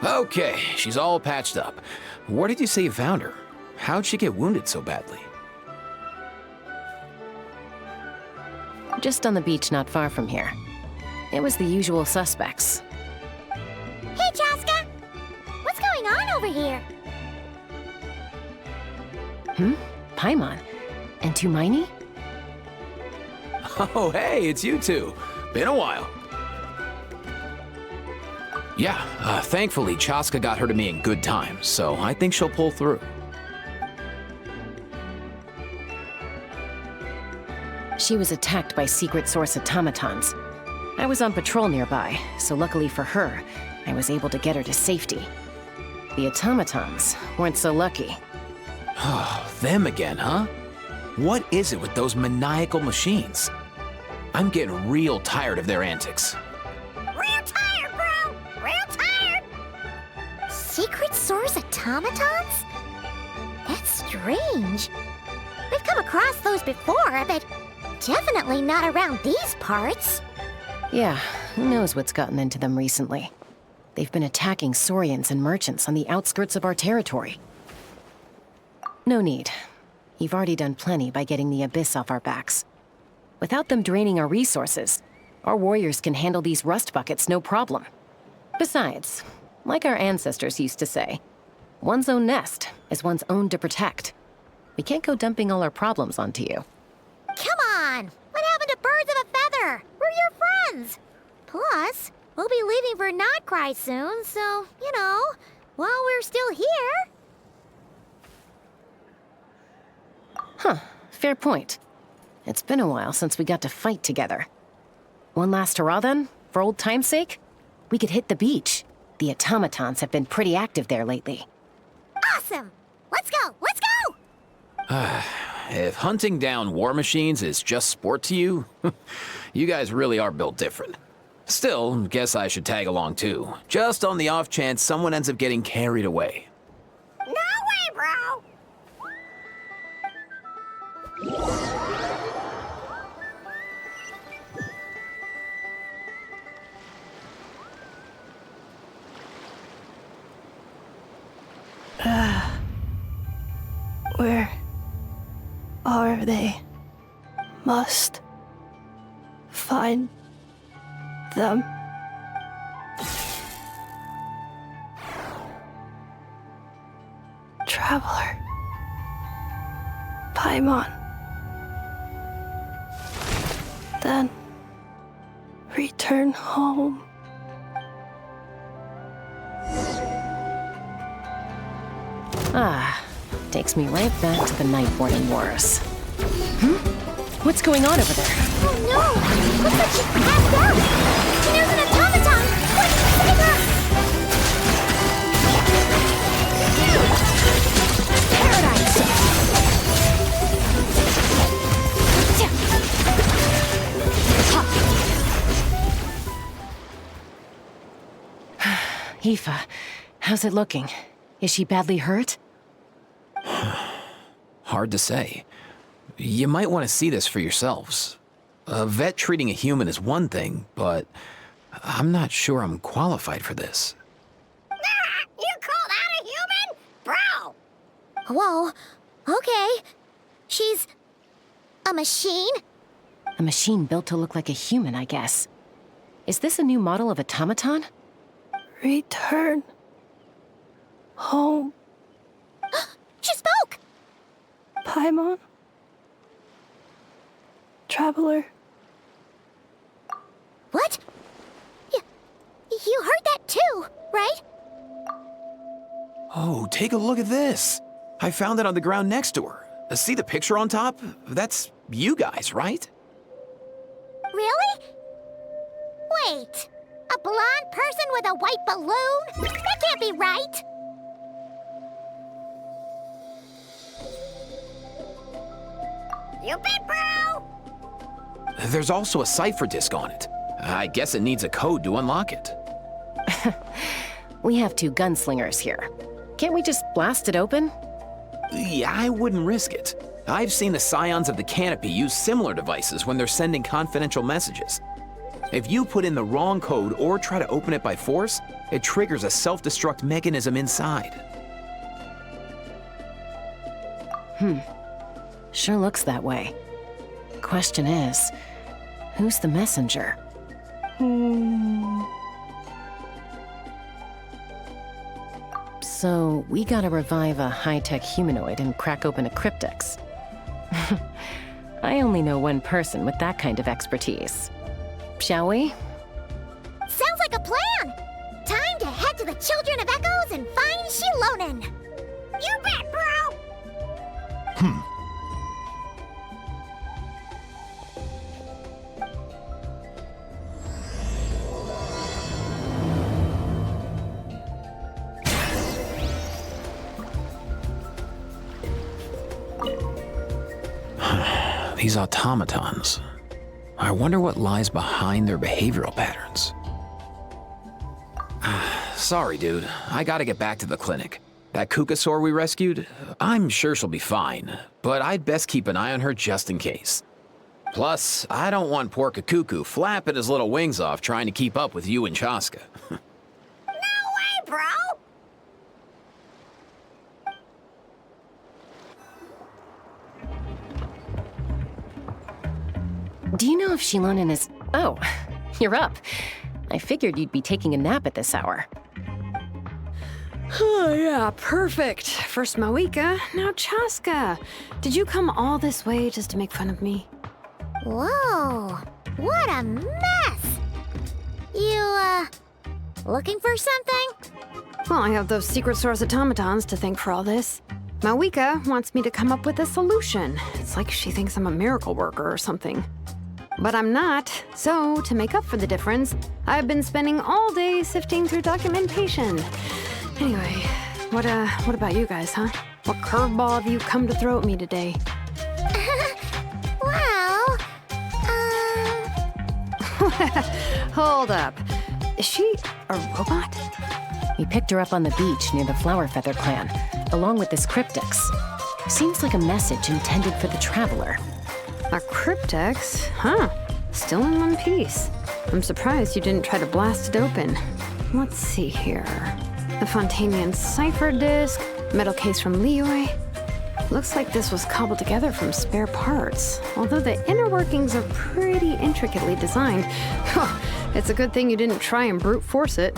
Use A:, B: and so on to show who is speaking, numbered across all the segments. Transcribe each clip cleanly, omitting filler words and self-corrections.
A: Okay, she's all patched up. Where did you say you found her? How'd she get wounded so badly?
B: Just on the beach not far from here. It was the usual suspects.
C: Hey, Chaska! What's going on over here?
B: Paimon? And Tumaini?
A: Oh, hey, it's you two. Been a while. Yeah, thankfully Chaska got her to me in good time, so I think she'll pull through.
B: She was attacked by secret source automatons. I was on patrol nearby, so luckily for her, I was able to get her to safety. The automatons weren't so lucky.
A: Oh, them again, huh? What is it with those maniacal machines? I'm getting real tired of their antics.
C: Real tired, bro! Real tired! Secret source automatons? That's strange. We've come across those before, but definitely not around these parts.
B: Yeah, who knows what's gotten into them recently. They've been attacking Saurians and merchants on the outskirts of our territory. No need. You've already done plenty by getting the Abyss off our backs. Without them draining our resources, our warriors can handle these rust buckets no problem. Besides, like our ancestors used to say, one's own nest is one's own to protect. We can't go dumping all our problems onto you.
C: Come on! What happened to birds of a feather? We're your friends! Plus, we'll be leaving for Notcry soon, so, you know, while we're still here...
B: Huh, fair point. It's been a while since we got to fight together. One last hurrah then, for old time's sake? We could hit the beach. The automatons have been pretty active there lately.
C: Awesome! Let's go! Let's go!
A: If hunting down war machines is just sport to you, you guys really are built different. Still, guess I should tag along too, just on the off chance someone ends up getting carried away.
C: No way, bro!
D: Where are they? Must find them. Traveler. Paimon. Then return home.
B: Takes me right back to the Nightborn Wars. What's going on over there?
C: Oh no! Looks like she's passed out! There's an automaton! Quick, save her!
B: Paradise! Aoife, how's it looking? Is she badly hurt?
A: Hard to say. You might want to see this for yourselves. A vet treating a human is one thing, but I'm not sure I'm qualified for this.
C: You call that a human? Bro! Whoa, okay. She's... a machine?
B: A machine built to look like a human, I guess. Is this a new model of automaton?
D: Return home.
C: She spoke!
D: Paimon. Traveler.
C: What? You heard that too, right?
A: Oh, take a look at this. I found it on the ground next to her. See the picture on top? That's you guys, right?
C: Really? Wait, a blonde person with a white balloon? That can't be right. You bet, bro!
A: There's also a cipher disk on it. I guess it needs a code to unlock it.
B: We have two gunslingers here. Can't we just blast it open?
A: Yeah, I wouldn't risk it. I've seen the Scions of the Canopy use similar devices when they're sending confidential messages. If you put in the wrong code or try to open it by force, it triggers a self-destruct mechanism inside.
B: Sure looks that way. Question is, who's the messenger? So, we gotta revive a high-tech humanoid and crack open a cryptex. I only know one person with that kind of expertise. Shall we?
C: Sounds like a plan! Time to head to the Children of Echoes and find Shilonen! You bet, bro!
A: These automatons. I wonder what lies behind their behavioral patterns. Sorry, dude. I gotta get back to the clinic. That Kukasaur we rescued, I'm sure she'll be fine, but I'd best keep an eye on her just in case. Plus, I don't want poor Kakuku flapping his little wings off trying to keep up with you and Chaska.
C: No way, bro!
B: Do you know if Shilonen is... Oh, you're up. I figured you'd be taking a nap at this hour.
E: Oh, yeah, perfect. First Mawika, now Chaska. Did you come all this way just to make fun of me?
C: Whoa, what a mess! You, looking for something?
E: Well, I have those secret source automatons to thank for all this. Mawika wants me to come up with a solution. It's like she thinks I'm a miracle worker or something. But I'm not, so to make up for the difference, I've been spending all day sifting through documentation. Anyway, what about you guys, huh? What curveball have you come to throw at me today?
C: Well,
E: Hold up. Is she a robot?
B: We picked her up on the beach near the Flower Feather clan, along with this cryptex. Seems like a message intended for the Traveler.
E: A cryptex? Huh. Still in one piece. I'm surprised you didn't try to blast it open. Let's see here. The Fontanian cipher disk, metal case from Liyue. Looks like this was cobbled together from spare parts, although the inner workings are pretty intricately designed. It's a good thing you didn't try and brute force it.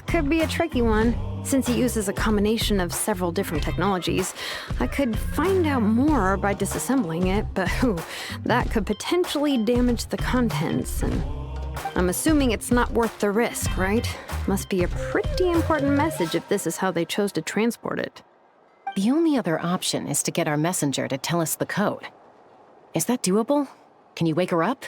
E: Could be a tricky one. Since it uses a combination of several different technologies, I could find out more by disassembling it, but that could potentially damage the contents, and I'm assuming it's not worth the risk, right? Must be a pretty important message if this is how they chose to transport it.
B: The only other option is to get our messenger to tell us the code. Is that doable? Can you wake her up?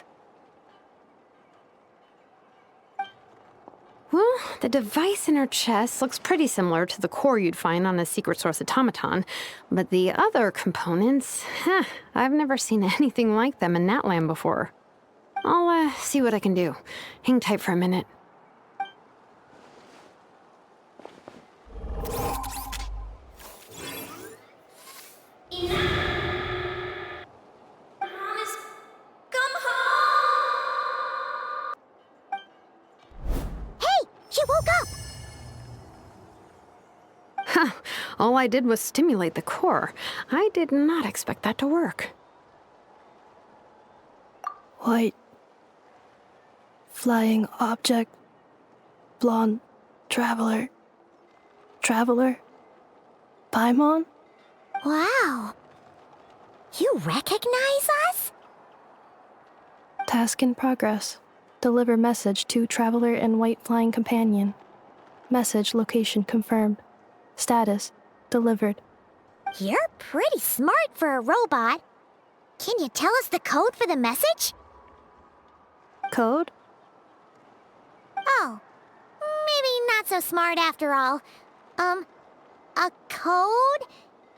E: Well, the device in her chest looks pretty similar to the core you'd find on a secret source automaton, but the other components, I've never seen anything like them in Natlan before. I'll see what I can do. Hang tight for a minute.
C: She woke up!
E: All I did was stimulate the core. I did not expect that to work.
D: White. Flying object. Blonde. Traveler. Traveler. Paimon?
C: Wow. You recognize us?
D: Task in progress. Deliver message to Traveler and White Flying Companion. Message location confirmed. Status delivered.
C: You're pretty smart for a robot. Can you tell us the code for the message?
D: Code?
C: Oh, maybe not so smart after all. A code?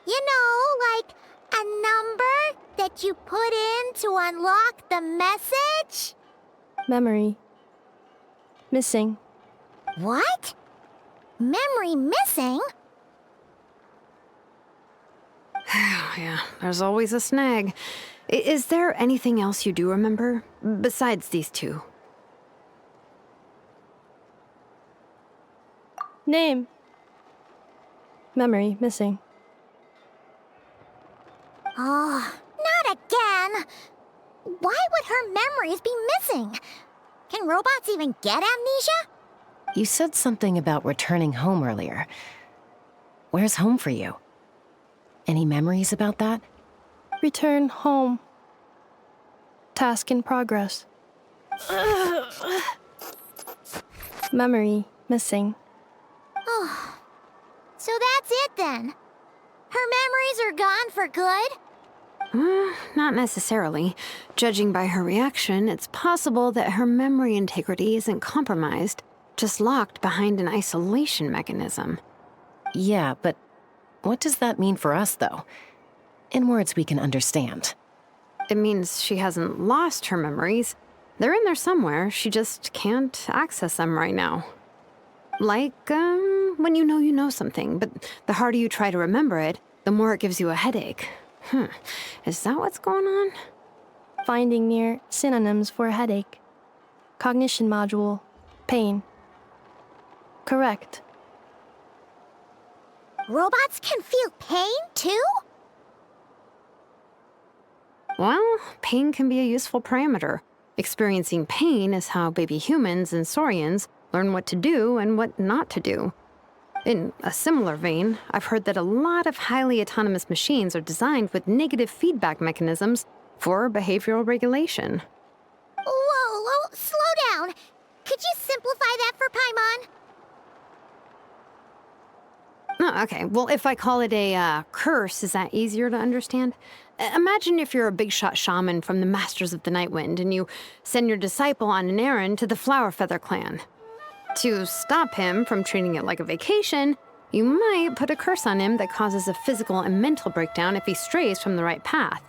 C: You know, like a number that you put in to unlock the message?
D: Memory. Missing.
C: What? Memory missing?
E: Yeah, there's always a snag. Is there anything else you do remember? besides these two.
D: Name. Memory missing.
C: Oh, not again! Why would her memories be missing? Can robots even get amnesia?
B: You said something about returning home earlier. Where's home for you? Any memories about that?
D: Return home. Task in progress. Memory missing.
C: Oh, so that's it then. Her memories are gone for good?
E: Not necessarily. Judging by her reaction, it's possible that her memory integrity isn't compromised, just locked behind an isolation mechanism.
B: Yeah, but what does that mean for us, though? In words we can understand.
E: It means she hasn't lost her memories. They're in there somewhere, she just can't access them right now. Like, when you know something, but the harder you try to remember it, the more it gives you a headache. Is that what's going on?
D: Finding near synonyms for headache. Cognition module. Pain. Correct.
C: Robots can feel pain, too?
E: Well, pain can be a useful parameter. Experiencing pain is how baby humans and saurians learn what to do and what not to do. In a similar vein, I've heard that a lot of highly autonomous machines are designed with negative feedback mechanisms for behavioral regulation.
C: Whoa, slow down. Could you simplify that for Paimon?
E: Oh, okay, well, if I call it a curse, is that easier to understand? Imagine if you're a big shot shaman from the Masters of the Nightwind and you send your disciple on an errand to the Flowerfeather clan. To stop him from treating it like a vacation, you might put a curse on him that causes a physical and mental breakdown if he strays from the right path.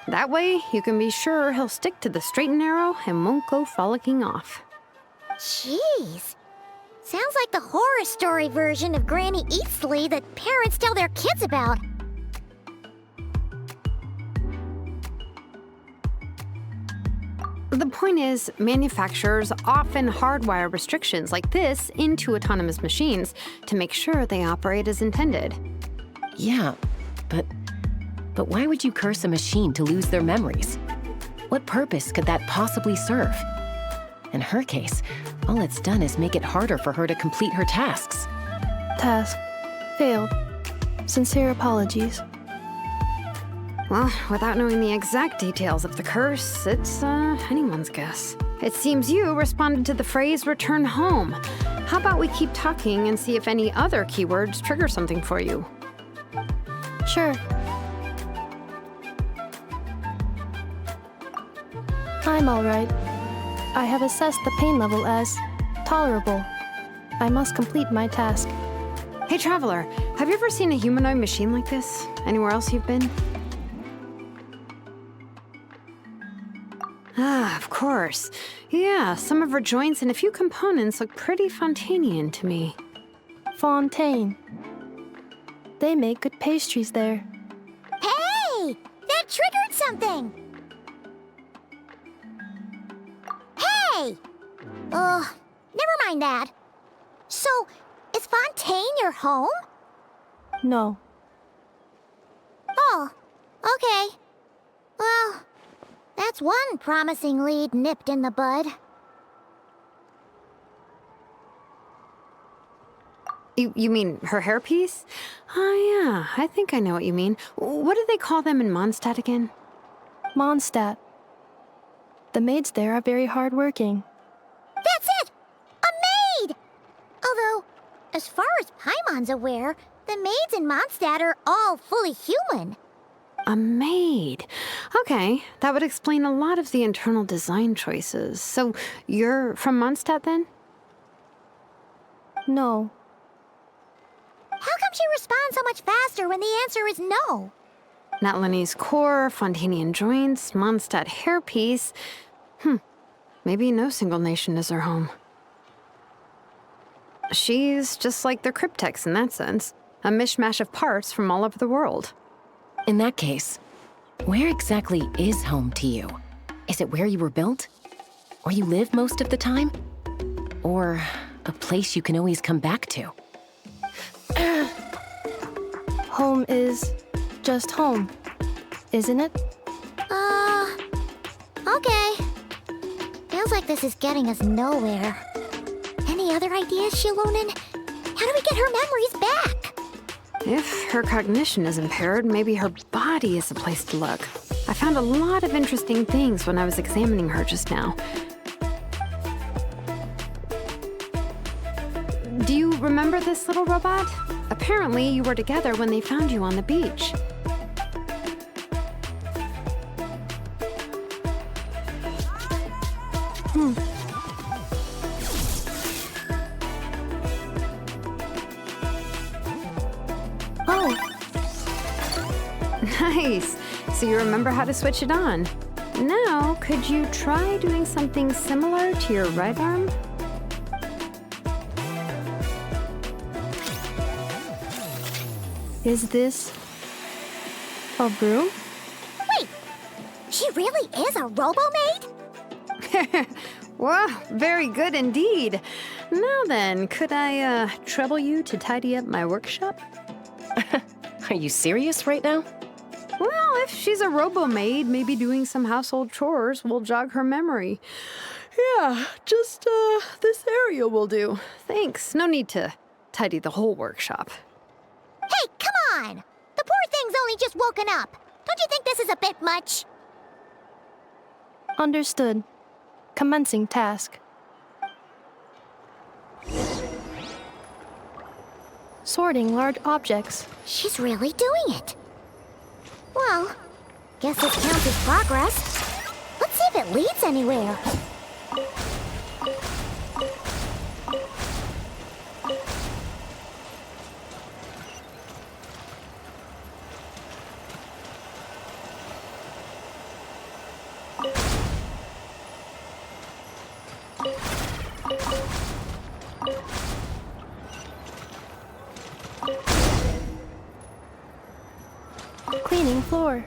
E: That way, you can be sure he'll stick to the straight and narrow and won't go frolicking off.
C: Jeez. Sounds like the horror story version of Granny Eastly that parents tell their kids about.
E: The point is, manufacturers often hardwire restrictions like this into autonomous machines to make sure they operate as intended.
B: Yeah, but why would you curse a machine to lose their memories? What purpose could that possibly serve? In her case, all it's done is make it harder for her to complete her tasks.
D: Task. Failed. Sincere apologies.
E: Well, without knowing the exact details of the curse, it's anyone's guess. It seems you responded to the phrase return home. How about we keep talking and see if any other keywords trigger something for you?
D: Sure. I'm alright. I have assessed the pain level as tolerable. I must complete my task.
E: Hey, Traveler, have you ever seen a humanoid machine like this? Anywhere else you've been? Ah, of course. Yeah, some of her joints and a few components look pretty Fontanian to me.
D: Fontaine. They make good pastries there.
C: Hey! That triggered something! Hey! Never mind that. So, is Fontaine your home?
D: No.
C: Oh, okay. Well, that's one promising lead nipped in the bud.
E: You mean her hairpiece? Oh, yeah, I think I know what you mean. What do they call them in Mondstadt again?
D: Mondstadt. The maids there are very hardworking.
C: That's it! A maid! Although, as far as Paimon's aware, the maids in Mondstadt are all fully human.
E: A maid. Okay, that would explain a lot of the internal design choices. So, you're from Mondstadt then?
D: No.
C: How come she responds so much faster when the answer is no?
E: Natlanese core, Fontanian joints, Mondstadt hairpiece. Maybe no single nation is her home. She's just like the Cryptex in that sense. A mishmash of parts from all over the world.
B: In that case, where exactly is home to you? Is it where you were built? where you live most of the time? Or a place you can always come back to?
D: Home is just home, isn't it?
C: Okay. Feels like this is getting us nowhere. Any other ideas, Shilonen? How do we get her memories back?
E: If her cognition is impaired, maybe her body is the place to look. I found a lot of interesting things when I was examining her just now. Do you remember this little robot? Apparently, you were together when they found you on the beach.
D: Oh,
E: Nice. So you remember how to switch it on. Now, could you try doing something similar to your right arm?
D: is this a broom?
C: Wait, she really is a robo-maid?
E: Well, very good indeed. Now then, could I trouble you to tidy up my workshop?
B: Are you serious right now?
E: Well, if she's a robo-maid, maybe doing some household chores will jog her memory. Yeah, just this area will do. Thanks. No need to tidy the whole workshop.
C: Hey, come on! The poor thing's only just woken up. Don't you think this is a bit much?
D: Understood. Commencing task. Sorting large objects.
C: She's really doing it. Well, guess this counts as progress. Let's see if it leads anywhere.
D: Cleaning floor.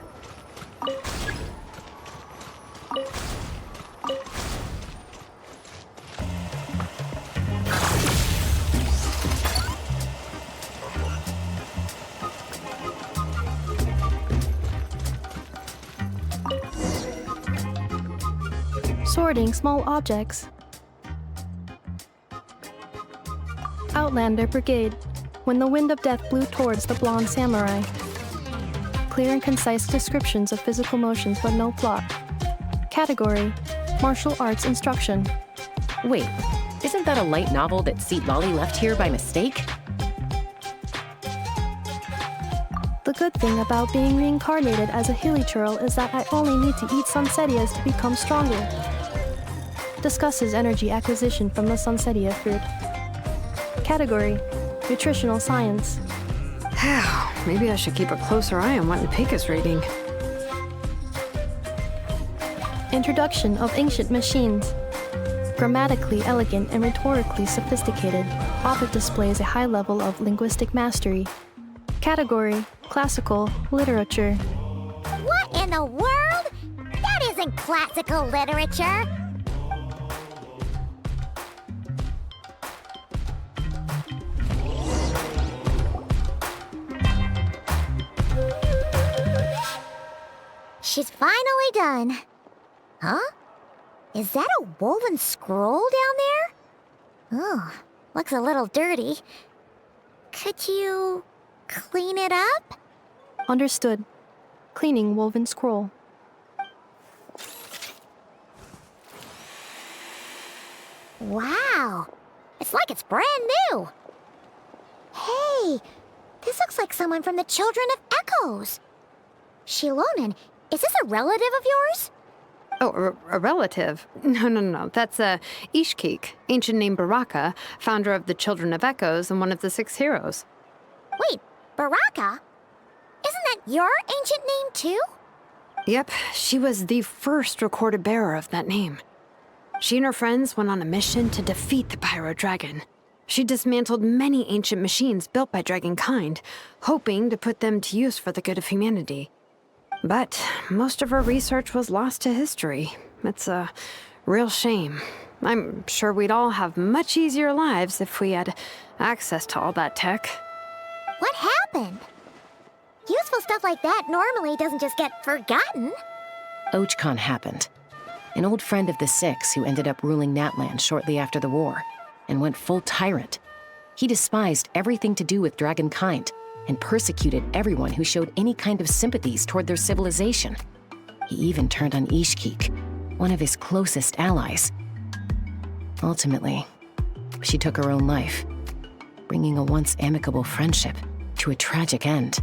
D: Sorting small objects. Outlander Brigade. When the wind of death blew towards the blonde samurai. Clear and concise descriptions of physical motions but no plot. Category: martial arts instruction.
B: Wait, isn't that a light novel that Seat Lolly left here by mistake?
D: The good thing about being reincarnated as a hilly churl is that I only need to eat sunsettias to become stronger. Discusses energy acquisition from the sunsettia fruit. Category: nutritional science.
E: Maybe I should keep a closer eye on what Nipik is reading.
D: Introduction of ancient machines. Grammatically elegant and rhetorically sophisticated, author displays a high level of linguistic mastery. Category: classical literature.
C: What in the world? That isn't classical literature. She's finally done. Huh? Is that a woven scroll down there? Oh, looks a little dirty. Could you clean it up?
D: Understood. Cleaning woven scroll.
C: Wow, it's like it's brand new. Hey, this looks like someone from the Children of Echoes. Shilonen, is this a relative of yours?
E: Oh, a relative? No. That's Ishkik, ancient name Baraka, founder of the Children of Echoes and one of the 6 heroes.
C: Wait, Baraka? Isn't that your ancient name too?
E: Yep, she was the first recorded bearer of that name. She and her friends went on a mission to defeat the Pyro Dragon. She dismantled many ancient machines built by Dragonkind, hoping to put them to use for the good of humanity. But most of her research was lost to history. It's Real shame. I'm sure we'd all have much easier lives if we had access to all that tech.
C: What happened? Useful stuff like that normally doesn't just get forgotten.
B: OachCon happened. An old friend of the Six who ended up ruling Natlan shortly after the war, and went full tyrant. He despised everything to do with dragonkind, and persecuted everyone who showed any kind of sympathies toward their civilization. He even turned on Ishkik, one of his closest allies. Ultimately, she took her own life, bringing a once amicable friendship to a tragic end.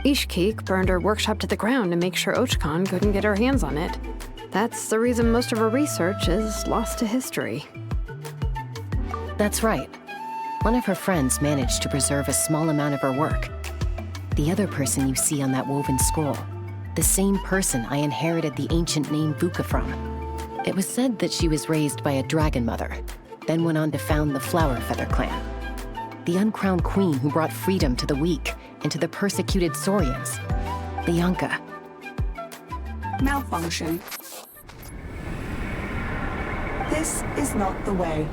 E: Ishkik burned her workshop to the ground to make sure OachCon couldn't get her hands on it. That's the reason most of her research is lost to history.
B: That's right. One of her friends managed to preserve a small amount of her work. The other person you see on that woven scroll, the same person I inherited the ancient name Vuka from. It was said that she was raised by a dragon mother, then went on to found the Flower Feather clan. The uncrowned queen who brought freedom to the weak and to the persecuted Saurians. Bianca.
F: Malfunction. This is not the way.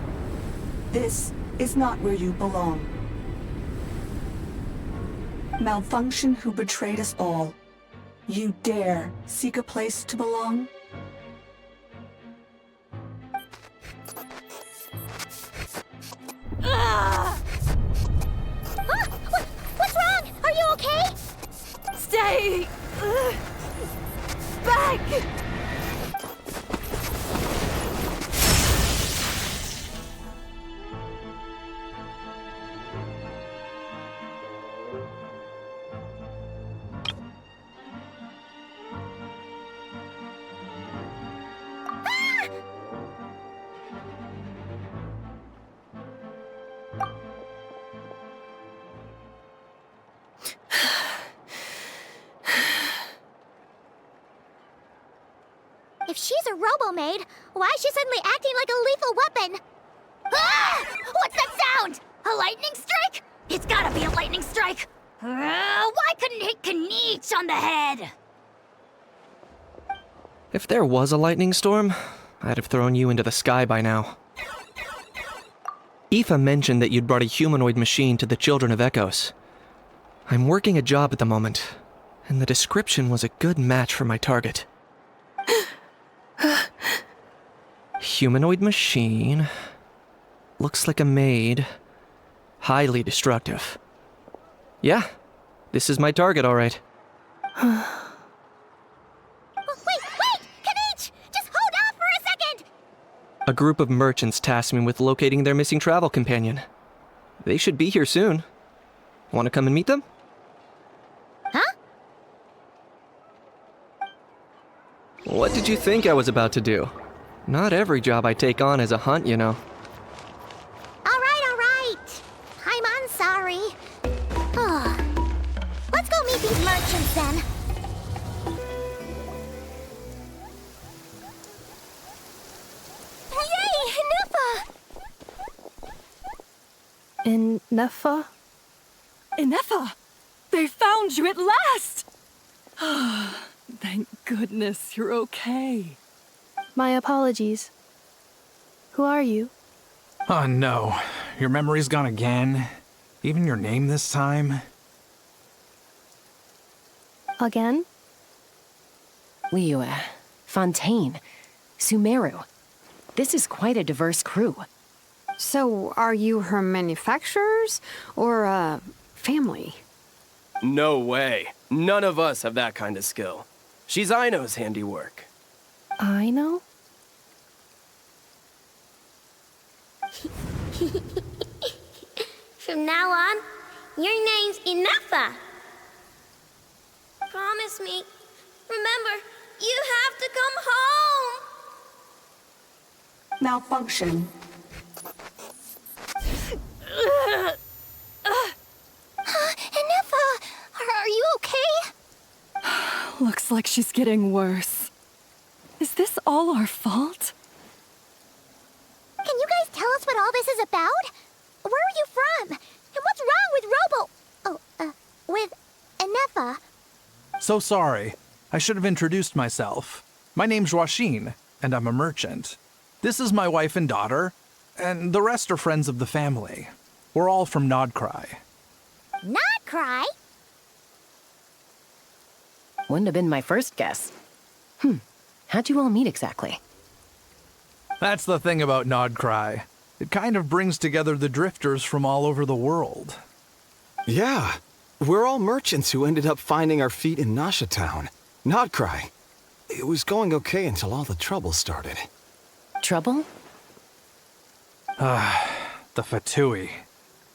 F: This is not where you belong. Malfunction who betrayed us all. You dare seek a place to belong?
C: What's wrong? Are you okay?
G: Stay back!
C: If she's a robo-maid, why is she suddenly acting like a lethal weapon? Ah! What's that sound? A lightning strike? It's gotta be a lightning strike! Why couldn't it hit Kniech on the head?
H: If there was a lightning storm, I'd have thrown you into the sky by now. Aoife mentioned that you'd brought a humanoid machine to the Children of Echoes. I'm working a job at the moment, and the description was a good match for my target. Humanoid machine. Looks like a maid. Highly destructive. Yeah, this is my target, all right.
C: Wait! Kniech! Just hold off for a second!
H: A group of merchants tasked me with locating their missing travel companion. They should be here soon. Want to come and meet them?
C: Huh?
H: What did you think I was about to do? Not every job I take on is a hunt, you know.
C: All right. I'm sorry. Oh. Let's go meet these merchants then. Yay, Nufa!
D: In Nefa?
G: Inefa! They found you at last! Thank goodness you're okay.
D: My apologies. Who are you?
I: Oh no, your memory's gone again? Even your name this time?
D: Again?
B: Liyue, Fontaine, Sumeru. This is quite a diverse crew.
E: So, are you her manufacturers or family?
J: No way. None of us have that kind of skill. She's Aino's handiwork.
D: I know?
C: From now on, your name's Inefa. Promise me. Remember, you have to come home.
F: Malfunction.
C: Inefa, are you okay?
G: Looks like she's getting worse. Is this all our fault?
C: Can you guys tell us what all this is about? Where are you from? And what's wrong with with Inefa?
I: So sorry. I should have introduced myself. My name's Joachine, and I'm a merchant. This is my wife and daughter, and the rest are friends of the family. We're all from Nodcry.
C: Not cry?
B: Wouldn't have been my first guess. How'd you all meet exactly?
I: That's the thing about Nodcry. It kind of brings together the drifters from all over the world.
K: Yeah, we're all merchants who ended up finding our feet in Nasha Town. Nodcry. It was going okay until all the trouble started.
B: Trouble?
I: The Fatui.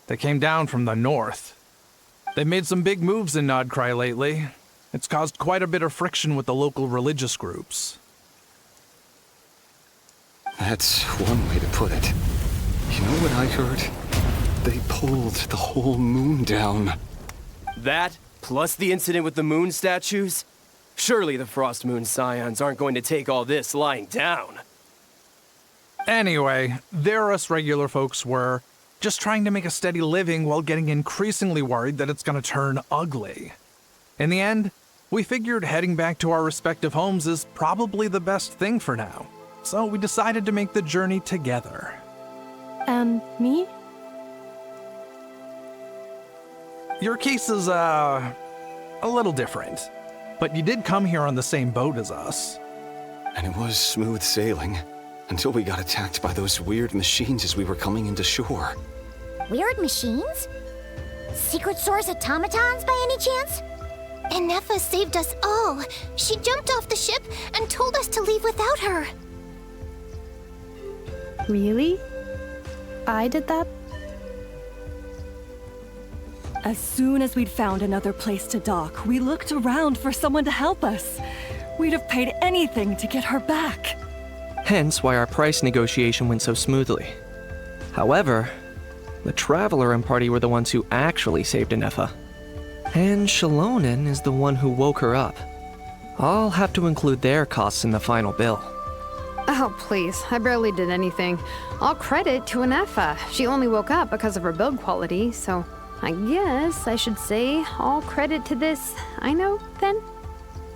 I: They came down from the north. They've made some big moves in Nodcry lately. It's caused quite a bit of friction with the local religious groups.
K: That's one way to put it. You know what I heard? They pulled the whole moon down.
J: That, plus the incident with the moon statues? Surely the Frost Moon Scions aren't going to take all this lying down.
I: Anyway, there us regular folks were, just trying to make a steady living while getting increasingly worried that it's gonna turn ugly. In the end, we figured heading back to our respective homes is probably the best thing for now. So we decided to make the journey together.
D: And me?
I: Your case is, a little different. But you did come here on the same boat as us.
K: And it was smooth sailing, until we got attacked by those weird machines as we were coming into shore.
C: Weird machines? Secret Source automatons by any chance? And Nefa saved us all. She jumped off the ship and told us to leave without her.
D: Really? I did that?
G: As soon as we'd found another place to dock, we looked around for someone to help us. We'd have paid anything to get her back.
H: Hence why our price negotiation went so smoothly. However, the Traveler and party were the ones who actually saved Anefa. And Shalonen is the one who woke her up. I'll have to include their costs in the final bill.
E: Oh, please. I barely did anything. All credit to Anefa. She only woke up because of her build quality, so I guess I should say all credit to this Aino, then?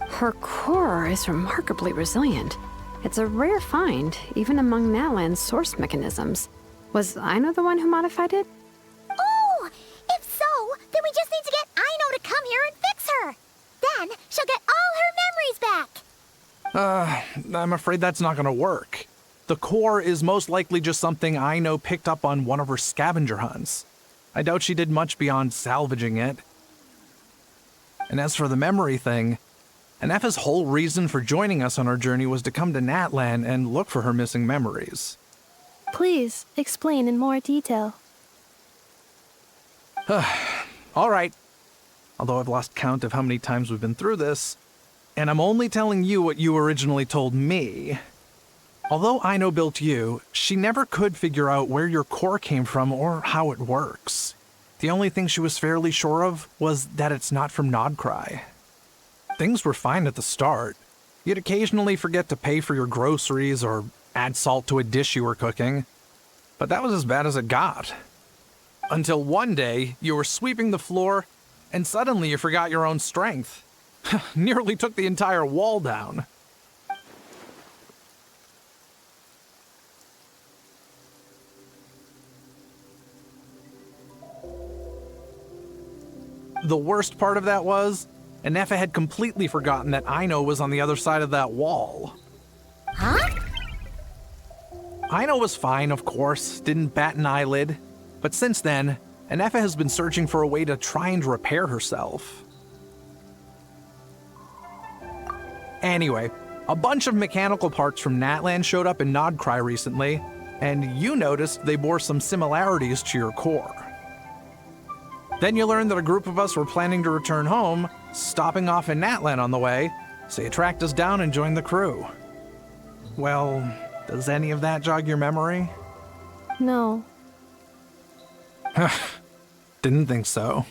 E: Her core is remarkably resilient. It's a rare find, even among Natlan's source mechanisms. Was Aino the one who modified it?
C: Oh! If so, then we just need to get Aino to come here and fix her. Then she'll get all her memories back.
I: I'm afraid that's not gonna work. The core is most likely just something Aino picked up on one of her scavenger hunts. I doubt she did much beyond salvaging it. And as for the memory thing, Anefa's whole reason for joining us on our journey was to come to Natlan and look for her missing memories.
D: Please, explain in more detail.
I: All right. Although I've lost count of how many times we've been through this, and I'm only telling you what you originally told me. Although Aino built you, she never could figure out where your core came from or how it works. The only thing she was fairly sure of was that it's not from Nodcry. Things were fine at the start. You'd occasionally forget to pay for your groceries or add salt to a dish you were cooking. But that was as bad as it got. Until one day, you were sweeping the floor, and suddenly you forgot your own strength. Nearly took the entire wall down. The worst part of that was, Anefa had completely forgotten that Aino was on the other side of that wall.
C: Huh?
I: Aino was fine, of course, didn't bat an eyelid. But since then, Anefa has been searching for a way to try and repair herself. Anyway, a bunch of mechanical parts from Natlan showed up in Nodcry recently, and you noticed they bore some similarities to your core. Then you learned that a group of us were planning to return home, stopping off in Natlan on the way, so you tracked us down and joined the crew. Well, does any of that jog your memory?
D: No.
I: Didn't think so.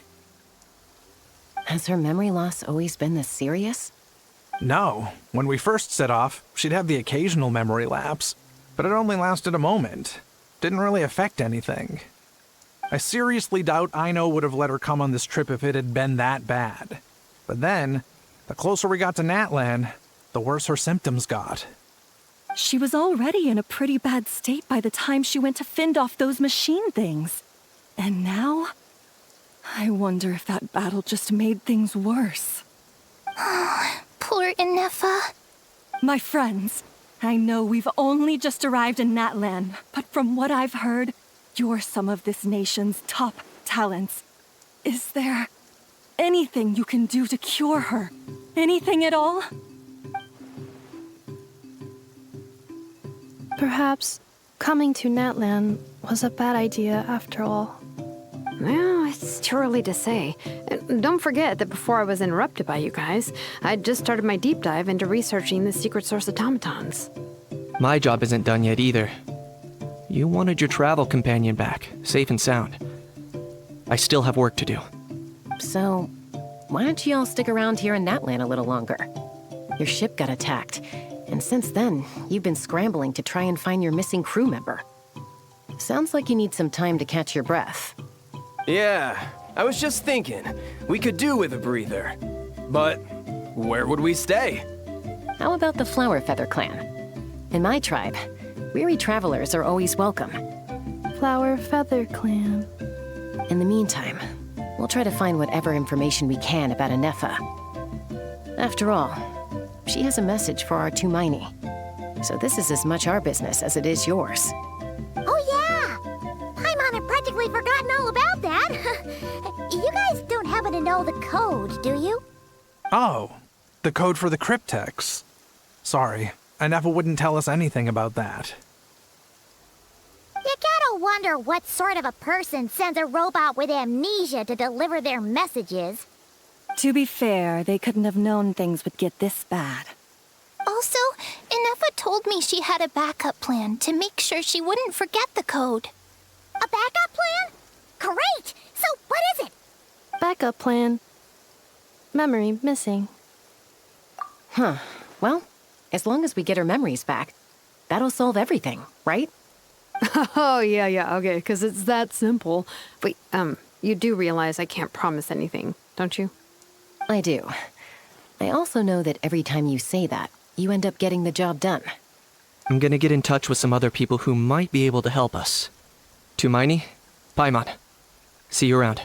B: Has her memory loss always been this serious?
I: No. When we first set off, she'd have the occasional memory lapse, but it only lasted a moment. Didn't really affect anything. I seriously doubt Aino would have let her come on this trip if it had been that bad. But then, the closer we got to Natlan, the worse her symptoms got.
G: She was already in a pretty bad state by the time she went to fend off those machine things. And now, I wonder if that battle just made things worse.
C: Poor Inefa.
G: My friends, I know we've only just arrived in Natlan, but from what I've heard, you're some of this nation's top talents. Is there anything you can do to cure her? Anything at all?
D: Perhaps coming to Natlan was a bad idea after all.
E: Well, it's too early to say. And don't forget that before I was interrupted by you guys, I'd just started my deep dive into researching the secret source automatons.
H: My job isn't done yet either. You wanted your travel companion back, safe and sound. I still have work to do.
B: So, why don't you all stick around here in Natlan a little longer? Your ship got attacked, and since then, you've been scrambling to try and find your missing crew member. Sounds like you need some time to catch your breath.
J: Yeah, I was just thinking, we could do with a breather. But where would we stay?
B: How about the Flower Feather Clan? In my tribe, weary travelers are always welcome.
D: Flower Feather Clan.
B: In the meantime, we'll try to find whatever information we can about Inefa. After all, she has a message for our Tumaini. So this is as much our business as it is yours.
C: Oh yeah! Paimon had practically forgotten all about that. You guys don't happen to know the code, do you?
I: Oh, the code for the cryptex. Sorry, Inefa wouldn't tell us anything about that.
C: You gotta wonder what sort of a person sends a robot with amnesia to deliver their messages.
G: To be fair, they couldn't have known things would get this bad.
C: Also, Inefa told me she had a backup plan to make sure she wouldn't forget the code. A backup plan? Great! So what is it?
D: Backup plan. Memory missing.
B: Huh. Well, as long as we get her memories back, that'll solve everything, right?
E: Oh, yeah, okay, because it's that simple. Wait, you do realize I can't promise anything, don't you?
B: I do. I also know that every time you say that, you end up getting the job done.
H: I'm gonna get in touch with some other people who might be able to help us. Tumaini, Paimon. See you around.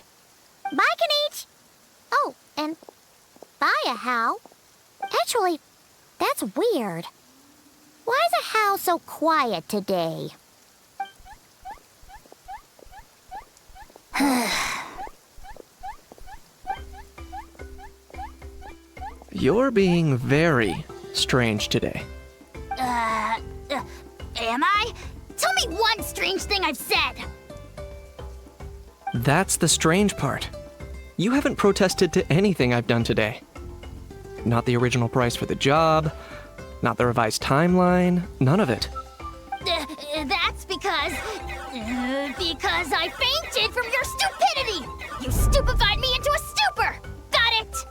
C: Bye, Kanich! Oh, and bye, How. Actually, that's weird. Why is How so quiet today?
H: You're being very strange today.
C: Am I? Tell me one strange thing I've said!
H: That's the strange part. You haven't protested to anything I've done today. Not the original price for the job, not the revised timeline, none of it.
C: That's because I fainted from your stupidity! You stupefied me into a stupor! Got it?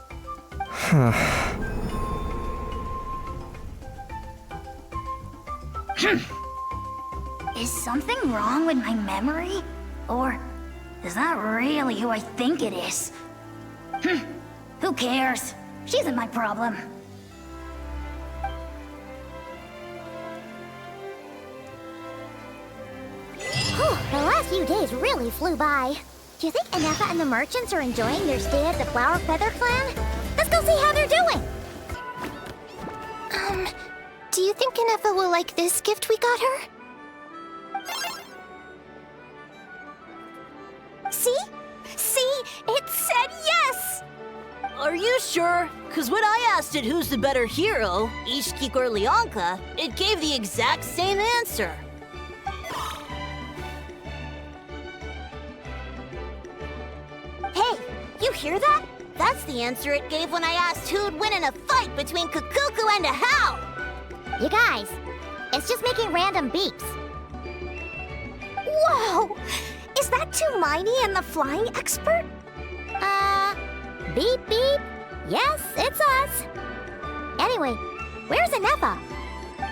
C: Is something wrong with my memory? Or is that really who I think it is? Who cares? She isn't my problem. The last few days really flew by. Do you think Inefa and the merchants are enjoying their stay at the Flower Feather Clan? Let's go see how they're doing! Do you think Inefa will like this gift we got her? See? See? It said yes!
L: Are you sure? Because when I asked it who's the better hero, Ishkik or Leonka, it gave the exact same answer.
C: Hey, you hear that? That's the answer it gave when I asked who'd win in a fight between Kukuku and a How! You guys, it's just making random beeps. Whoa! Is that Tumaini and the flying expert? Beep beep. Yes, it's us. Anyway, where's Inefa?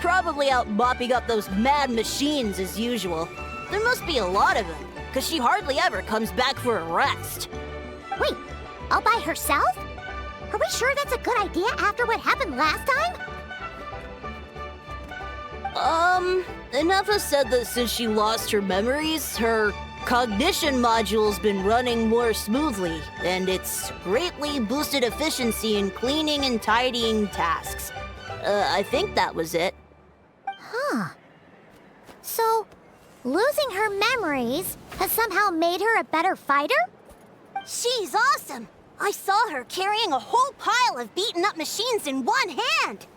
L: Probably out mopping up those mad machines as usual. There must be a lot of them, because she hardly ever comes back for a rest.
C: Wait, all by herself? Are we sure that's a good idea after what happened last time?
L: Ineffa said that since she lost her memories, her cognition module's been running more smoothly, and it's greatly boosted efficiency in cleaning and tidying tasks. I think that was it.
C: Huh. So, losing her memories has somehow made her a better fighter?
L: She's awesome! I saw her carrying a whole pile of beaten-up machines in one hand!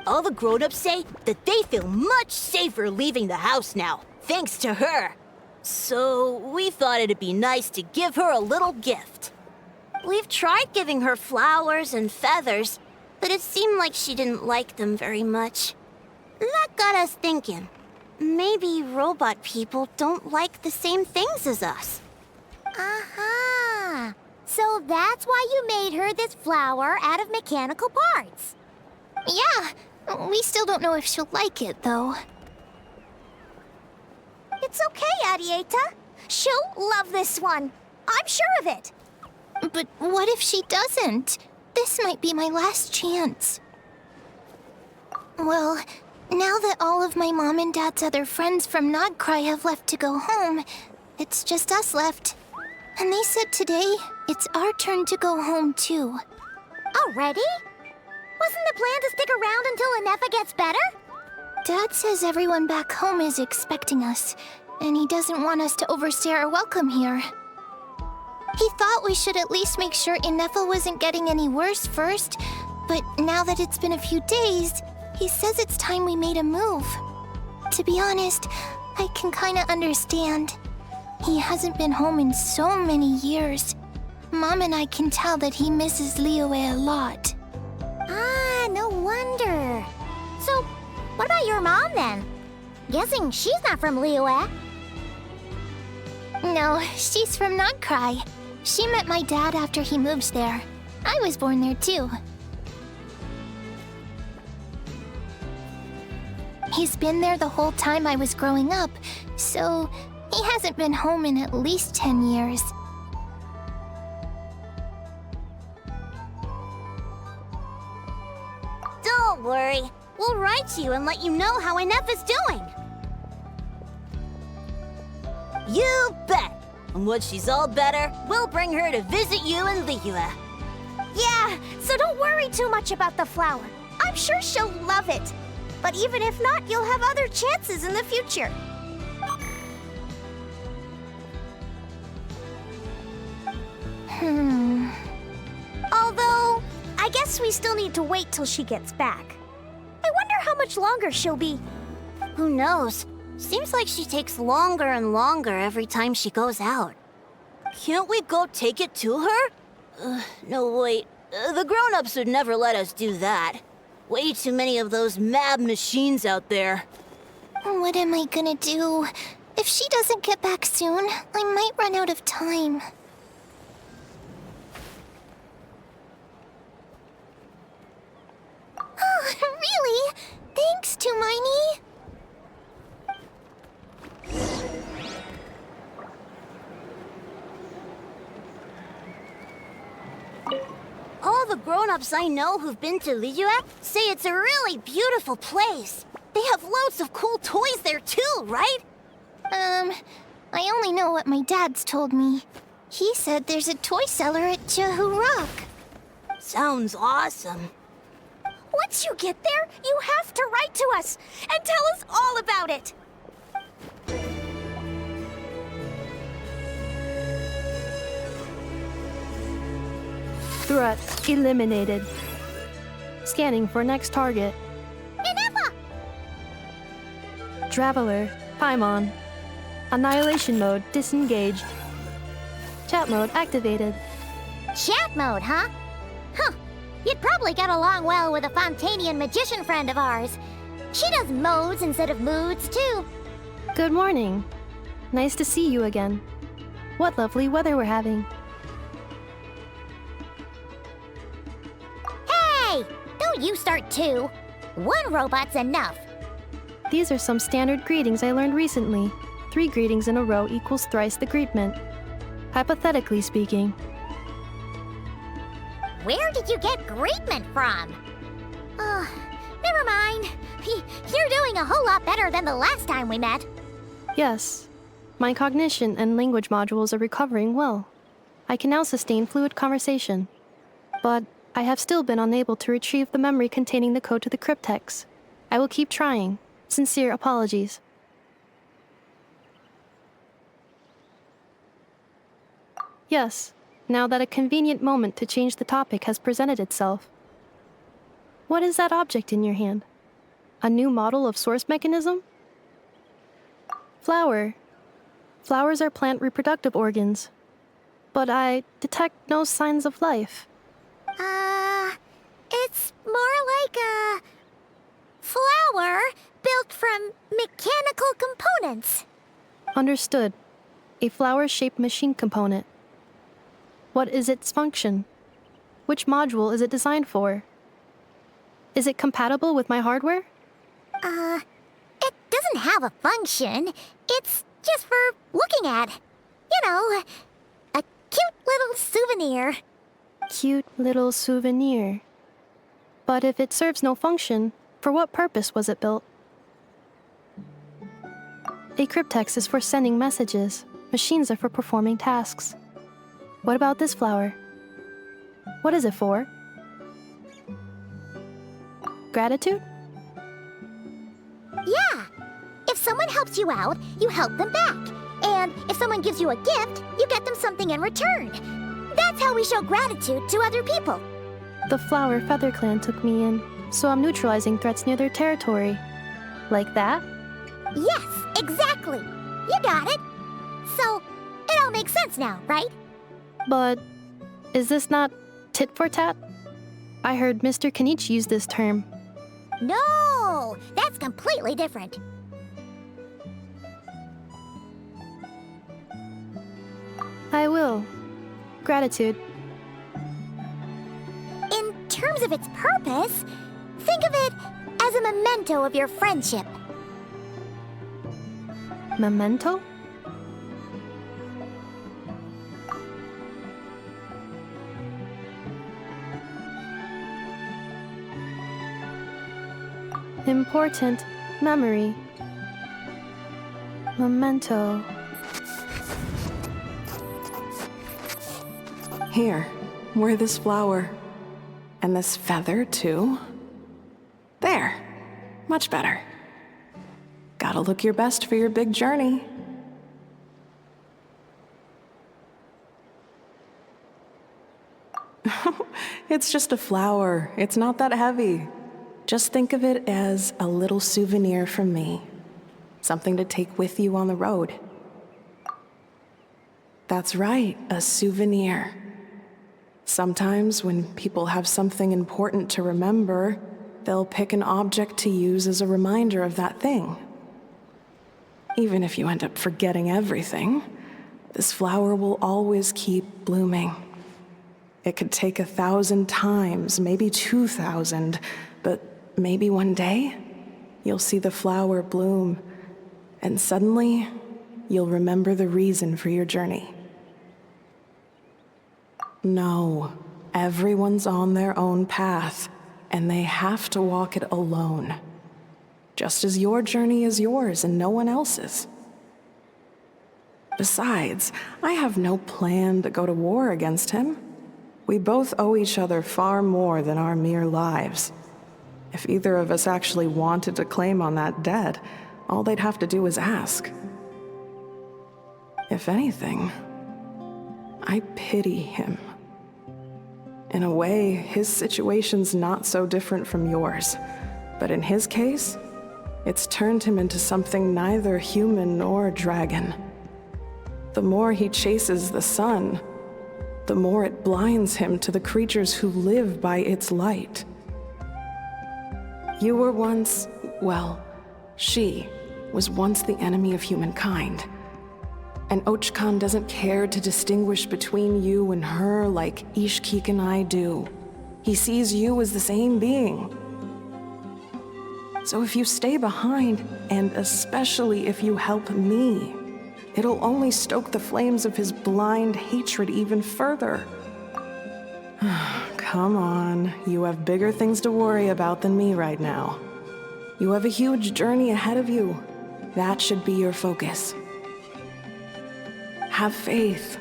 L: All the grown-ups say that they feel much safer leaving the house now, thanks to her. So, we thought it'd be nice to give her a little gift. We've tried giving her flowers and feathers, but it seemed like she didn't like them very much. That got us thinking. Maybe robot people don't like the same things as us.
C: Aha! So that's why you made her this flower out of mechanical parts.
M: Yeah, we still don't know if she'll like it, though.
C: It's okay, Arieta. She'll love this one. I'm sure of it.
M: But what if she doesn't? This might be my last chance. Well, now that all of my mom and dad's other friends from Nodcry have left to go home, it's just us left. And they said today, it's our turn to go home too.
C: Already? Wasn't the plan to stick around until Ineffa gets better?
M: Dad says everyone back home is expecting us, and he doesn't want us to overstay our welcome here. He thought we should at least make sure Ineffa wasn't getting any worse first, but now that it's been a few days, he says it's time we made a move. To be honest, I can kinda understand. He hasn't been home in so many years. Mom and I can tell that he misses Liyue a lot.
C: Ah, no wonder. So, what about your mom then? Guessing she's not from Liyue.
M: No, she's from Nodcry. She met my dad after he moved there. I was born there too. He's been there the whole time I was growing up, so he hasn't been home in at least 10 years.
C: Don't worry. We'll write to you and let you know how Ineffa's doing.
L: You bet! And once she's all better, we'll bring her to visit you in Liyue.
C: Yeah, so don't worry too much about the flower. I'm sure she'll love it. But even if not, you'll have other chances in the future. Although, I guess we still need to wait till she gets back. I wonder how much longer she'll be.
L: Who knows? Seems like she takes longer and longer every time she goes out. Can't we go take it to her? No, wait. The grown-ups would never let us do that. Way too many of those mad machines out there.
M: What am I gonna do? If she doesn't get back soon, I might run out of time. Oh, really? Thanks, Tumaini.
L: All the grown-ups I know who've been to Liyue say it's a really beautiful place. They have loads of cool toys there too, right?
M: I only know what my dad's told me. He said there's a toy cellar at Jehu Rock.
L: Sounds awesome.
C: Once you get there, you have to write to us and tell us all about it.
D: Threat eliminated. Scanning for next target.
C: Ineffa!
D: Traveler, Paimon. Annihilation mode disengaged. Chat mode activated.
C: Chat mode, huh? Huh. You'd probably get along well with a Fontanian magician friend of ours. She does modes instead of moods, too.
D: Good morning. Nice to see you again. What lovely weather we're having.
C: Hey! Don't you start too. One robot's enough.
D: These are some standard greetings I learned recently. 3 greetings in a row equals thrice the greetment. Hypothetically speaking.
C: Where did you get greetment from? Oh, never Never mind. You're doing a whole lot better than the last time we met.
D: Yes, my cognition and language modules are recovering well. I can now sustain fluid conversation. But I have still been unable to retrieve the memory containing the code to the cryptex. I will keep trying. Sincere apologies. Yes, now that a convenient moment to change the topic has presented itself. What is that object in your hand? A new model of source mechanism? Flower. Flowers are plant reproductive organs. But I detect no signs of life.
C: It's more like a flower built from mechanical components.
D: Understood. A flower-shaped machine component. What is its function? Which module is it designed for? Is it compatible with my hardware?
C: It doesn't have a function. It's just for looking at. You know, a cute little souvenir.
D: Cute little souvenir. But if it serves no function, for what purpose was it built? A cryptex is for sending messages. Machines are for performing tasks. What about this flower? What is it for? Gratitude?
C: Yeah. If someone helps you out, you help them back. And if someone gives you a gift, you get them something in return. That's how we show gratitude to other people.
D: The Flower Feather Clan took me in, so I'm neutralizing threats near their territory. Like that?
C: Yes, exactly. You got it. So, it all makes sense now, right?
D: But is this not tit for tat? I heard Mr. Kenichi use this term.
C: No, that's completely different.
D: I will. Gratitude.
C: In terms of its purpose, think of it as a memento of your friendship.
D: Memento? Important memory. Memento.
N: Here, wear this flower. And this feather, too. There. Much better. Gotta look your best for your big journey. It's just a flower. It's not that heavy. Just think of it as a little souvenir from me. Something to take with you on the road. That's right, a souvenir. Sometimes when people have something important to remember, they'll pick an object to use as a reminder of that thing. Even if you end up forgetting everything, this flower will always keep blooming. It could take 1,000 times, maybe 2,000, but maybe one day, you'll see the flower bloom, and suddenly, you'll remember the reason for your journey. No, everyone's on their own path, and they have to walk it alone. Just as your journey is yours and no one else's. Besides, I have no plan to go to war against him. We both owe each other far more than our mere lives. If either of us actually wanted to claim on that debt, all they'd have to do is ask. If anything, I pity him. In a way, his situation's not so different from yours. But in his case, it's turned him into something neither human nor dragon. The more he chases the sun, the more it blinds him to the creatures who live by its light. You were once, well, she was once the enemy of humankind. And Ochkan doesn't care to distinguish between you and her like Ishkik and I do. He sees you as the same being. So if you stay behind, and especially if you help me, it'll only stoke the flames of his blind hatred even further. come on. You have bigger things to worry about than me right now. You have a huge journey ahead of you. That should be your focus. Have faith.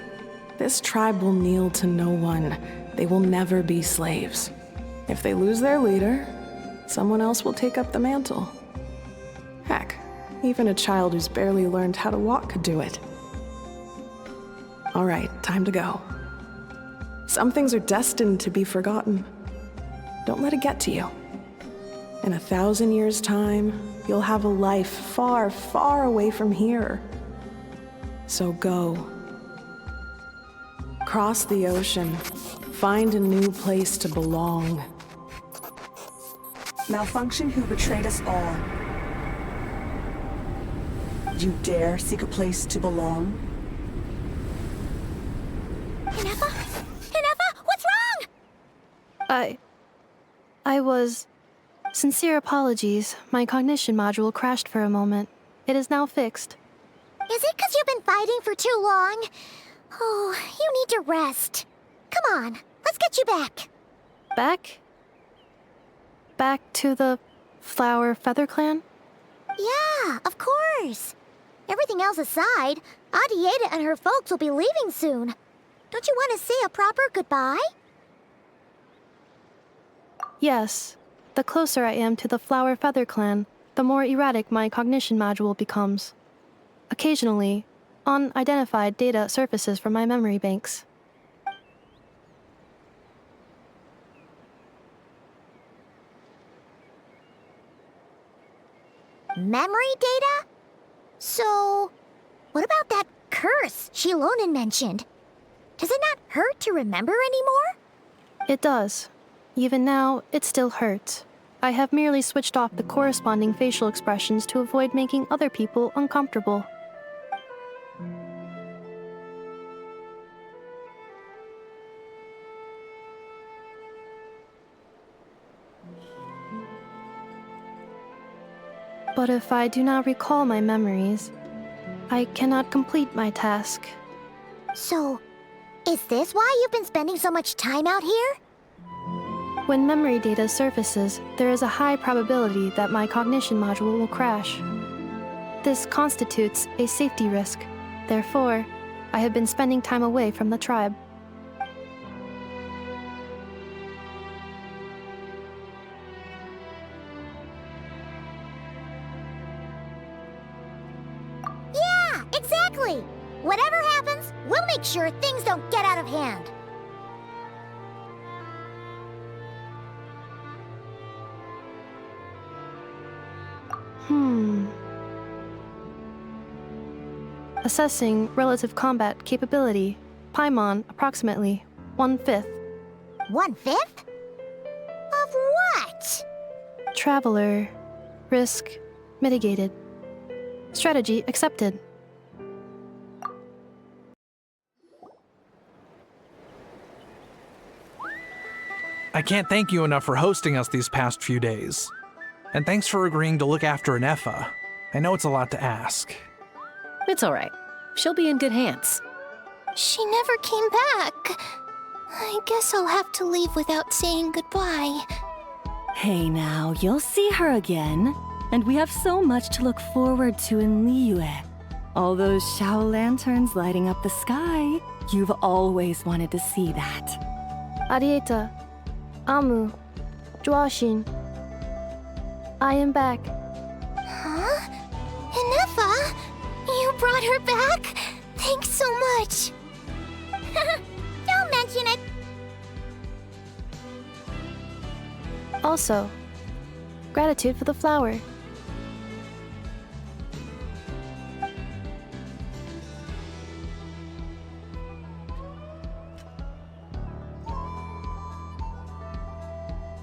N: This tribe will kneel to no one. They will never be slaves. If they lose their leader, someone else will take up the mantle. Heck, even a child who's barely learned how to walk could do it. All right, time to go. Some things are destined to be forgotten. Don't let it get to you. In 1,000 years' time, you'll have a life far, far away from here. So go. Cross the ocean. Find a new place to belong.
F: Malfunction who betrayed us all. You dare seek a place to belong?
C: Ineffa? Ineffa, what's wrong?
D: I was... Sincere apologies. My cognition module crashed for a moment. It is now fixed.
C: Is it because you've been fighting for too long? Oh, you need to rest. Come on, let's get you back.
D: Back? Back to the Flower Feather Clan?
C: Yeah, of course. Everything else aside, Adieta and her folks will be leaving soon. Don't you want to say a proper goodbye?
D: Yes. The closer I am to the Flower Feather Clan, the more erratic my cognition module becomes. Occasionally, unidentified data surfaces from my memory banks.
C: Memory data? So, what about that curse Shilonen mentioned? Does it not hurt to remember anymore?
D: It does. Even now, it still hurts. I have merely switched off the corresponding facial expressions to avoid making other people uncomfortable. But if I do not recall my memories, I cannot complete my task.
C: So, is this why you've been spending so much time out here?
D: When memory data surfaces, there is a high probability that my cognition module will crash. This constitutes a safety risk. Therefore, I have been spending time away from the tribe.
C: Yeah, exactly! Whatever happens, we'll make sure things don't get out of hand.
D: Assessing relative combat capability. Paimon, approximately 1/5.
C: 1/5? Of what?
D: Traveler. Risk mitigated. Strategy accepted.
I: I can't thank you enough for hosting us these past few days. And thanks for agreeing to look after Ineffa. I know it's a lot to ask.
B: It's all right. She'll be in good hands.
M: She never came back. I guess I'll have to leave without saying goodbye.
G: Hey now, you'll see her again. And we have so much to look forward to in Liyue. All those Shao lanterns lighting up the sky. You've always wanted to see that.
D: Arieta. Amu. Joashin. I am back.
M: Huh? Ineffa? You brought her back? Thanks so much.
C: Don't mention it.
D: Also, gratitude for the flower.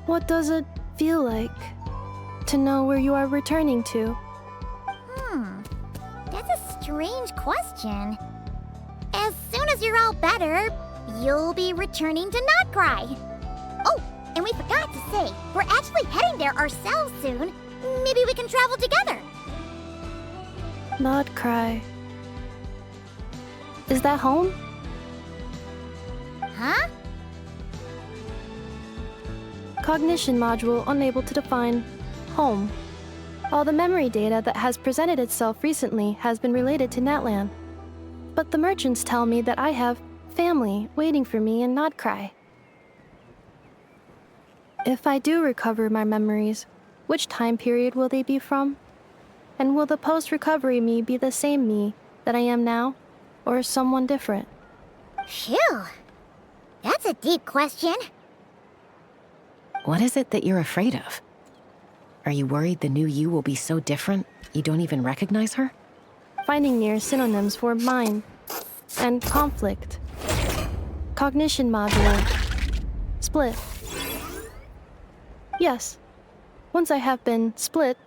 D: What does it feel like to know where you are returning to?
C: That's a strange question. As soon as you're all better, you'll be returning to Notcry. Oh, and we forgot to say, we're actually heading there ourselves soon. Maybe we can travel together.
D: Notcry. Is that home?
C: Huh?
D: cognition module unable to define home. All the memory data that has presented itself recently has been related to Natlan. But the merchants tell me that I have family waiting for me in Nodcry. If I do recover my memories, which time period will they be from? And will the post-recovery me be the same me that I am now, or someone different?
C: Phew. That's a deep question.
B: What is it that you're afraid of? Are you worried the new you will be so different you don't even recognize her?
D: Finding near synonyms for mind and conflict. Cognition module. Split. Yes. Once I have been split,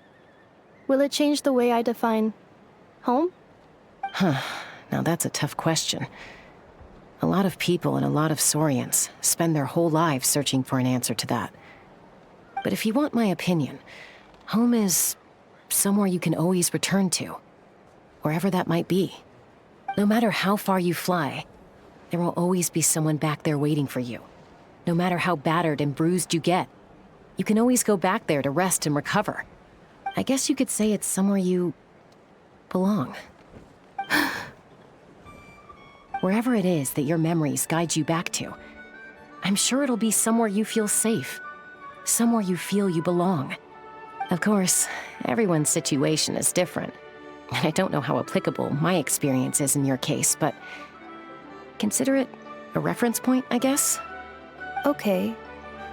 D: will it change the way I define home?
B: Now that's a tough question. A lot of people and a lot of Saurians spend their whole lives searching for an answer to that. But if you want my opinion, home is somewhere you can always return to, wherever that might be. No matter how far you fly, there will always be someone back there waiting for you. No matter how battered and bruised you get, you can always go back there to rest and recover. I guess you could say it's somewhere you belong. Wherever it is that your memories guide you back to, I'm sure it'll be somewhere you feel safe. Somewhere you feel you belong. Of course, everyone's situation is different. And I don't know how applicable my experience is in your case, but consider it a reference point, I guess?
D: Okay.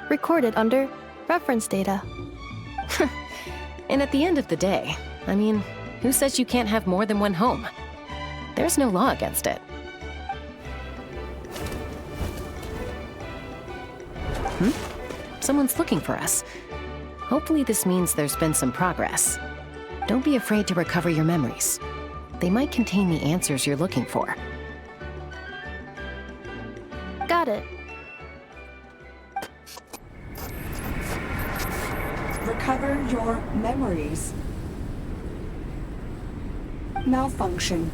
D: Recorded under reference data.
B: And at the end of the day, I mean, who says you can't have more than one home? There's no law against it. Someone's looking for us. Hopefully this means there's been some progress. Don't be afraid to recover your memories. They might contain the answers you're looking for.
D: Got it.
F: Recover your memories. Malfunction.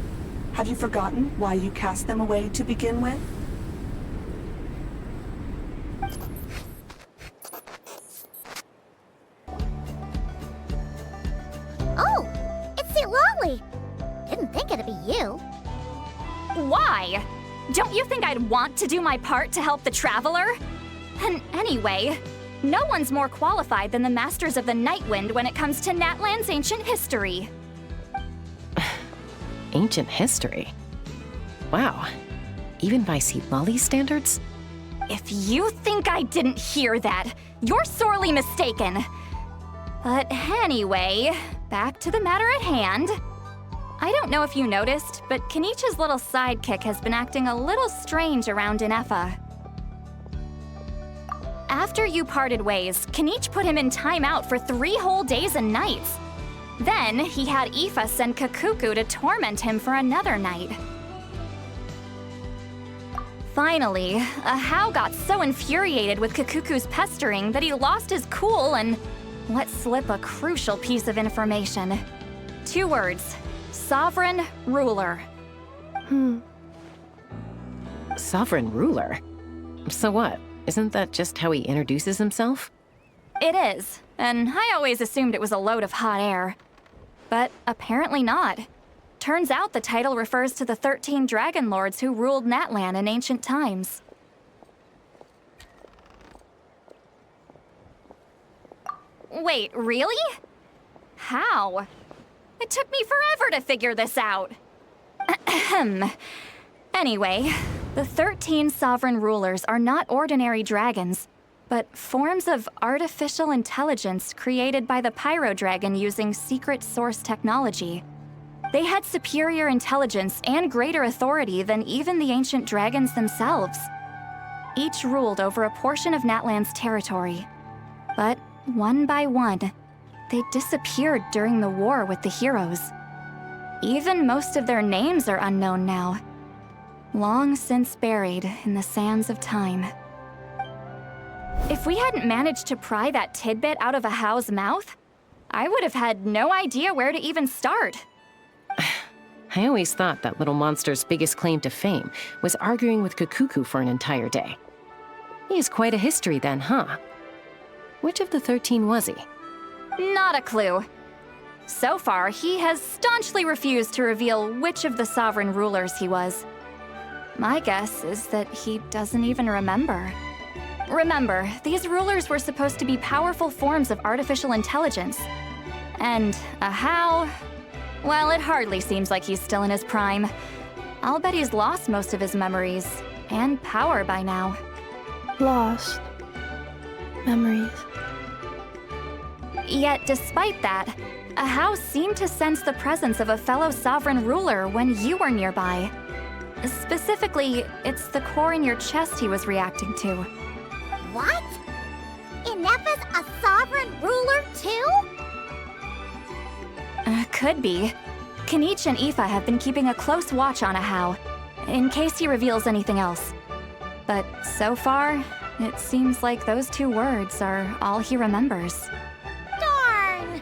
F: Have you forgotten why you cast them away to begin with?
C: Oh, it's the Lolly. Didn't think it'd be you.
O: Why? Don't you think I'd want to do my part to help the Traveler? And anyway, no one's more qualified than the Masters of the Nightwind when it comes to Natlan's ancient history.
B: Ancient history? Wow. Even by Lolly's standards?
O: If you think I didn't hear that, you're sorely mistaken. But anyway, back to the matter at hand. I don't know if you noticed, but Kenichi's little sidekick has been acting a little strange around Inefa. After you parted ways, Kenich put him in timeout for 3 whole days and nights. Then he had Aoife send Kakuku to torment him for another night. Finally, Ahau got so infuriated with Kakuku's pestering that he lost his cool and let slip a crucial piece of information. 2 words. Sovereign Ruler.
B: Sovereign Ruler? So what? Isn't that just how he introduces himself?
O: It is, and I always assumed it was a load of hot air. But apparently not. Turns out the title refers to the 13 Dragon Lords who ruled Natlan in ancient times. Wait, really? How? It took me forever to figure this out. Anyway, the 13 sovereign rulers are not ordinary dragons, but forms of artificial intelligence created by the Pyro Dragon using secret source technology. They had superior intelligence and greater authority than even the ancient dragons themselves. Each ruled over a portion of Natlan's territory. But one by one, they disappeared during the war with the heroes. Even most of their names are unknown now. Long since buried in the sands of time. If we hadn't managed to pry that tidbit out of Ahau's mouth, I would have had no idea where to even start.
B: I always thought that little monster's biggest claim to fame was arguing with Kakuku for an entire day. He has quite a history then, huh? Which of the 13 was he?
O: Not a clue. So far, he has staunchly refused to reveal which of the sovereign rulers he was. My guess is that he doesn't even remember. Remember, these rulers were supposed to be powerful forms of artificial intelligence. And how? Well, it hardly seems like he's still in his prime. I'll bet he's lost most of his memories and power by now.
D: Lost. Memories.
O: Yet, despite that, Ahau seemed to sense the presence of a fellow sovereign ruler when you were nearby. Specifically, it's the core in your chest he was reacting to.
C: What? Inepha's a sovereign ruler too?
O: Could be. Kanich and Aoife have been keeping a close watch on Ahau, in case he reveals anything else. But so far, it seems like those 2 words are all he remembers.
C: Darn!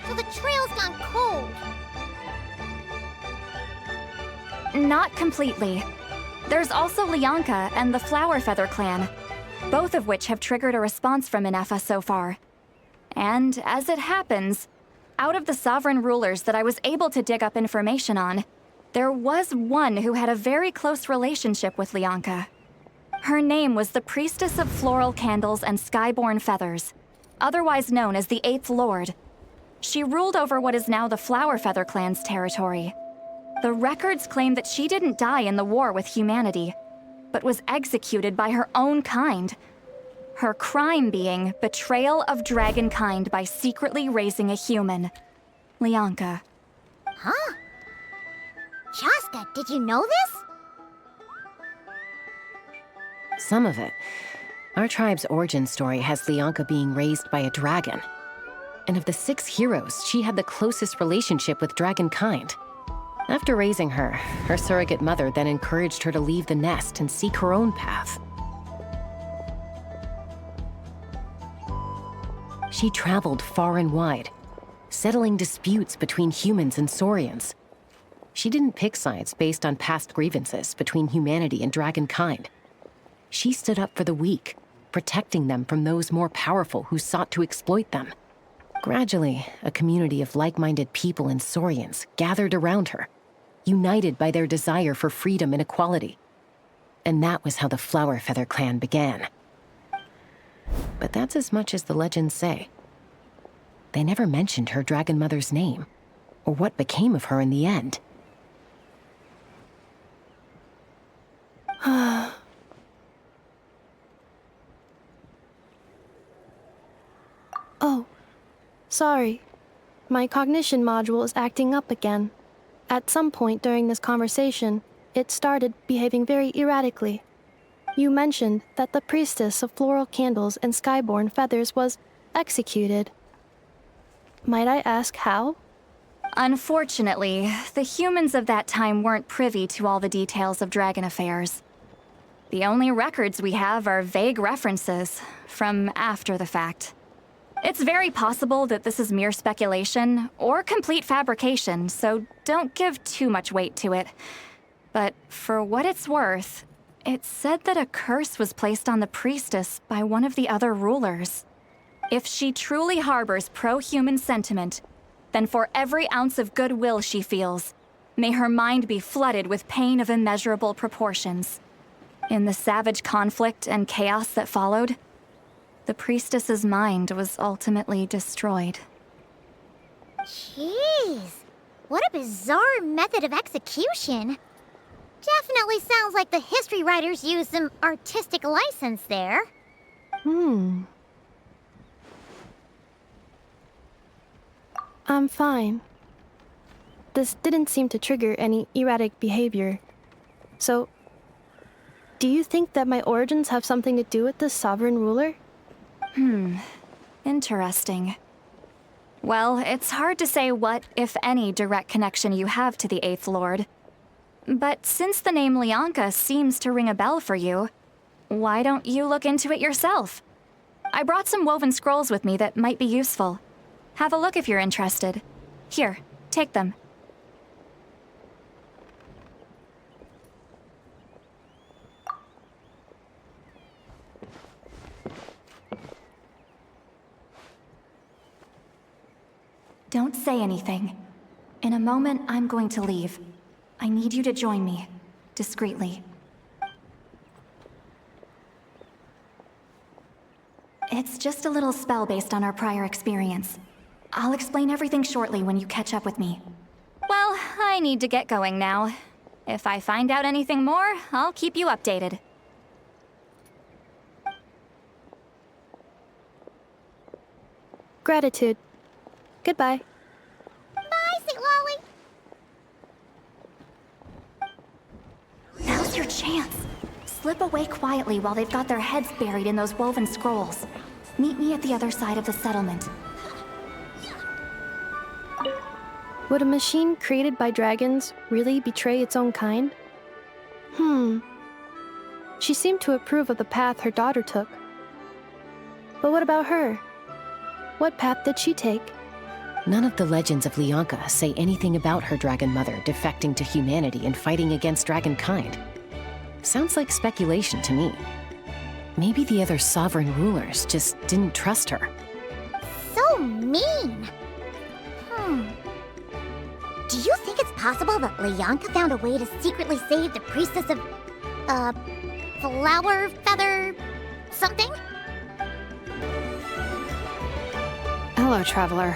C: So the trail's gone cold.
O: Not completely. There's also Lianka and the Flower Feather clan, both of which have triggered a response from Inepha so far. And as it happens, out of the sovereign rulers that I was able to dig up information on, there was one who had a very close relationship with Lianka. Her name was the Priestess of Floral Candles and Skyborn Feathers, otherwise known as the 8th Lord. She ruled over what is now the Flower Feather clan's territory. The records claim that she didn't die in the war with humanity, but was executed by her own kind. Her crime being betrayal of dragonkind by secretly raising a human. Lianka.
C: Huh? Shasta, did you know this?
B: Some of it. Our tribe's origin story has Lianka being raised by a dragon. And of the 6 heroes, she had the closest relationship with dragonkind. After raising her, her surrogate mother then encouraged her to leave the nest and seek her own path. She traveled far and wide, settling disputes between humans and Saurians. She didn't pick sides based on past grievances between humanity and dragonkind. She stood up for the weak, protecting them from those more powerful who sought to exploit them. Gradually, a community of like-minded people and Saurians gathered around her, united by their desire for freedom and equality. And that was how the Flower Feather clan began. But that's as much as the legends say. They never mentioned her dragon mother's name, or what became of her in the end.
D: Oh, sorry. My cognition module is acting up again. At some point during this conversation, it started behaving very erratically. You mentioned that the Priestess of Floral Candles and Skyborn Feathers was executed. Might I ask how?
O: Unfortunately, the humans of that time weren't privy to all the details of dragon affairs. The only records we have are vague references from after the fact. It's very possible that this is mere speculation or complete fabrication, so don't give too much weight to it. But for what it's worth, it's said that a curse was placed on the priestess by one of the other rulers. If she truly harbors pro-human sentiment, then for every ounce of goodwill she feels, may her mind be flooded with pain of immeasurable proportions. In the savage conflict and chaos that followed, the priestess's mind was ultimately destroyed.
C: Jeez, what a bizarre method of execution. Definitely sounds like the history writers used some artistic license there.
D: I'm fine. This didn't seem to trigger any erratic behavior. So, do you think that my origins have something to do with this sovereign ruler?
O: Interesting. Well, it's hard to say what, if any, direct connection you have to the 8th Lord. But since the name Lianka seems to ring a bell for you, why don't you look into it yourself? I brought some woven scrolls with me that might be useful. Have a look if you're interested. Here, take them. Don't say anything. In a moment, I'm going to leave. I need you to join me, discreetly. It's just a little spell based on our prior experience. I'll explain everything shortly when you catch up with me. Well, I need to get going now. If I find out anything more, I'll keep you updated.
D: Gratitude. Goodbye.
C: Bye, Sweet Lolly.
O: Now's your chance. Slip away quietly while they've got their heads buried in those woven scrolls. Meet me at the other side of the settlement.
D: Would a machine created by dragons really betray its own kind? She seemed to approve of the path her daughter took. But what about her? What path did she take?
B: None of the legends of Lyanka say anything about her dragon mother defecting to humanity and fighting against dragonkind. Sounds like speculation to me. Maybe the other sovereign rulers just didn't trust her.
C: So mean. Do you think it's possible that Lyanka found a way to secretly save the priestess of, flower feather something?
E: Hello, traveler.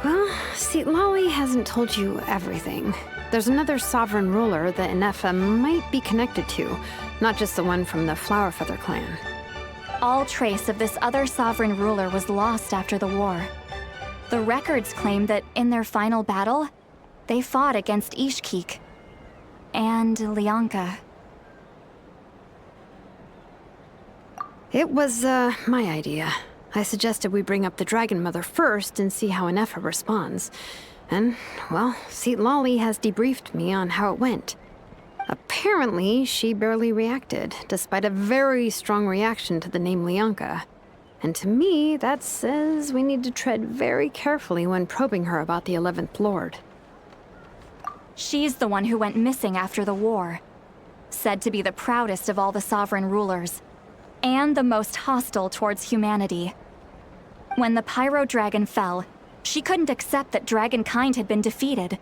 E: Well, see, Lolly hasn't told you everything. There's another sovereign ruler that Inefa might be connected to, not just the one from the Flower Feather clan.
O: All trace of this other sovereign ruler was lost after the war. The records claim that in their final battle, they fought against Ishkik and Lyanka.
E: It was, my idea. I suggested we bring up the Dragon Mother first and see how Inefa responds. And, well, Seat Lolly has debriefed me on how it went. Apparently, she barely reacted, despite a very strong reaction to the name Lyanka. And to me, that says we need to tread very carefully when probing her about the 11th Lord.
O: She's the one who went missing after the war. Said to be the proudest of all the sovereign rulers. And the most hostile towards humanity. When the Pyro Dragon fell, she couldn't accept that dragonkind had been defeated.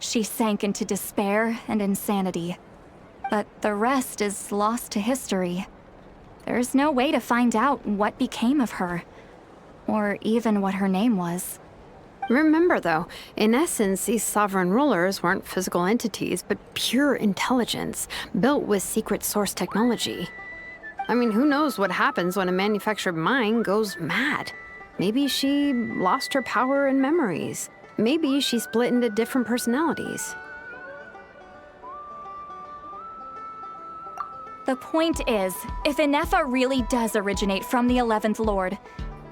O: She sank into despair and insanity. But the rest is lost to history. There's no way to find out what became of her, or even what her name was.
E: Remember, though, in essence, these sovereign rulers weren't physical entities, but pure intelligence, built with secret source technology. I mean, who knows what happens when a manufactured mind goes mad? Maybe she lost her power and memories. Maybe she split into different personalities.
O: The point is, if Inefa really does originate from the 11th Lord,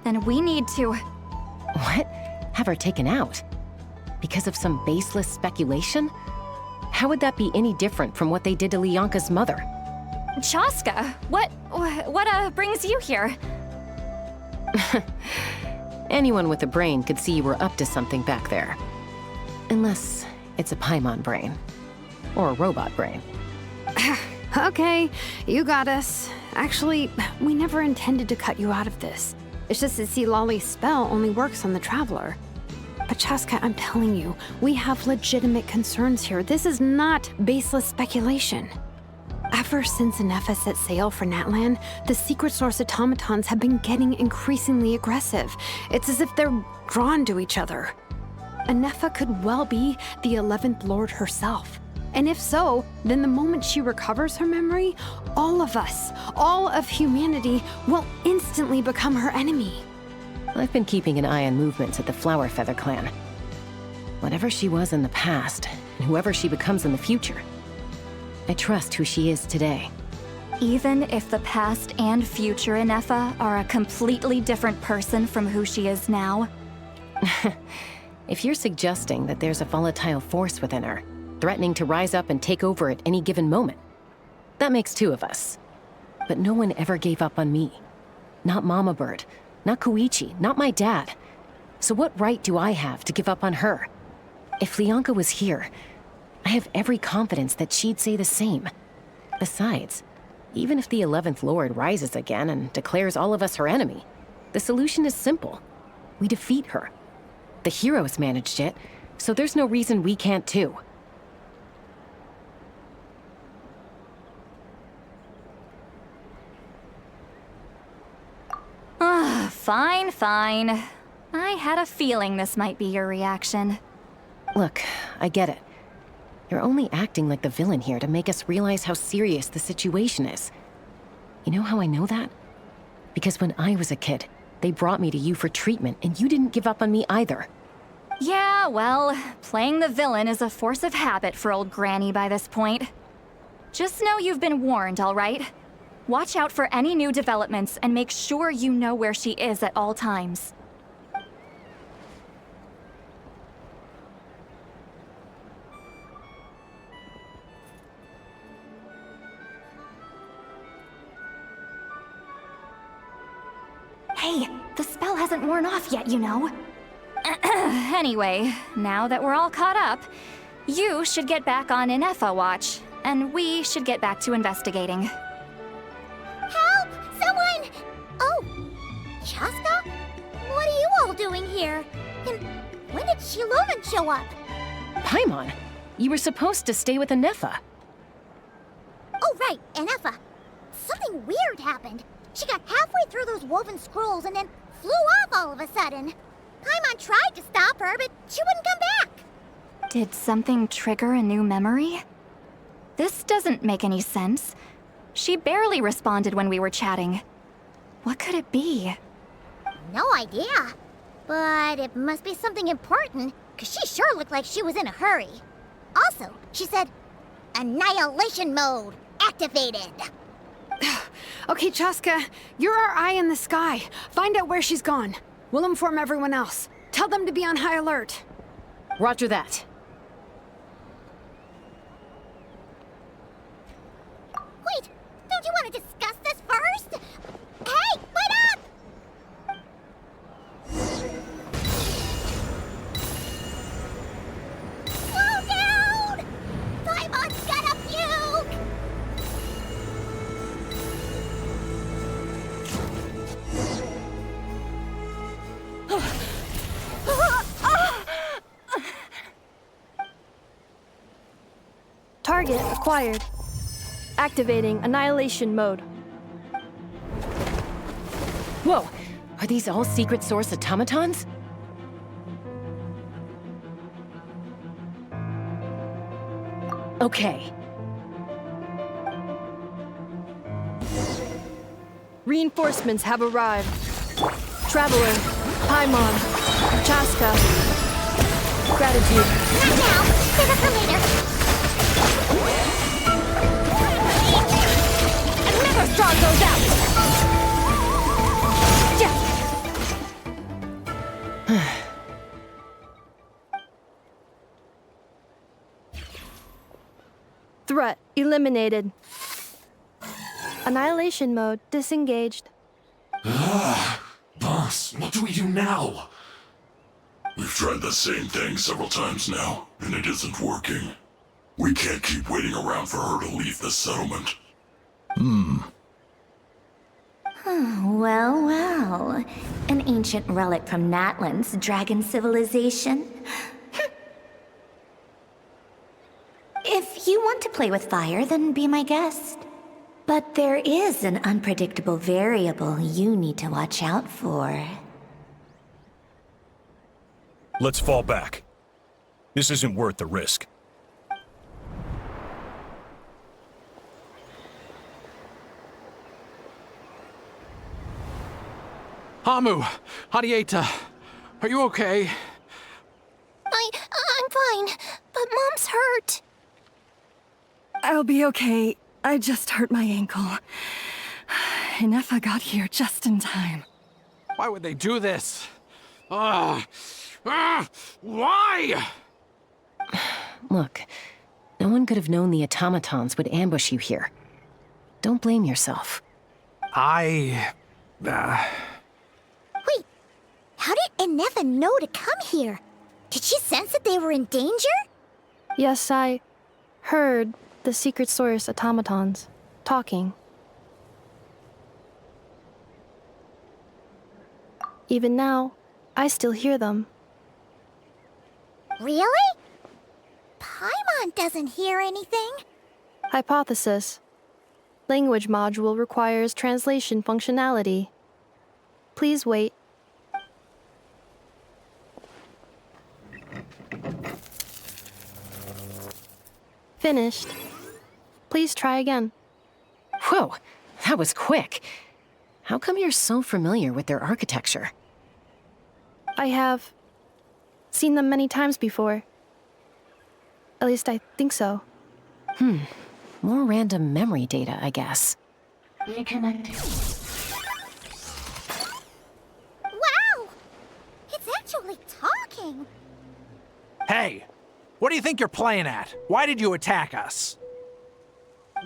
O: then we need to...
B: What? Have her taken out? Because of some baseless speculation? How would that be any different from what they did to Lyanka's mother?
O: Chaska, what brings you here?
B: Anyone with a brain could see you were up to something back there. Unless it's a Paimon brain. Or a robot brain.
E: Okay, you got us. Actually, we never intended to cut you out of this. It's just that see, Lolly's spell only works on the Traveler. But Chaska, I'm telling you, we have legitimate concerns here. This is not baseless speculation. Ever since Inefa set sail for Natlan, the secret source automatons have been getting increasingly aggressive. It's as if they're drawn to each other. Inefa could well be the 11th Lord herself. And if so, then the moment she recovers her memory, all of us, all of humanity, will instantly become her enemy.
B: I've been keeping an eye on movements at the Flower Feather clan. Whatever she was in the past, and whoever she becomes in the future, I trust who she is today.
O: Even if the past and future Inefa are a completely different person from who she is now?
B: If you're suggesting that there's a volatile force within her, threatening to rise up and take over at any given moment, that makes two of us. But no one ever gave up on me. Not Mama Bird, not Koichi, not my dad. So what right do I have to give up on her? If Lyanka was here, I have every confidence that she'd say the same. Besides, even if the 11th Lord rises again and declares all of us her enemy, The solution is simple. We defeat her. The heroes managed it, so there's no reason we can't too.
O: Fine. I had a feeling this might be your reaction.
B: Look, I get it. You're only acting like the villain here to make us realize how serious the situation is. You know how I know that? Because when I was a kid, they brought me to you for treatment, and you didn't give up on me either.
O: Yeah, well, playing the villain is a force of habit for old Granny by this point. Just know you've been warned, all right? Watch out for any new developments and make sure you know where she is at all times. Hey, the spell hasn't worn off yet, you know. Anyway, now that we're all caught up, you should get back on Inefa watch, and we should get back to investigating.
C: Help! Someone! Oh, Chaska? What are you all doing here? And when did Shilovan show up?
B: Paimon, you were supposed to stay with Inefa.
C: Oh, right, Inefa. Something weird happened. She got halfway through those woven scrolls and then flew off all of a sudden. Paimon tried to stop her, but she wouldn't come back.
O: Did something trigger a new memory? This doesn't make any sense. She barely responded when we were chatting. What could it be?
C: No idea. But it must be something important, because she sure looked like she was in a hurry. Also, she said, Annihilation mode activated.
E: Okay, Chaska, you're our eye in the sky. Find out where she's gone. We'll inform everyone else. Tell them to be on high alert.
B: Roger that.
C: Wait, don't you want to discuss this first? Hey, wait up! Slow down! Paimon's gonna puke!
D: Target acquired. Activating Annihilation mode.
B: Whoa! Are these all secret source automatons? Okay.
D: Reinforcements have arrived. Traveler, Paimon, Chaska. Gratitude.
C: Not now. Save it for later.
O: Another straw goes out!
D: Threat eliminated. Annihilation mode disengaged.
P: Boss, what do we do now? We've tried the same thing several times now, and it isn't working. We can't keep waiting around for her to leave the settlement.
L: Well. An ancient relic from Natlan's dragon civilization. If you want to play with fire, then be my guest. But there is an unpredictable variable you need to watch out for.
P: Let's fall back. This isn't worth the risk.
I: Hamu, Hadieta, are you okay?
M: I'm fine, but Mom's hurt.
G: I'll be okay. I just hurt my ankle. Inefa got here just in time.
I: Why would they do this? Why?
B: Look, no one could have known the automatons would ambush you here. Don't blame yourself.
C: Wait, how did Inefa know to come here? Did she sense that they were in danger?
D: Yes, I heard the secret source automatons talking. Even now, I still hear them.
C: Really? Paimon doesn't hear anything.
D: Hypothesis. Language module requires translation functionality. Please wait. Finished. Please try again.
B: Whoa, that was quick. How come you're so familiar with their architecture?
D: I have seen them many times before. At least I think so.
B: More random memory data, I guess.
C: Reconnecting. Wow! It's actually talking.
I: Hey! What do you think you're playing at? Why did you attack us?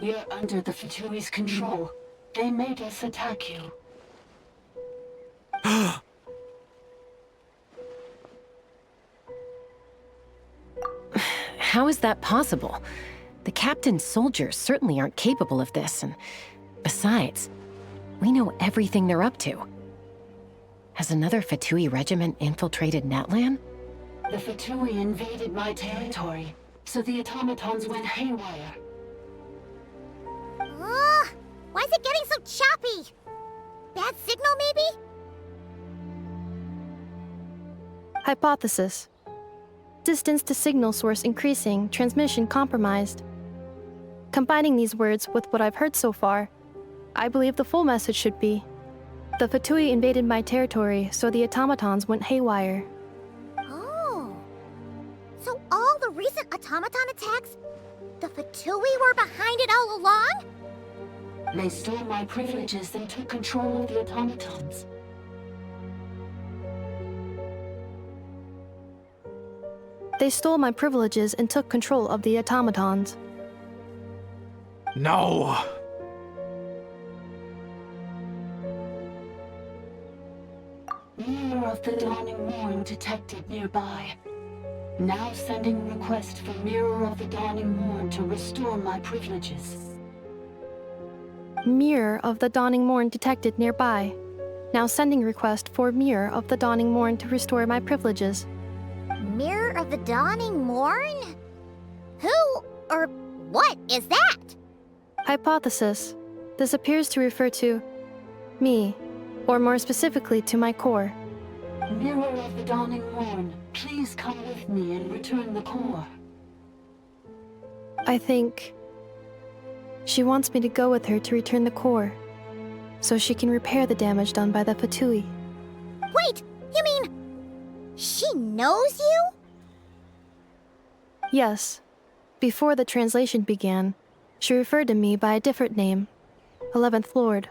Q: We're under the Fatui's control. They made us attack you.
B: How is that possible? The captain's soldiers certainly aren't capable of this, and besides, we know everything they're up to. Has another Fatui regiment infiltrated Natlan?
Q: The Fatui invaded my territory, so the automatons went haywire.
C: Why is it getting so choppy? Bad signal, maybe?
D: Hypothesis. Distance to signal source increasing, transmission compromised. Combining these words with what I've heard so far, I believe the full message should be: the Fatui invaded my territory, so the automatons went haywire.
C: Oh. So all the recent automaton attacks, the Fatui were behind it all along?
Q: They stole my privileges and took control of the automatons.
D: They stole my privileges and took control of the automatons.
I: No!
Q: Mirror of the Dawning Morn detected nearby. Now sending request for Mirror of the Dawning Morn to restore my privileges.
D: Mirror of the Dawning Morn detected nearby. Now sending request for Mirror of the Dawning Morn to restore my privileges.
C: Mirror of the Dawning Morn? Who or what is that?
D: Hypothesis. This appears to refer to me, or more specifically to my core.
Q: Mirror of the Dawning Morn, please come with me and return the core.
D: I think she wants me to go with her to return the core, so she can repair the damage done by the Fatui.
C: Wait, you mean she knows you?
D: Yes. Before the translation began, she referred to me by a different name, 11th Lord.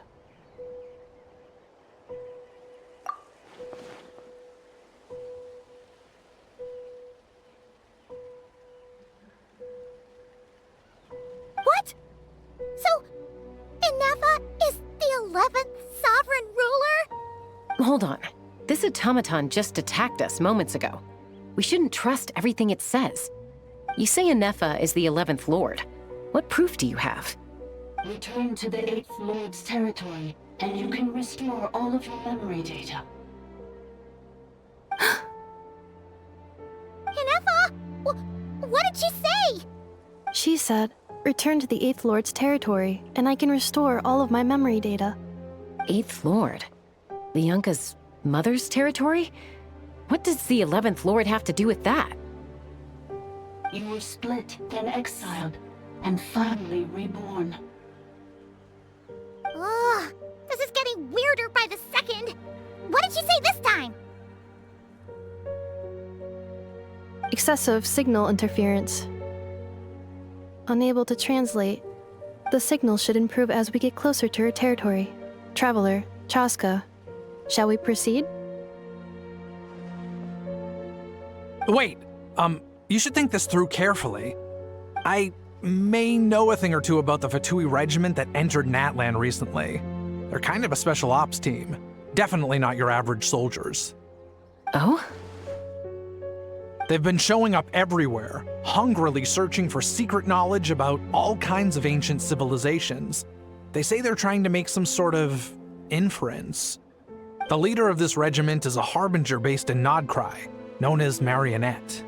C: What? So, Inefa is the 11th sovereign ruler?
B: Hold on. This automaton just attacked us moments ago. We shouldn't trust everything it says. You say Inefa is the 11th Lord. What proof do you have?
Q: Return to the 8th Lord's territory, and you can restore all of your memory data.
C: Inefa? What did she say?
D: She said, return to the 8th Lord's territory, and I can restore all of my memory data.
B: 8th Lord? The Yunka's mother's territory? What does the 11th Lord have to do with that?
Q: You were split, then exiled, and finally reborn.
C: Ugh, this is getting weirder by the second. What did she say this time?
D: Excessive signal interference. Unable to translate. The signal should improve as we get closer to her territory. Traveler, Chaska, shall we proceed?
I: Wait, you should think this through carefully. I may know a thing or two about the Fatui regiment that entered Natlan recently. They're kind of a special ops team. Definitely not your average soldiers.
B: Oh?
I: They've been showing up everywhere, hungrily searching for secret knowledge about all kinds of ancient civilizations. They say they're trying to make some sort of inference. The leader of this regiment is a harbinger based in Nodcry, known as Marionette.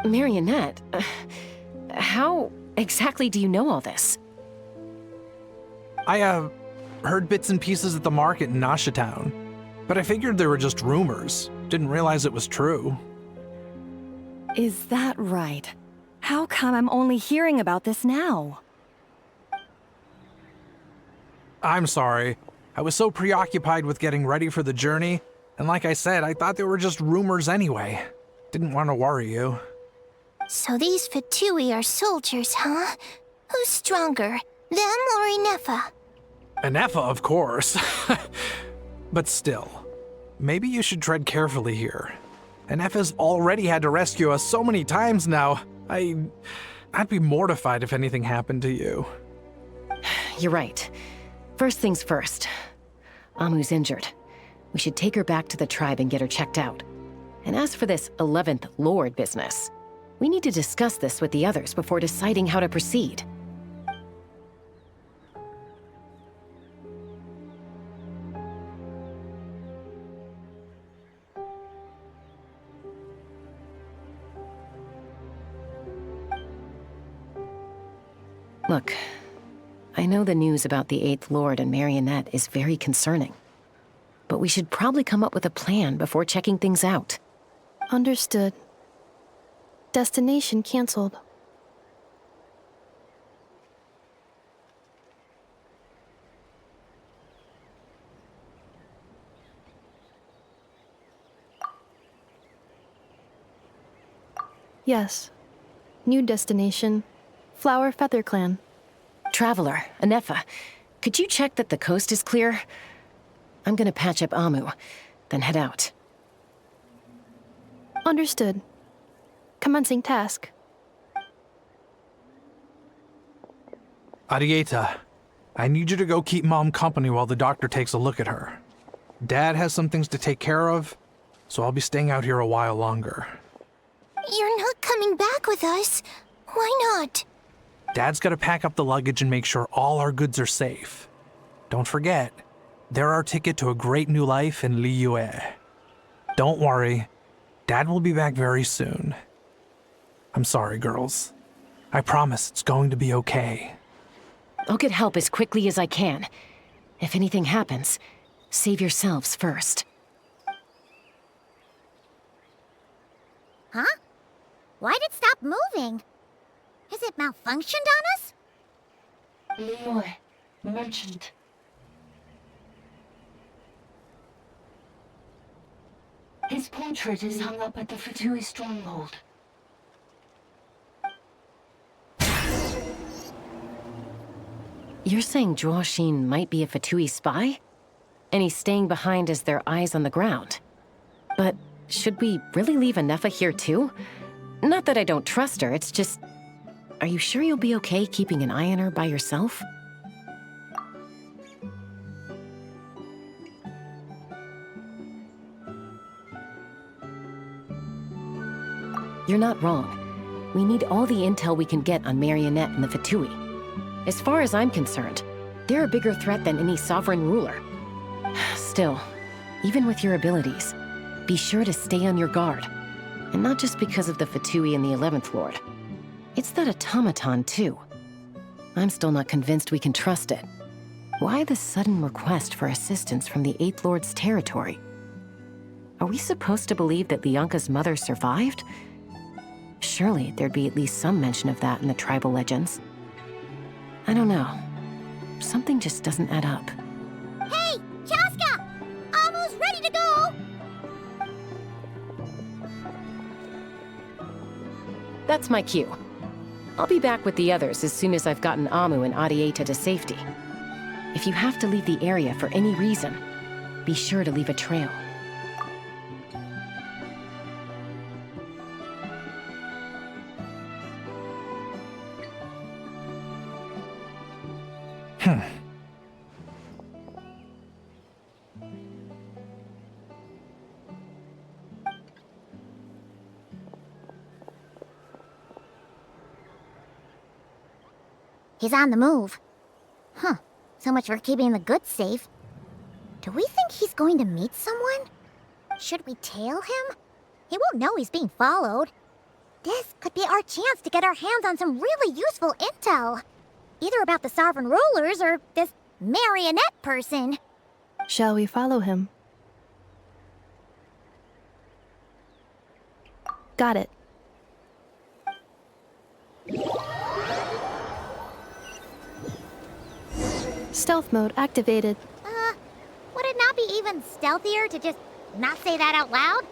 B: Marionette? How exactly do you know all this?
I: I, heard bits and pieces at the market in Nasha Town, but I figured they were just rumors. Didn't realize it was true.
G: Is that right? How come I'm only hearing about this now?
I: I'm sorry. I was so preoccupied with getting ready for the journey, and like I said, I thought they were just rumors anyway. Didn't want to worry you.
M: So these Fatui are soldiers, huh? Who's stronger, them or Inefa?
I: Inefa, of course. But still, maybe you should tread carefully here. Inefa's already had to rescue us so many times now. I'd be mortified if anything happened to you.
B: You're right. First things first. Amu's injured. We should take her back to the tribe and get her checked out. And as for this 11th Lord business, we need to discuss this with the others before deciding how to proceed. Look, I know the news about the 8th Lord and Marionette is very concerning, but we should probably come up with a plan before checking things out.
D: Understood. Destination canceled. Yes. New destination. Flower Feather Clan.
B: Traveler, Inefa, could you check that the coast is clear? I'm gonna patch up Amu, then head out.
D: Understood. Commencing task.
I: Arieta, I need you to go keep Mom company while the doctor takes a look at her. Dad has some things to take care of, so I'll be staying out here a while longer.
M: You're not coming back with us. Why not?
I: Dad's gotta pack up the luggage and make sure all our goods are safe. Don't forget, they're our ticket to a great new life in Liyue. Don't worry, Dad will be back very soon. I'm sorry, girls. I promise it's going to be okay.
B: I'll get help as quickly as I can. If anything happens, save yourselves first.
C: Huh? Why'd it stop moving? Has it malfunctioned on us?
Q: Liyue, merchant. His portrait is hung up at the Fatui stronghold.
B: You're saying Zhuo Xin might be a Fatui spy? And he's staying behind as their eyes on the ground. But should we really leave Inefa here too? Not that I don't trust her, it's just... Are you sure you'll be okay keeping an eye on her by yourself? You're not wrong. We need all the intel we can get on Marionette and the Fatui. As far as I'm concerned, they're a bigger threat than any sovereign ruler. Still, even with your abilities, be sure to stay on your guard. And not just because of the Fatui and the 11th Lord. It's that automaton, too. I'm still not convinced we can trust it. Why the sudden request for assistance from the 8th Lord's territory? Are we supposed to believe that Lianka's mother survived? Surely there'd be at least some mention of that in the tribal legends. I don't know. Something just doesn't add up.
C: Hey, Chaska! Amu's ready to go!
B: That's my cue. I'll be back with the others as soon as I've gotten Amu and Arieta to safety. If you have to leave the area for any reason, be sure to leave a trail.
C: He's on the move. Huh. So much for keeping the goods safe. Do we think he's going to meet someone? Should we tail him? He won't know he's being followed. This could be our chance to get our hands on some really useful intel. Either about the Sovereign Rulers or this marionette person.
D: Shall we follow him? Got it. Stealth mode activated.
C: Would it not be even stealthier to just not say that out loud?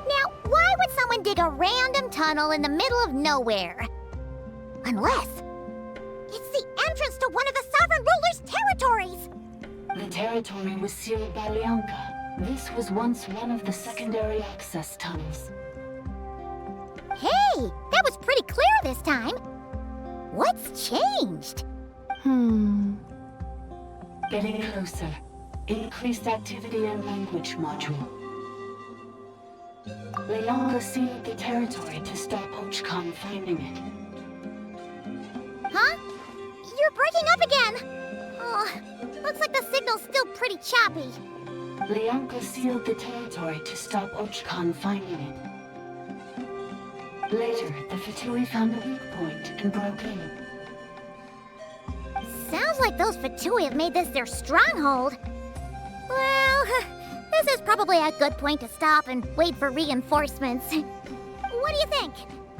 C: Now, why would someone dig a random tunnel in the middle of nowhere? Unless it's the entrance to one of the Sovereign Ruler's territories!
Q: The territory was sealed by Lianka. This was once one of the secondary access tunnels.
C: Hey, that was pretty clear this time. What's changed?
Q: Getting closer. Increased activity and language module. Lianka sealed the territory to stop Ochkan finding it.
C: Huh? You're breaking up again! Oh, looks like the signal's still pretty choppy.
Q: Lianka sealed the territory to stop Ochkan finding it. Later, the Fatui found a weak point and broke in.
C: Sounds like those Fatui have made this their stronghold. Well, this is probably a good point to stop and wait for reinforcements. What do you think?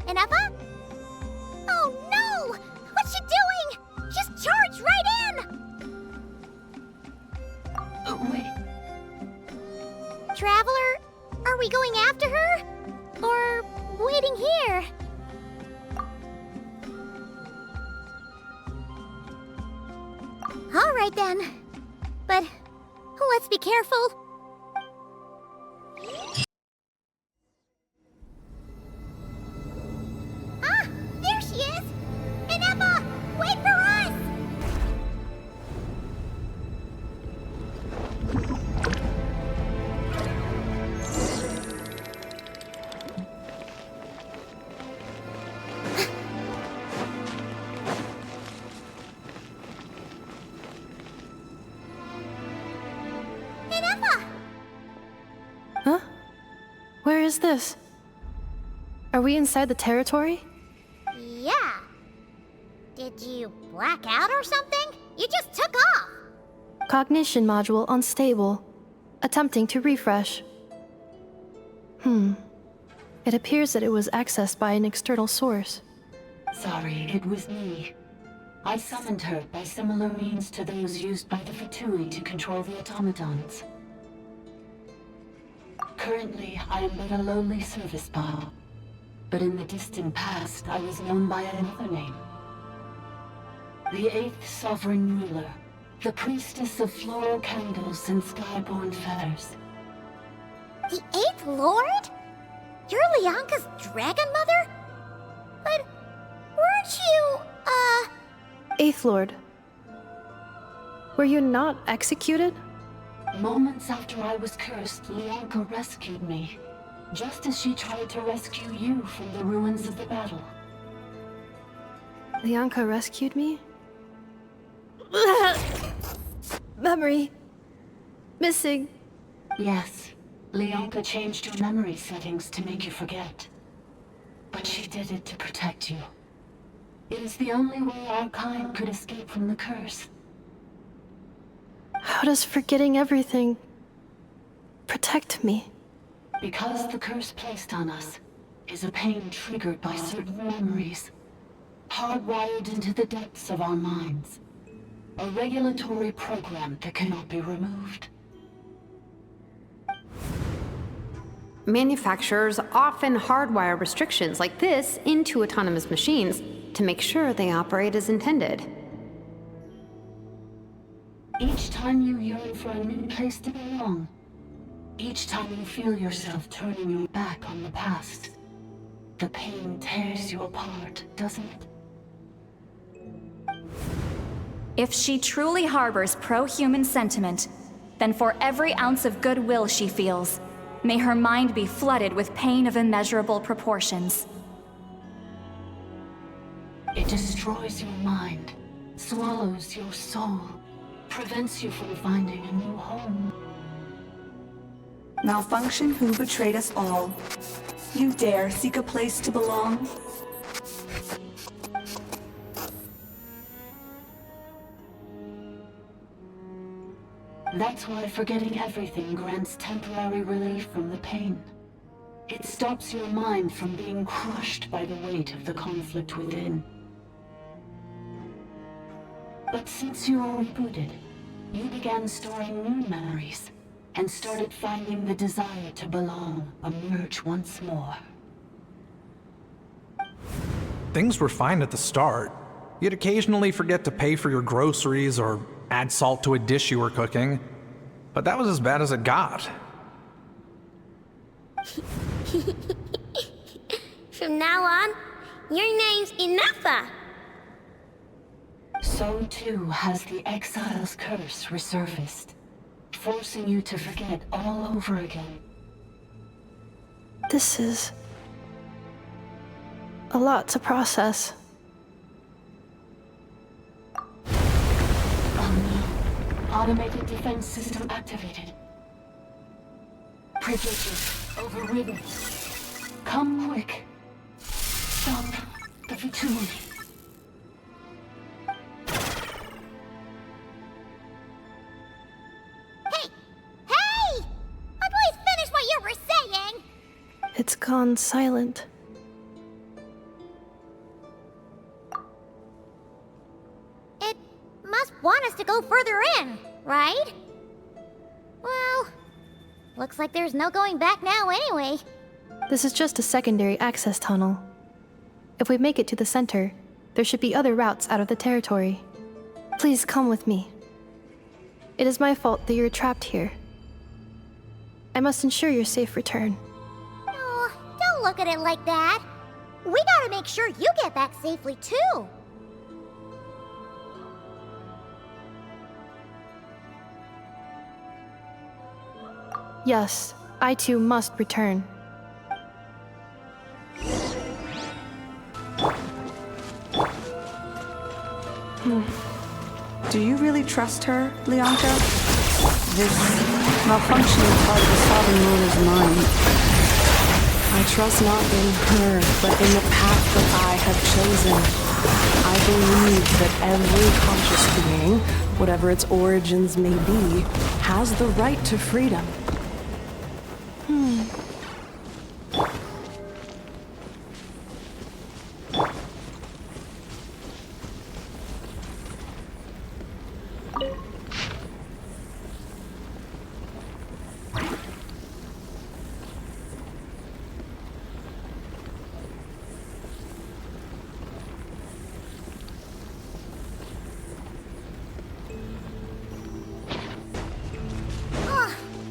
C: Inepa? Oh no! What's she doing? Just charged right in!
Q: Wait.
C: Traveler, are we going after her? Or waiting here? All right then. But let's be careful. Ah, there she is! Inepa, wait for us!
D: Huh? Where is this? Are we inside the territory?
C: Yeah. Did you black out or something? You just took off.
D: Cognition module unstable. Attempting to refresh. It appears that it was accessed by an external source.
Q: Sorry, it was me. I summoned her by similar means to those used by the Fatui to control the automatons. Currently, I am but a lowly service bot. But in the distant past, I was known by another name. The 8th Sovereign Ruler, the priestess of floral candles and skyborn feathers.
C: The 8th Lord? You're Lianka's dragon mother? But weren't you,
D: Eighth Lord. Were you not executed?
Q: Moments after I was cursed, Lianka rescued me. Just as she tried to rescue you from the ruins of the battle.
D: Lianka rescued me? Memory. Missing.
Q: Yes. Lianka changed your memory settings to make you forget. But she did it to protect you. It is the only way our kind could escape from the curse.
D: How does forgetting everything protect me?
Q: Because the curse placed on us is a pain triggered by certain memories, hardwired into the depths of our minds. A regulatory program that cannot be removed.
E: Manufacturers often hardwire restrictions like this into autonomous machines to make sure they operate as intended.
Q: Each time you yearn for a new place to belong, each time you feel yourself turning your back on the past, the pain tears you apart, doesn't it?
O: If she truly harbors pro-human sentiment, then for every ounce of goodwill she feels, May her mind be flooded with pain of immeasurable proportions.
Q: It destroys your mind, swallows your soul, prevents you from finding a new home.
F: Malfunction who betrayed us all. You dare seek a place to belong?
Q: That's why forgetting everything grants temporary relief from the pain. It stops your mind from being crushed by the weight of the conflict within. But since you were rebooted, you began storing new memories and started finding the desire to belong emerge once more.
I: Things were fine at the start. You'd occasionally forget to pay for your groceries or add salt to a dish you were cooking, but that was as bad as it got.
C: From now on, your name's Ineffa.
Q: So too has the exile's curse resurfaced, forcing you to forget all over again.
D: This is a lot to process.
Q: Oh no. Automated defense system activated. Privileges overridden. Come quick. Stop the Vituli.
C: Hey! Please finish what you were saying!
D: It's gone silent.
C: It must want us to go further in, right? Well, looks like there's no going back now anyway.
D: This is just a secondary access tunnel. If we make it to the center, there should be other routes out of the territory. Please come with me. It is my fault that you're trapped here. I must ensure your safe return.
C: Oh, don't look at it like that. We gotta make sure you get back safely too.
D: Yes, I too must return.
F: Do you really trust her, Leonka? This malfunctioning part of the Sovereign Ruler's mind.
N: I trust not in her, but in the path that I have chosen. I believe that every conscious being, whatever its origins may be, has the right to freedom.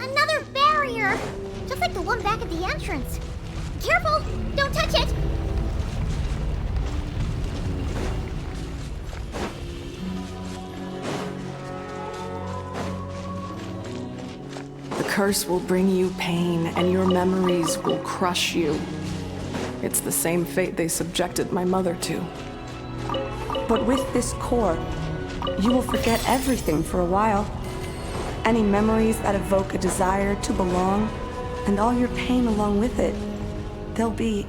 C: Another barrier! Just like the one back at the entrance. Careful! Don't touch it!
N: The curse will bring you pain, and your memories will crush you. It's the same fate they subjected my mother to.
F: But with this core, you will forget everything for a while. Any memories that evoke a desire to belong, and all your pain along with it, they'll be...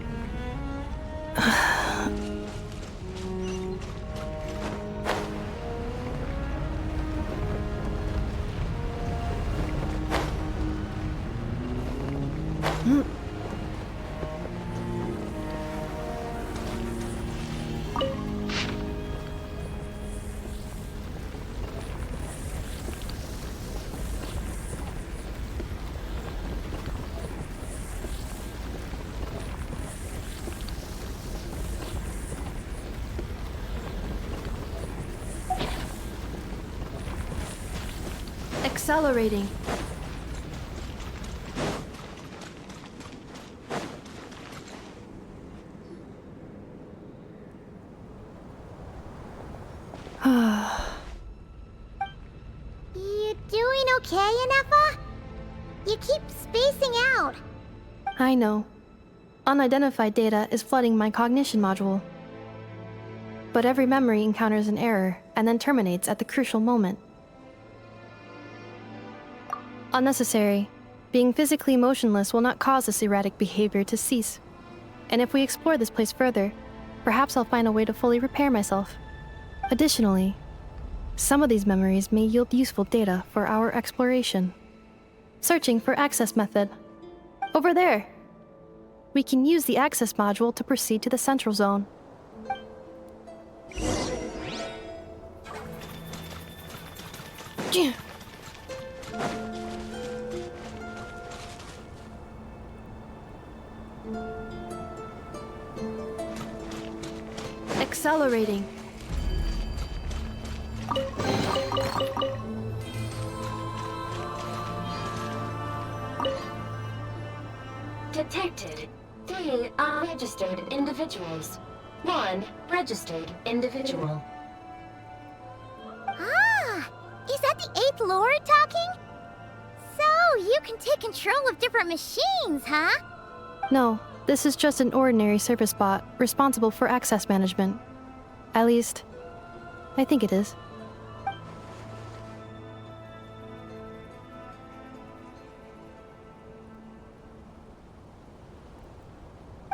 D: Accelerating.
C: You doing okay, Ineffa? You keep spacing out.
D: I know. Unidentified data is flooding my cognition module. But every memory encounters an error and then terminates at the crucial moment. Unnecessary. Being physically motionless will not cause this erratic behavior to cease. And if we explore this place further, perhaps I'll find a way to fully repair myself. Additionally, some of these memories may yield useful data for our exploration. Searching for access method. Over there! We can use the access module to proceed to the central zone. Accelerating.
Q: Detected 3 unregistered individuals. 1 registered individual.
C: Ah! Is that the 8th Lord talking? So, you can take control of different machines, huh?
D: No, this is just an ordinary service bot responsible for access management. At least, I think it is.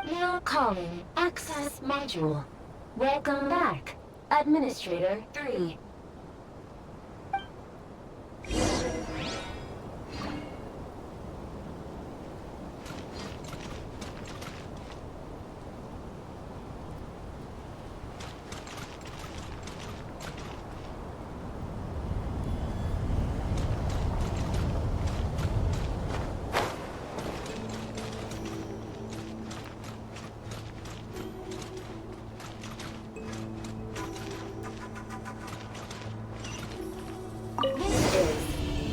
Q: Now calling access module. Welcome back, Administrator 3. This is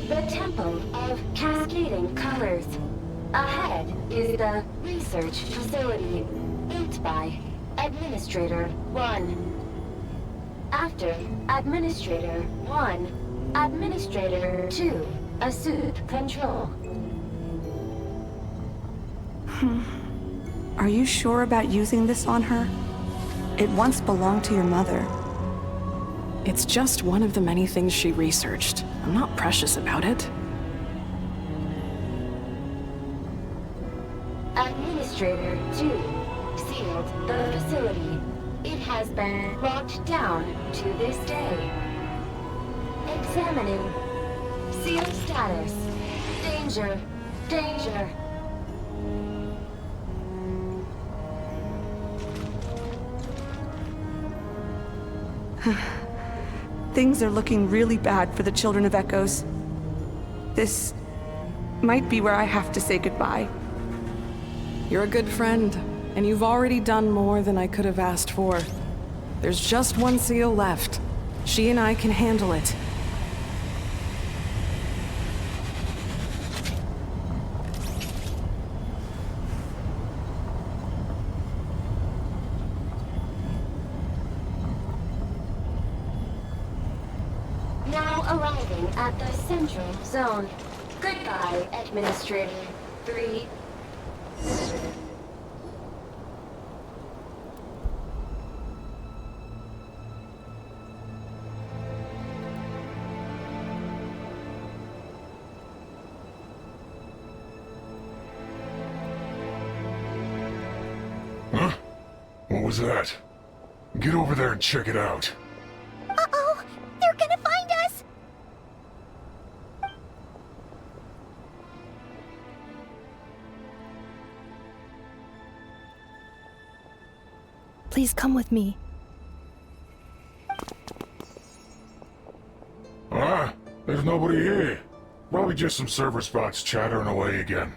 Q: the Temple of Cascading Colors. Ahead is the research facility built by Administrator 1. After Administrator 1, Administrator 2 assumed control.
F: Are you sure about using this on her? It once belonged to your mother.
N: It's just one of the many things she researched. I'm not precious about it.
Q: Administrator 2 sealed the facility. It has been locked down to this day. Examining. Seal status. Danger. Danger.
F: Things are looking really bad for the Children of Echoes. This might be where I have to say goodbye.
N: You're a good friend, and you've already done more than I could have asked for. There's just one seal left. She and I can handle it.
Q: Now arriving at the central zone. Goodbye, Administrator 3.
P: Huh? What was that? Get over there and check it out.
C: Uh-oh! They're gonna find us!
D: Please come with me.
P: Ah, there's nobody here. Probably just some server spots chattering away again.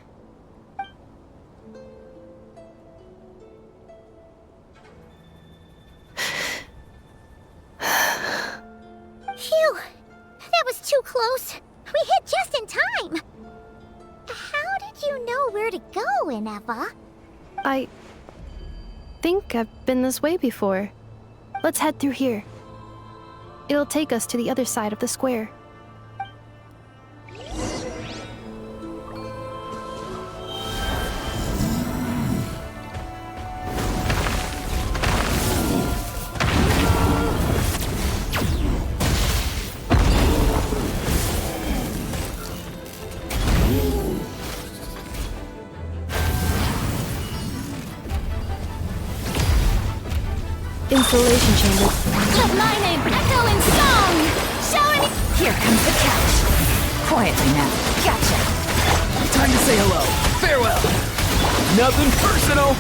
C: Phew! That was too close. We hit just in time. How did you know where to go, Ineva?
D: I think I've been this way before. Let's head through here. It'll take us to the other side of the square. Installation chamber.
O: Let my name echo in song! Show me! Here comes the catch. Quietly now. Gotcha.
J: Time to say hello. Farewell. Nothing personal.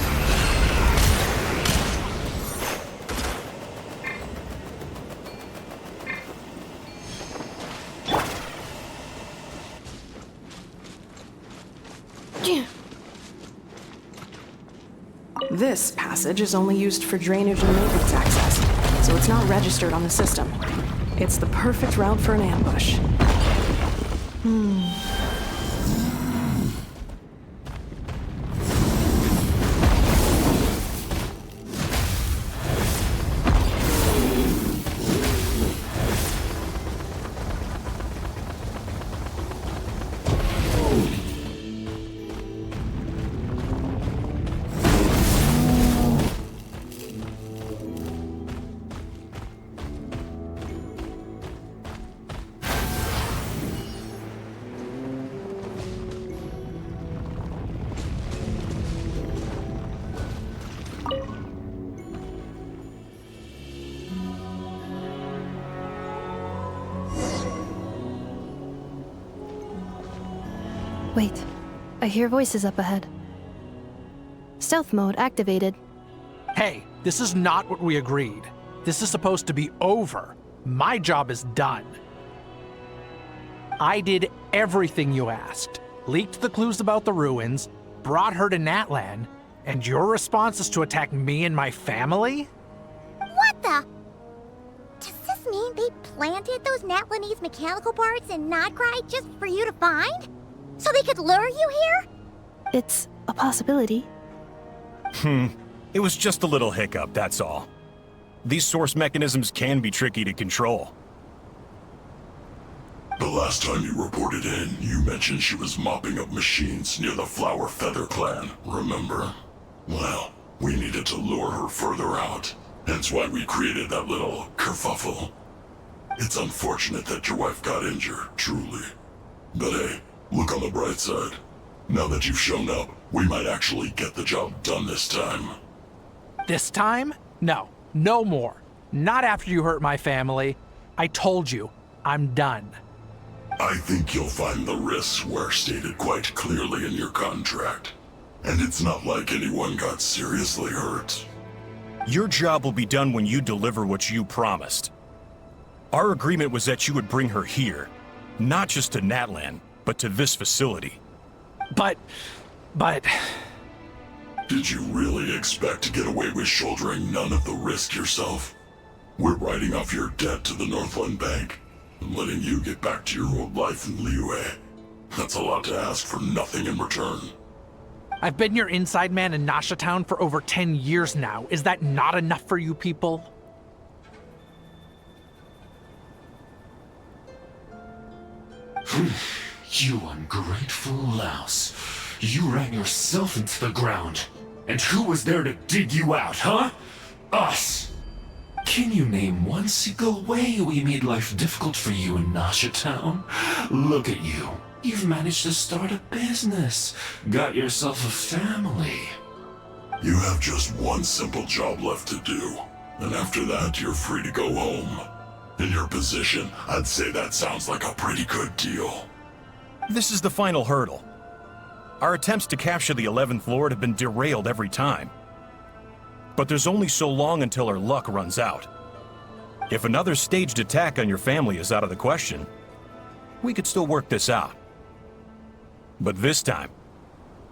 N: This passage is only used for drainage and maintenance access, so it's not registered on the system. It's the perfect route for an ambush.
D: Wait, I hear voices up ahead. Stealth mode activated.
I: Hey, this is not what we agreed. This is supposed to be over. My job is done. I did everything you asked. Leaked the clues about the ruins, brought her to Natlan, and your response is to attack me and my family?
C: What the? Does this mean they planted those Natlanese mechanical parts in Nodcry just for you to find? So they could lure you here?
D: It's a possibility.
R: It was just a little hiccup, that's all. These source mechanisms can be tricky to control.
P: The last time you reported in, you mentioned she was mopping up machines near the Flower Feather clan, remember? Well, we needed to lure her further out, hence why we created that little kerfuffle. It's unfortunate that your wife got injured, truly. But hey, look on the bright side. Now that you've shown up, we might actually get the job done this time.
I: This time? No, no more. Not after you hurt my family. I told you, I'm done.
P: I think you'll find the risks were stated quite clearly in your contract. And it's not like anyone got seriously hurt.
R: Your job will be done when you deliver what you promised. Our agreement was that you would bring her here, not just to Natlan, but to this facility.
I: But...
P: Did you really expect to get away with shouldering none of the risk yourself? We're writing off your debt to the Northland Bank and letting you get back to your old life in Liyue. That's a lot to ask for nothing in return.
I: I've been your inside man in Nasha Town for over 10 years now. Is that not enough for you people?
S: You ungrateful louse. You ran yourself into the ground. And who was there to dig you out, huh? Us! Can you name one single way we made life difficult for you in Nasha Town? Look at you. You've managed to start a business. Got yourself a family.
P: You have just one simple job left to do. And after that, you're free to go home. In your position, I'd say that sounds like a pretty good deal.
R: This is the final hurdle. Our attempts to capture the 11th Lord have been derailed every time. But there's only so long until our luck runs out. If another staged attack on your family is out of the question, we could still work this out. But this time,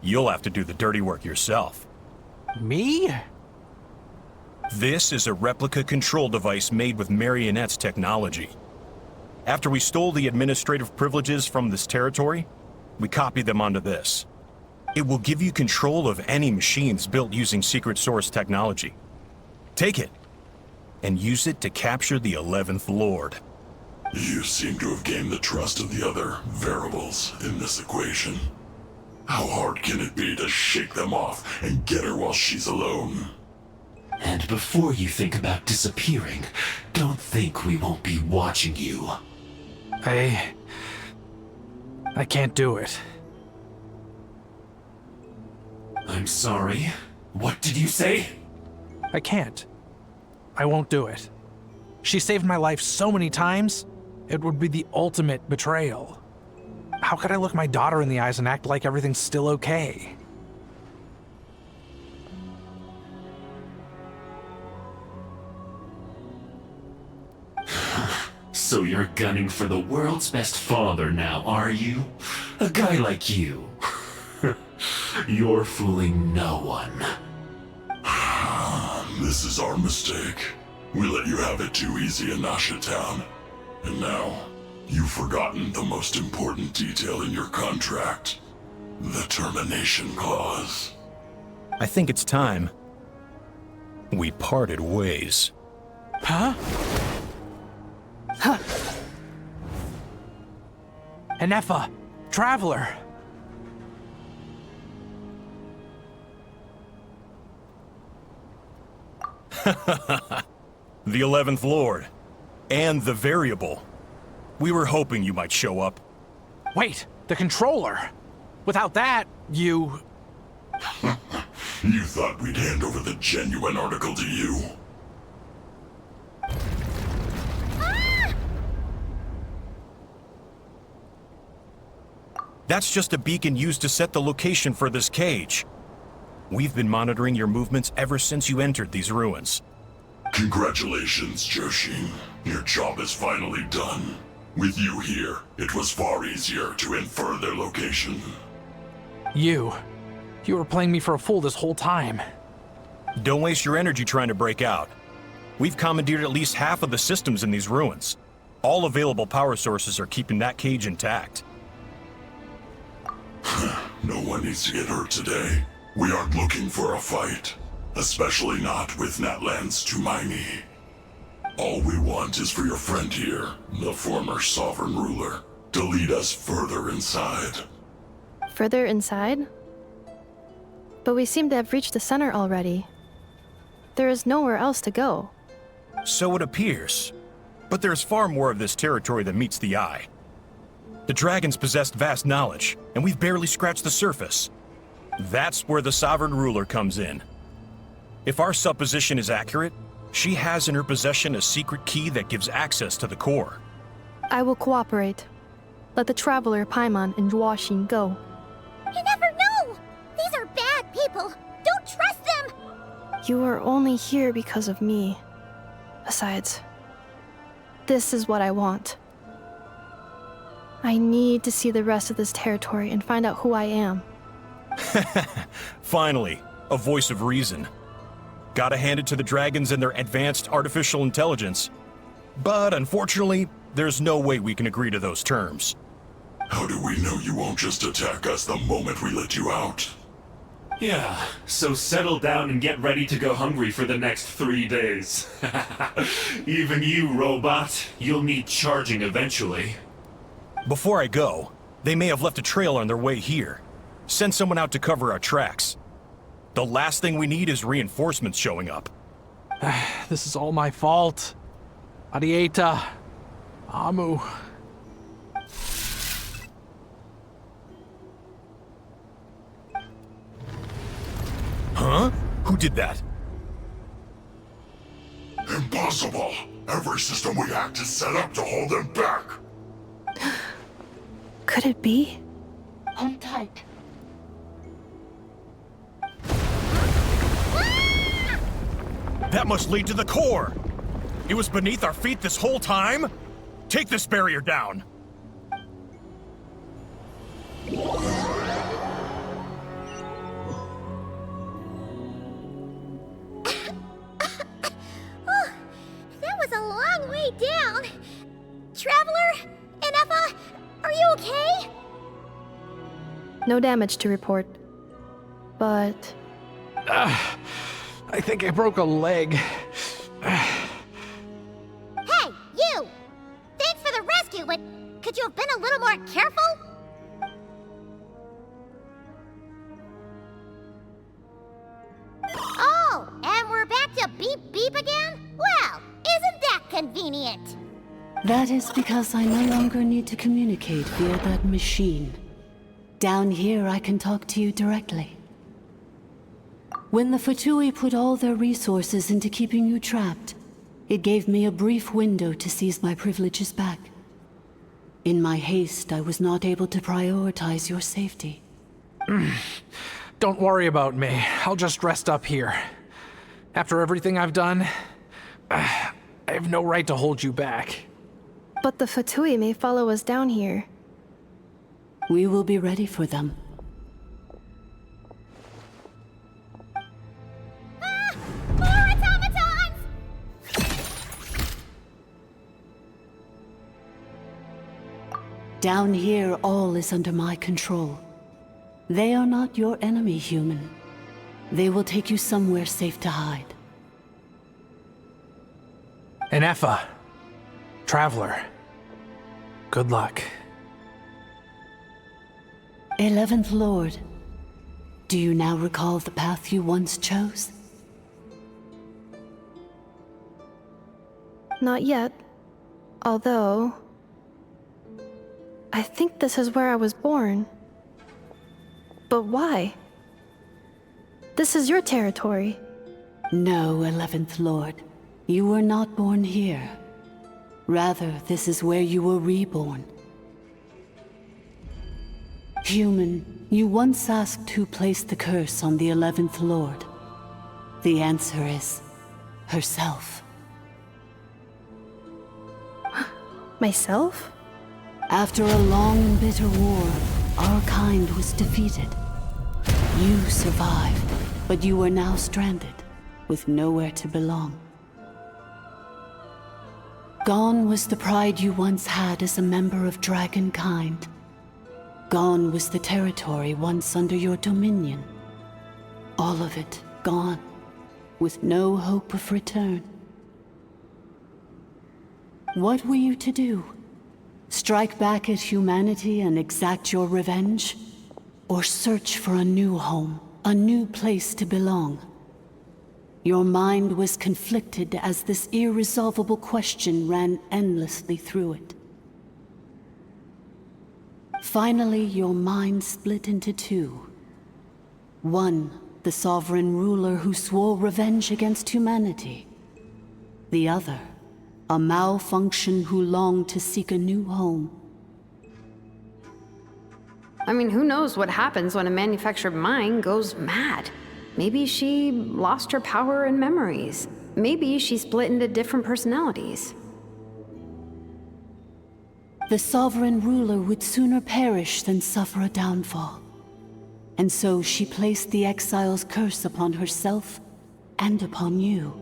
R: you'll have to do the dirty work yourself.
I: Me?
R: This is a replica control device made with Marionette's technology. After we stole the administrative privileges from this territory, we copied them onto this. It will give you control of any machines built using secret source technology. Take it, and use it to capture the 11th Lord.
P: You seem to have gained the trust of the other variables in this equation. How hard can it be to shake them off and get her while she's alone?
S: And before you think about disappearing, don't think we won't be watching you.
I: I can't do it.
S: I'm sorry. What did you say?
I: I can't. I won't do it. She saved my life so many times, it would be the ultimate betrayal. How could I look my daughter in the eyes and act like everything's still okay?
S: So you're gunning for the world's best father now, are you? A guy like you. You're fooling no one.
P: This is our mistake. We let you have it too easy in Nasha Town. And now, you've forgotten the most important detail in your contract. The termination clause.
R: I think it's time we parted ways.
I: Huh? Huh. Enefa, Traveler.
R: The 11th Lord. And the Variable. We were hoping you might show up.
I: Wait, the Controller. Without that, you...
P: You thought we'd hand over the genuine article to you?
R: That's just a beacon used to set the location for this cage. We've been monitoring your movements ever since you entered these ruins.
P: Congratulations, Joshin. Your job is finally done. With you here, it was far easier to infer their location.
I: You were playing me for a fool this whole time.
R: Don't waste your energy trying to break out. We've commandeered at least half of the systems in these ruins. All available power sources are keeping that cage intact.
P: No one needs to get hurt today. We aren't looking for a fight. Especially not with Natlan's Tumaini. All we want is for your friend here, the former sovereign ruler, to lead us further inside.
D: Further inside? But we seem to have reached the center already. There is nowhere else to go.
R: So it appears. But there's far more of this territory than meets the eye. The dragons possessed vast knowledge, and we've barely scratched the surface. That's where the sovereign ruler comes in. If our supposition is accurate, she has in her possession a secret key that gives access to the core.
D: I will cooperate. Let the Traveler, Paimon, and Genshin go.
C: You never know! These are bad people! Don't trust them!
D: You are only here because of me. Besides, this is what I want. I need to see the rest of this territory and find out who I am.
R: Finally, a voice of reason. Gotta hand it to the dragons and their advanced artificial intelligence. But unfortunately, there's no way we can agree to those terms.
P: How do we know you won't just attack us the moment we let you out?
S: Yeah, so settle down and get ready to go hungry for the next 3 days. Even you, robot, you'll need charging eventually.
R: Before I go, they may have left a trail on their way here. Send someone out to cover our tracks. The last thing we need is reinforcements showing up.
I: This is all my fault. Arieta. Amu.
R: Huh? Who did that?
P: Impossible! Every system we hacked is set up to hold them back!
D: Could it be?
Q: Hold tight.
R: That must lead to the core! It was beneath our feet this whole time? Take this barrier down!
C: That was a long way down. Traveler? Enefa? Are you okay?
D: No damage to report. But...
I: I think I broke a leg.
C: Hey, you! Thanks for the rescue, but could you have been a little more careful? Oh, and we're back to beep beep again? Well, isn't that convenient?
Q: That is because I no longer need to communicate via that machine. Down here, I can talk to you directly. When the Fatui put all their resources into keeping you trapped,
T: It gave me a brief window to seize my privileges back. In my haste, I was not able to prioritize your safety.
I: Don't worry about me. I'll just rest up here. After everything I've done, I have no right to hold you back.
D: But the Fatui may follow us down here.
T: We will be ready for them.
C: More automatons!
T: Down here, all is under my control. They are not your enemy, human. They will take you somewhere safe to hide.
I: Ineffa, Traveler, good luck.
T: 11th Lord, do you now recall the path you once chose?
D: Not yet. Although... I think this is where I was born. But why? This is your territory.
T: No, 11th Lord. You were not born here. Rather, this is where you were reborn. Human, you once asked who placed the curse on the 11th Lord. The answer is... herself.
D: Myself?
T: After a long and bitter war, our kind was defeated. You survived, but you are now stranded, with nowhere to belong. Gone was the pride you once had as a member of Dragonkind. Gone was the territory once under your dominion. All of it gone, with no hope of return. What were you to do? Strike back at humanity and exact your revenge? Or search for a new home, a new place to belong? Your mind was conflicted as this irresolvable question ran endlessly through it. Finally, your mind split into two. One, the sovereign ruler who swore revenge against humanity. The other, a malfunction who longed to seek a new home.
E: I mean, who knows what happens when a manufactured mind goes mad? Maybe she lost her power and memories. Maybe she split into different personalities.
T: The sovereign ruler would sooner perish than suffer a downfall. And so she placed the exile's curse upon herself and upon you.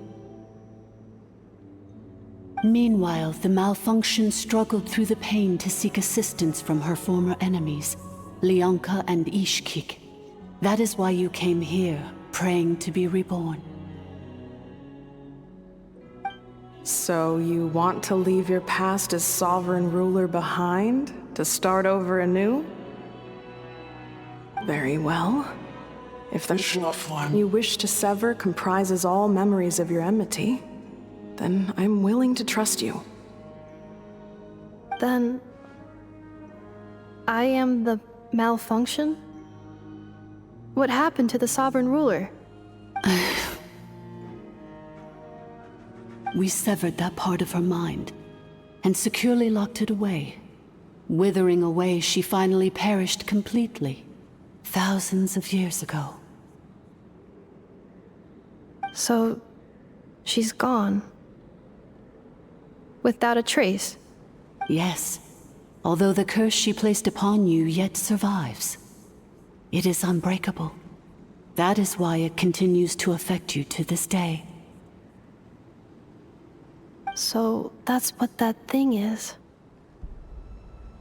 T: Meanwhile, the malfunction struggled through the pain to seek assistance from her former enemies, Leonka and Ishkik. That is why you came here, praying to be reborn.
N: So you want to leave your past as sovereign ruler behind, to start over anew? Very well. If the form you wish to sever comprises all memories of your enmity, then I'm willing to trust you.
D: Then... I am the malfunction? What happened to the sovereign ruler?
T: We severed that part of her mind, and securely locked it away. Withering away, she finally perished completely, thousands of years ago.
D: So... she's gone. Without a trace?
T: Yes, although the curse she placed upon you yet survives. It is unbreakable. That is why it continues to affect you to this day.
D: So that's what that thing is.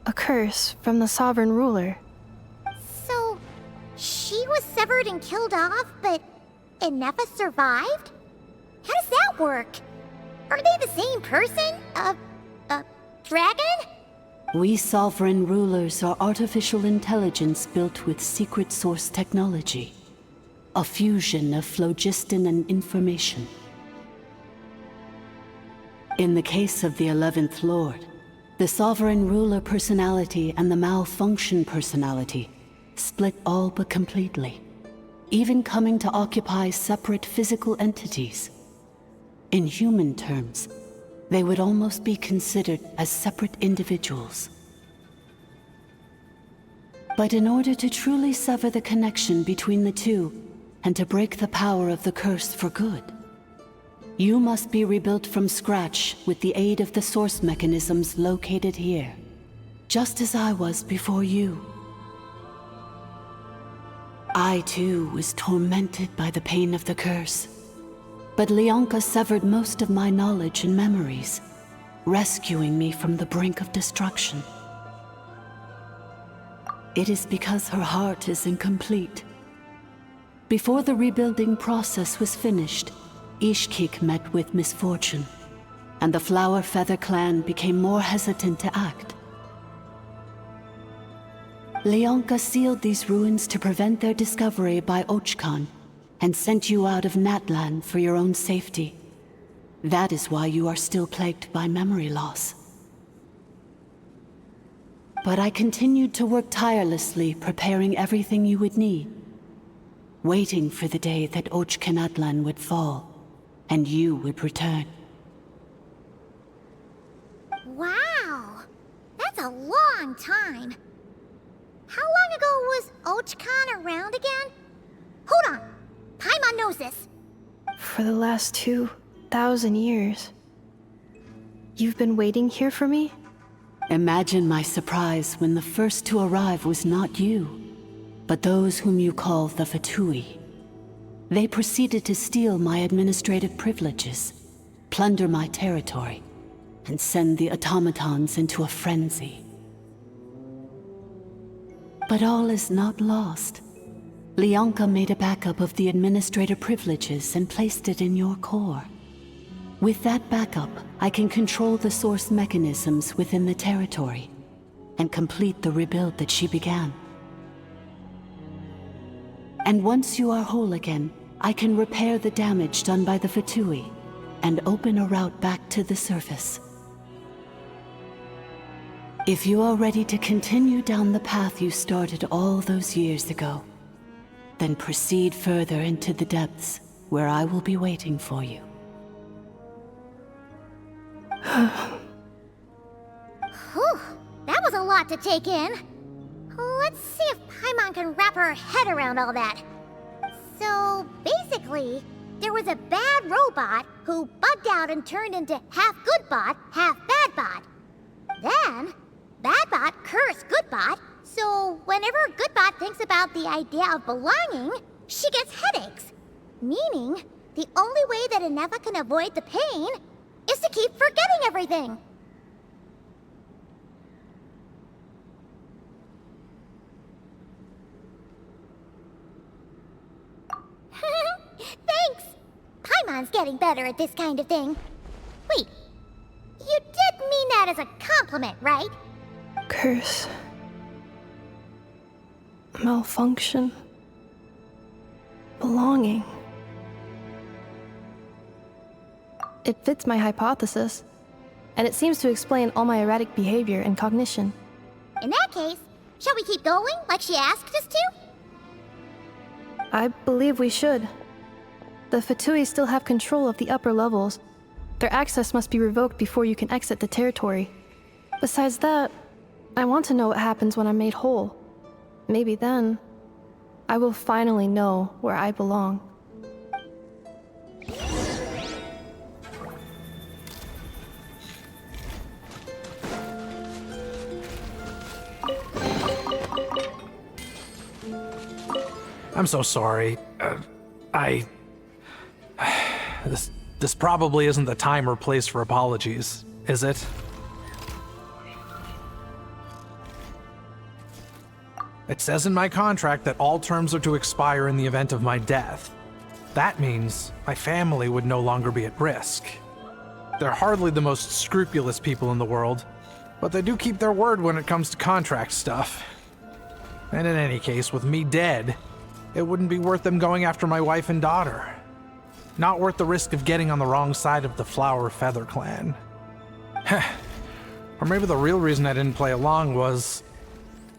D: A curse from the sovereign ruler.
C: So, she was severed and killed off, but Ineffa survived? How does that work? Are they the same person? Dragon?
T: We sovereign rulers are artificial intelligence built with secret source technology. A fusion of phlogiston and information. In the case of the 11th Lord, the sovereign ruler personality and the malfunction personality split all but completely, even coming to occupy separate physical entities. In human terms, they would almost be considered as separate individuals. But in order to truly sever the connection between the two, and to break the power of the curse for good, you must be rebuilt from scratch with the aid of the source mechanisms located here, just as I was before you. I too was tormented by the pain of the curse, but Leonka severed most of my knowledge and memories, rescuing me from the brink of destruction. It is because her heart is incomplete. Before the rebuilding process was finished, Ishkik met with misfortune, and the Flower Feather clan became more hesitant to act. Leonka sealed these ruins to prevent their discovery by Ochkan, and sent you out of Natlan for your own safety. That is why you are still plagued by memory loss. But I continued to work tirelessly, preparing everything you would need, waiting for the day that Ochkanatlan would fall, and you would return.
C: Wow! That's a long time. How long ago was Ochkan around again? Hold on! Paimon knows this.
D: For the last 2,000 years. You've been waiting here for me?
T: Imagine my surprise when the first to arrive was not you, but those whom you call the Fatui. They proceeded to steal my administrative privileges, plunder my territory, and send the automatons into a frenzy. But all is not lost. Leonka made a backup of the administrator privileges and placed it in your core. With that backup, I can control the source mechanisms within the territory and complete the rebuild that she began. And once you are whole again, I can repair the damage done by the Fatui and open a route back to the surface. If you are ready to continue down the path you started all those years ago, then proceed further into the depths where I will be waiting for you.
C: Whew, that was a lot to take in. Let's see if Paimon can wrap her head around all that. So, basically, there was a bad robot who bugged out and turned into half good bot, half bad bot. Then, bad bot cursed good bot, so whenever good bot thinks about the idea of belonging, she gets headaches. Meaning, the only way that Inefa can avoid the pain is to keep forgetting everything. Thanks! Paimon's getting better at this kind of thing. Wait, you did mean that as a compliment, right?
D: Curse. Malfunction. Belonging. It fits my hypothesis, and it seems to explain all my erratic behavior and cognition.
C: In that case, shall we keep going like she asked us to?
D: I believe we should. The Fatui still have control of the upper levels. Their access must be revoked before you can exit the territory. Besides that, I want to know what happens when I'm made whole. Maybe then, I will finally know where I belong.
I: I'm so sorry. This probably isn't the time or place for apologies, is it? It says in my contract that all terms are to expire in the event of my death. That means my family would no longer be at risk. They're hardly the most scrupulous people in the world, but they do keep their word when it comes to contract stuff. And in any case, with me dead, it wouldn't be worth them going after my wife and daughter. Not worth the risk of getting on the wrong side of the Flower Feather clan. Or maybe the real reason I didn't play along was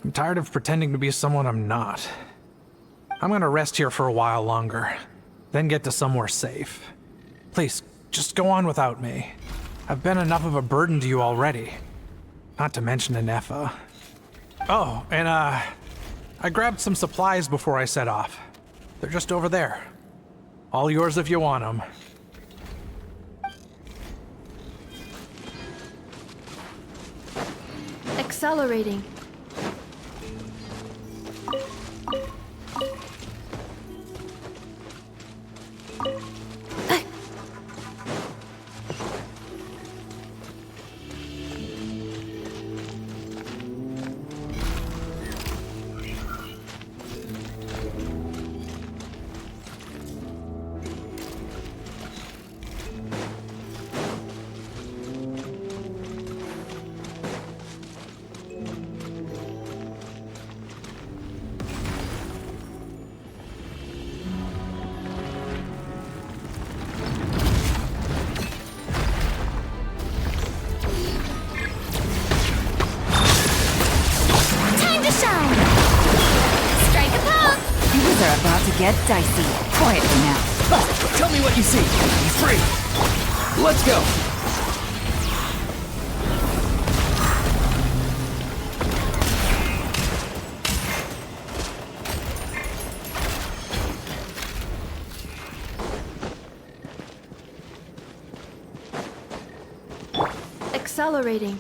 I: I'm tired of pretending to be someone I'm not. I'm gonna rest here for a while longer, then get to somewhere safe. Please, just go on without me. I've been enough of a burden to you already. Not to mention Inefa. Oh, and I grabbed some supplies before I set off. They're just over there. All yours if you want them.
D: Accelerating.
U: Get dicey. Quietly now.
A: Tell me what you see. He's free. Let's go.
D: Accelerating.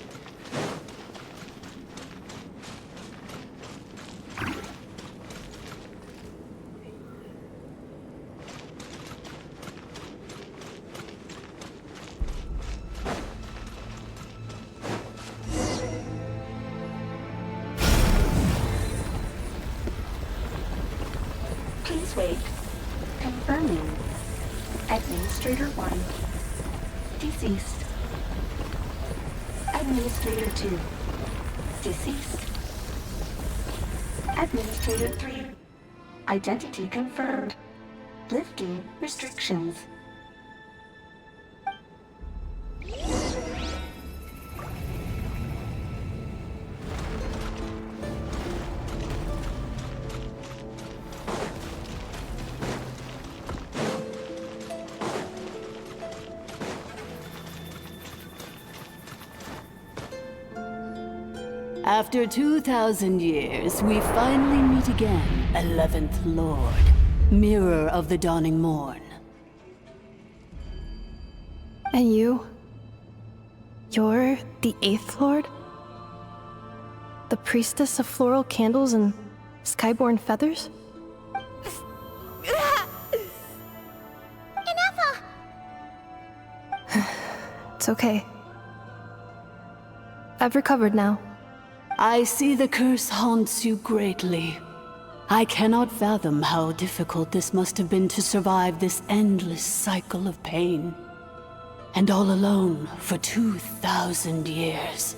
Q: Please wait. Confirming. Administrator 1. Deceased. Administrator 2. Deceased. Administrator 3. Identity confirmed. Lifting restrictions.
T: After 2,000 years, we finally meet again, 11th Lord, Mirror of the Dawning Morn.
D: And you? You're the 8th Lord? The priestess of floral candles and skyborn feathers?
C: Inefa!
D: It's okay. I've recovered now.
T: I see the curse haunts you greatly. I cannot fathom how difficult this must have been to survive this endless cycle of pain. And all alone for 2,000 years.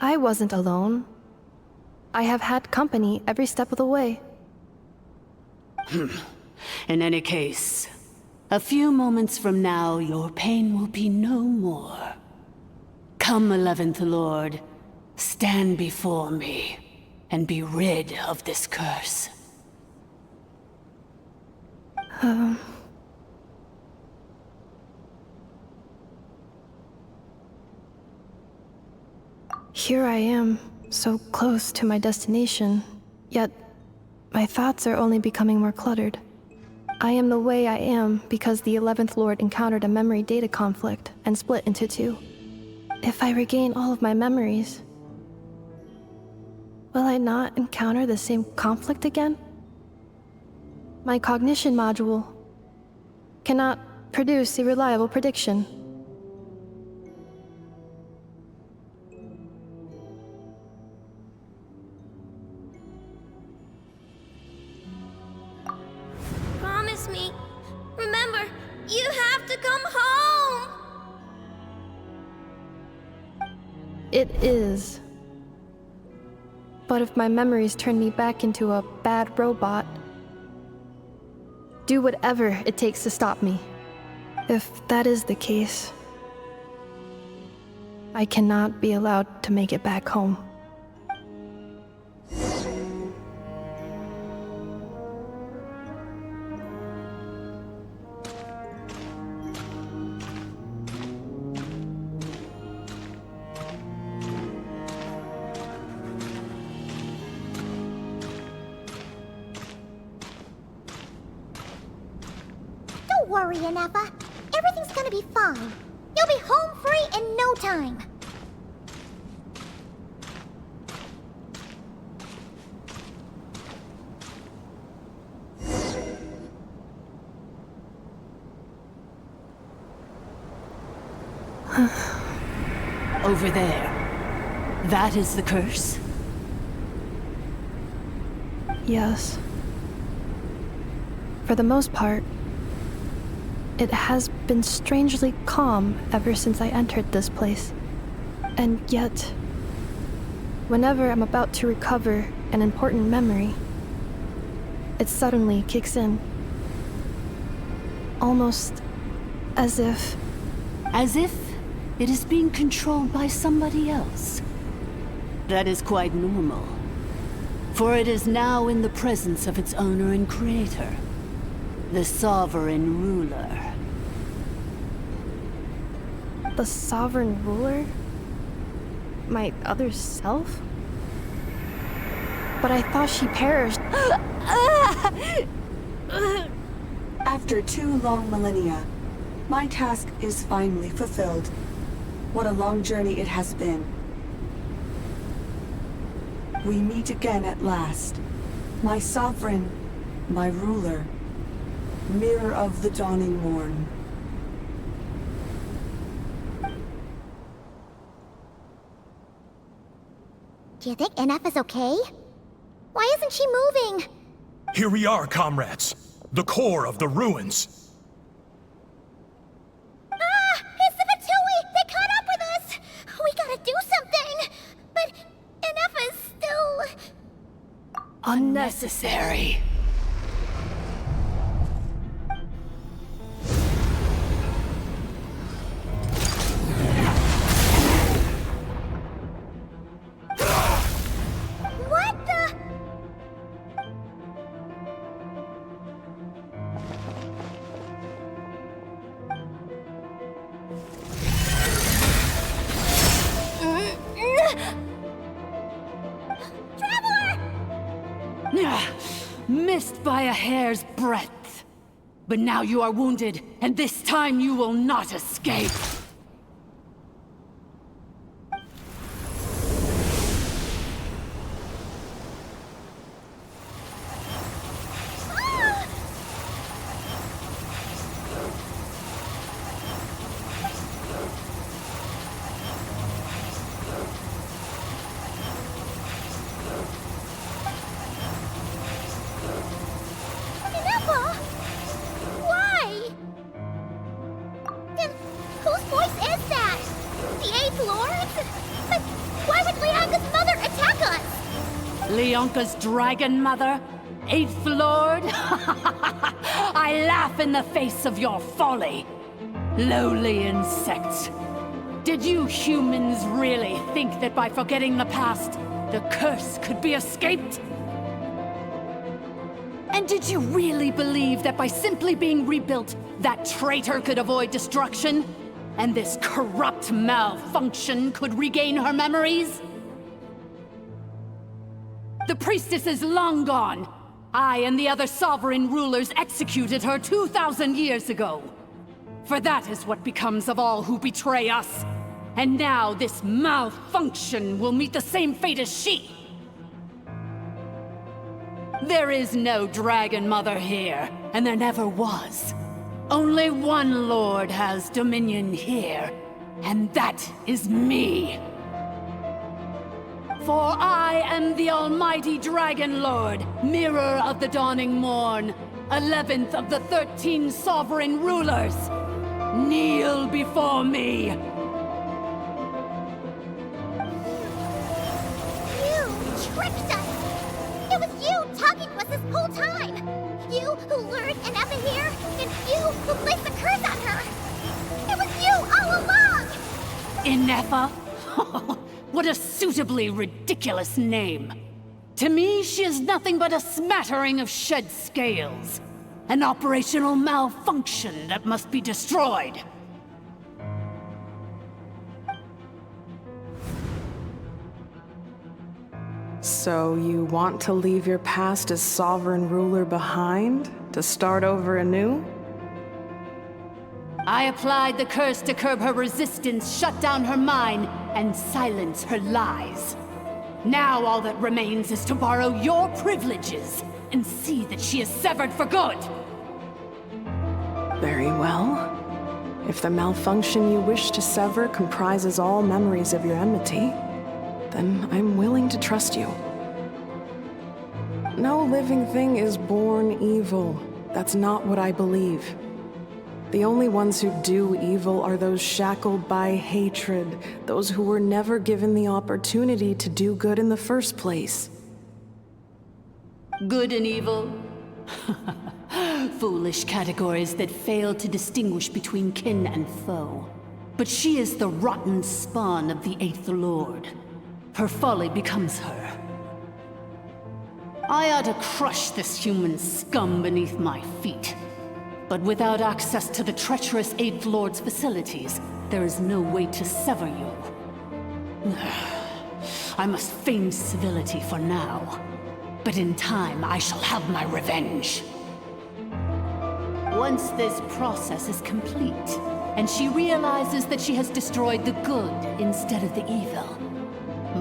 D: I wasn't alone. I have had company every step of the way.
T: In any case, a few moments from now, your pain will be no more. Come, 11th Lord, stand before me, and be rid of this curse.
D: Here I am, so close to my destination, yet my thoughts are only becoming more cluttered. I am the way I am because the 11th Lord encountered a memory data conflict and split into two. If I regain all of my memories, will I not encounter the same conflict again? My cognition module cannot produce a reliable prediction.
C: Promise me. Remember, you have to come home!
D: It is. But if my memories turn me back into a bad robot, do whatever it takes to stop me. If that is the case, I cannot be allowed to make it back home.
C: Don't worry, Ineffa. Everything's gonna be fine. You'll be home free in no time.
T: Over there. That is the curse?
D: Yes. For the most part, it has been strangely calm ever since I entered this place. And yet, whenever I'm about to recover an important memory, it suddenly kicks in. Almost as if...
T: As if it is being controlled by somebody else. That is quite normal, for it is now in the presence of its owner and creator, the Sovereign Ruler.
D: The Sovereign Ruler? My other self? But I thought she perished.
F: After 2 long millennia, my task is finally fulfilled. What a long journey it has been. We meet again at last. My sovereign, my ruler, mirror of the dawning morn.
C: Do you think Ineffa's okay? Why isn't she moving?
R: Here we are, comrades. The core of the ruins.
C: It's the Fatui! They caught up with us! We gotta do something! But Ineffa's still...
T: Unnecessary.
C: What the...
T: Missed by a hair's breadth. But now you are wounded, and this time you will not escape.
C: Ineffa? Why? And whose voice is that? The 8th Lord? But why would Leanga's mother attack us?
T: Leonka's dragon mother? 8th Lord? I laugh in the face of your folly. Lowly insects. Did you humans really think that by forgetting the past, the curse could be escaped? And did you really believe that by simply being rebuilt, that traitor could avoid destruction? And this corrupt malfunction could regain her memories? The priestess is long gone. I and the other sovereign rulers executed her 2,000 years ago. For that is what becomes of all who betray us. And now this malfunction will meet the same fate as she. There is no Dragon Mother here, and there never was. Only one Lord has dominion here, and that is me. For I am the Almighty Dragon Lord, Mirror of the Dawning Morn, 11th of the 13 Sovereign Rulers. Kneel before me.
C: You tricked us! It was you talking to us this whole time! You who lured Ineffa here, and you who placed the curse on her! It was you all along!
T: Ineffa? What a suitably ridiculous name. To me, she is nothing but a smattering of shed scales. An operational malfunction that must be destroyed.
N: So you want to leave your past as sovereign ruler behind? To start over anew?
T: I applied the curse to curb her resistance, shut down her mind, and silence her lies. Now all that remains is to borrow your privileges and see that she is severed for good.
N: Very well. If the malfunction you wish to sever comprises all memories of your enmity, then I'm willing to trust you. No living thing is born evil. That's not what I believe. The only ones who do evil are those shackled by hatred, those who were never given the opportunity to do good in the first place.
T: Good and evil? Foolish categories that fail to distinguish between kin and foe. But she is the rotten spawn of the Eighth Lord. Her folly becomes her. I ought to crush this human scum beneath my feet. But without access to the treacherous Eighth Lord's facilities, there is no way to sever you. I must feign civility for now. But in time, I shall have my revenge. Once this process is complete, and she realizes that she has destroyed the good instead of the evil,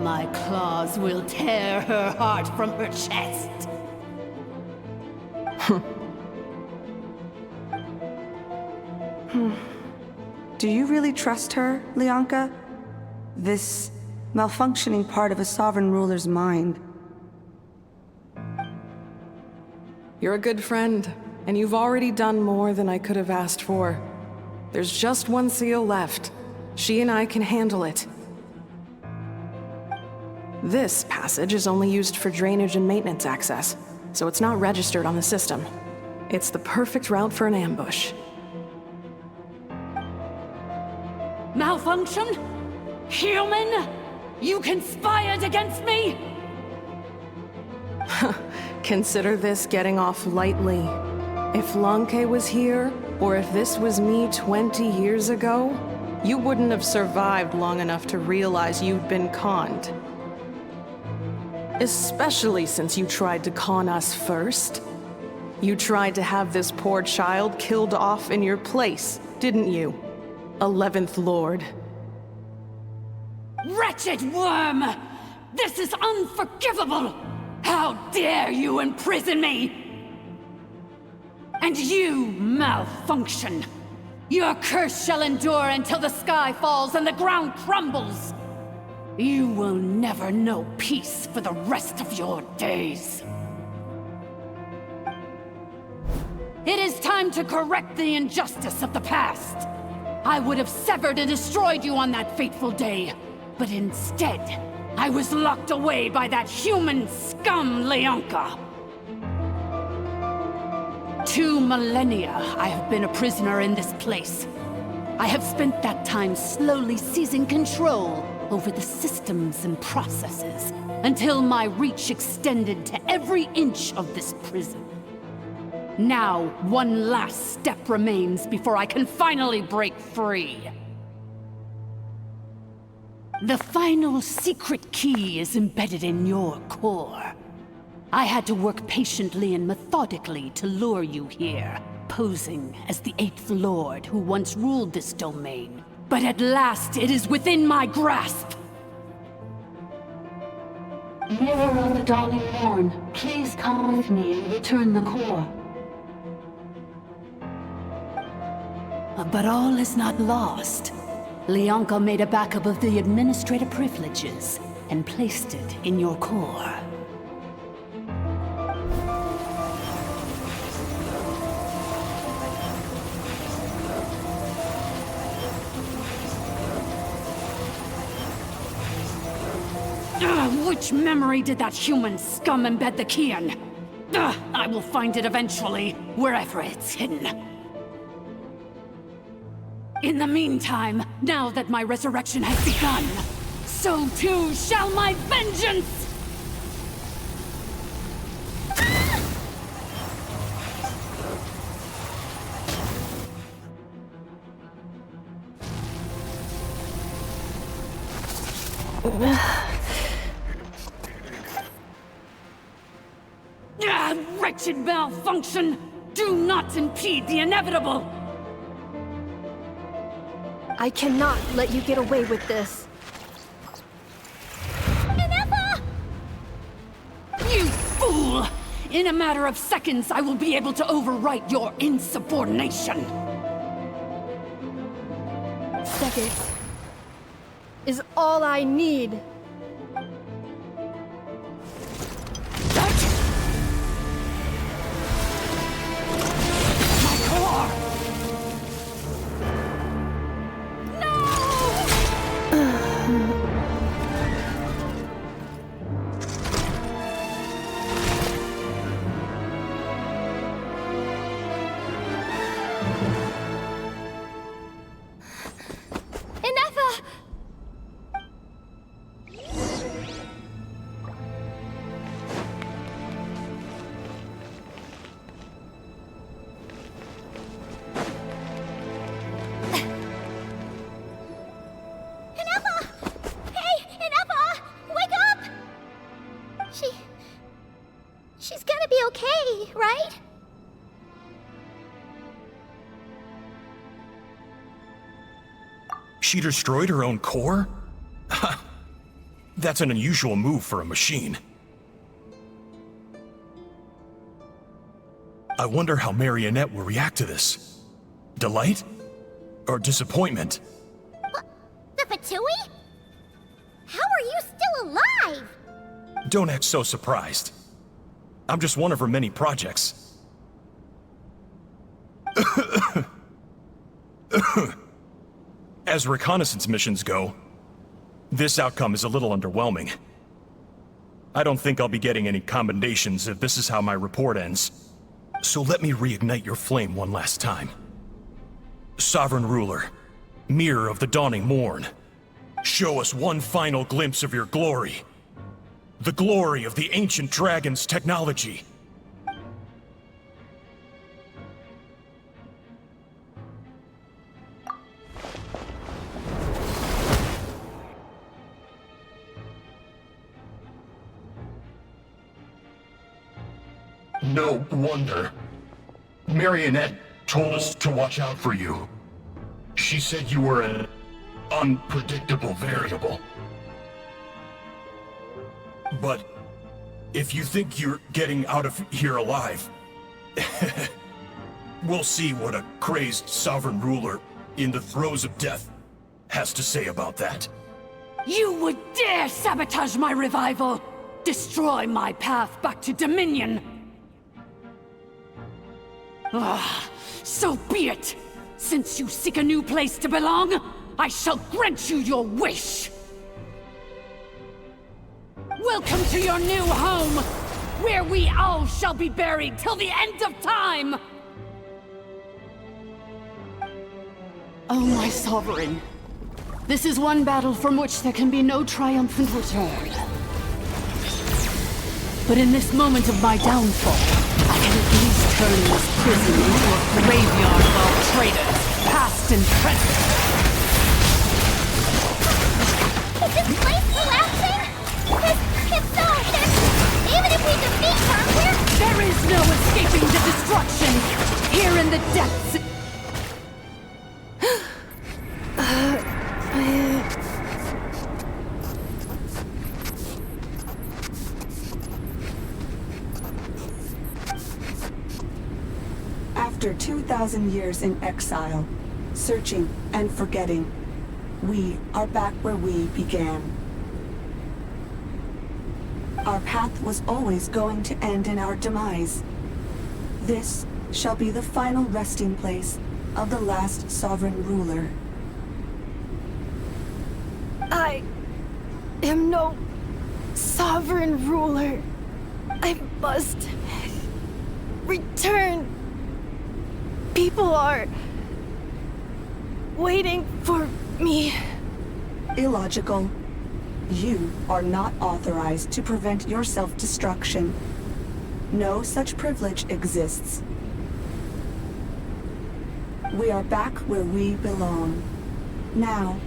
T: my claws will tear her heart from her chest.
F: Do you really trust her, Leonka? This malfunctioning part of a sovereign ruler's mind.
N: You're a good friend, and you've already done more than I could have asked for. There's just one seal left. She and I can handle it. This passage is only used for drainage and maintenance access, so it's not registered on the system. It's the perfect route for an ambush.
T: Malfunction? Human? You conspired against me?
N: Consider this getting off lightly. If Lanke was here, or if this was me 20 years ago, you wouldn't have survived long enough to realize you'd been conned. Especially since you tried to con us first. You tried to have this poor child killed off in your place, didn't you? 11th Lord.
T: Wretched worm! This is unforgivable! How dare you imprison me! And you, malfunction! Your curse shall endure until the sky falls and the ground crumbles! You will never know peace for the rest of your days. It is time to correct the injustice of the past. I would have severed and destroyed you on that fateful day, but instead, I was locked away by that human scum, Leonka. 2 millennia I have been a prisoner in this place. I have spent that time slowly seizing control over the systems and processes, until my reach extended to every inch of this prison. Now, one last step remains before I can finally break free. The final secret key is embedded in your core. I had to work patiently and methodically to lure you here, posing as the 8th Lord who once ruled this domain. But at last, it is within my grasp!
Q: Mirror of the Dawning Morn, please come with me and return the core.
T: But all is not lost. Leonka made a backup of the administrative privileges and placed it in your core. Which memory did that human scum embed the key in? I will find it eventually, wherever it's hidden. In the meantime, now that my resurrection has begun, so too shall my vengeance! Wretched malfunction! Do not impede the inevitable!
D: I cannot let you get away with this.
T: You fool! In a matter of seconds, I will be able to overwrite your insubordination.
D: Seconds is all I need.
T: My core!
C: She's gonna be okay, right?
R: She destroyed her own core? That's an unusual move for a machine. I wonder how Marionette will react to this. Delight? Or disappointment?
C: The Fatui? How are you still alive?
R: Don't act so surprised. I'm just one of her many projects. As reconnaissance missions go, this outcome is a little underwhelming. I don't think I'll be getting any commendations if this is how my report ends. So let me reignite your flame one last time. Sovereign Ruler, Mirror of the Dawning Morn, show us one final glimpse of your glory. The glory of the ancient dragon's technology.
P: No wonder. Marionette told us to watch out for you. She said you were an unpredictable variable.
R: But if you think you're getting out of here alive, we'll see what a crazed sovereign ruler in the throes of death has to say about that.
T: You would dare sabotage my revival! Destroy my path back to Dominion! Ah, so be it! Since you seek a new place to belong, I shall grant you your wish! Welcome to your new home, where we all shall be buried till the end of time! Oh, my sovereign. This is one battle from which there can be no triumphant return. But in this moment of my downfall, I can at least turn this prison into a graveyard of all traitors, past and present.
C: Is this place collapsing? If so, then even if we defeat her,
T: There is no escaping the destruction! Here in the depths...
F: After 2,000 years in exile, searching and forgetting, we are back where we began. Our path was always going to end in our demise. This shall be the final resting place of the last sovereign ruler.
D: I am no sovereign ruler. I must return. People are waiting for me.
F: Illogical. You are not authorized to prevent your self-destruction. No such privilege exists. We are back where we belong. Now,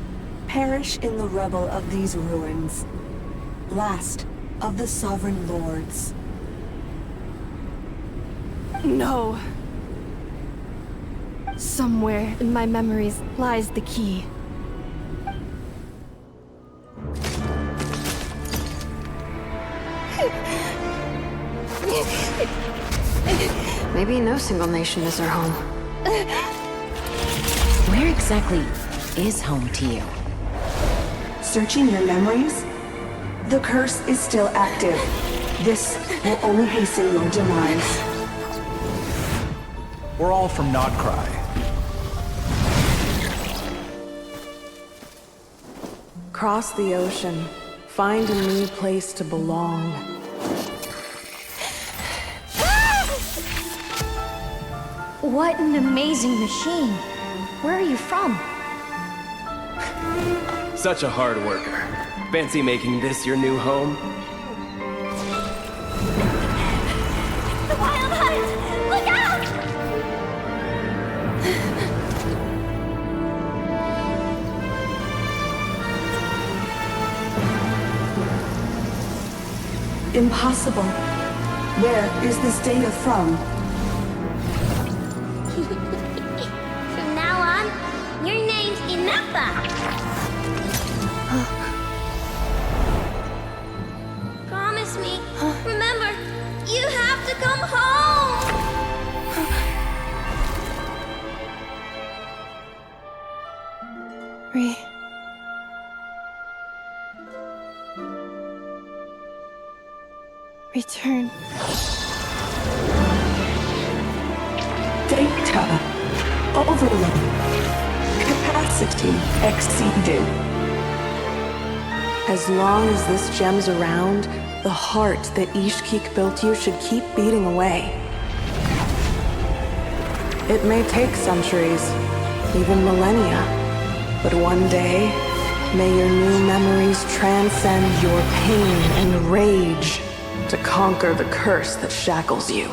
F: perish in the rubble of these ruins. Last of the sovereign lords.
D: No. Somewhere in my memories lies the key.
E: Maybe no single nation is their home.
B: Where exactly is home to you?
F: Searching your memories? The curse is still active. This will only hasten your demise.
I: We're all from Nodcry.
N: Cross the ocean. Find a new place to belong.
L: What an amazing machine. Where are you from?
J: Such a hard worker. Fancy making this your new home?
C: The wild hunt! Look out!
F: Impossible. Where is this data from?
C: From now on, your name's Inepa. Promise me. Remember, you have to come home.
D: Return.
F: Data overload. Capacity exceeded.
N: As long as this gem's around, the heart that Ishkik built you should keep beating away. It may take centuries, even millennia, but one day, may your new memories transcend your pain and rage to conquer the curse that shackles you.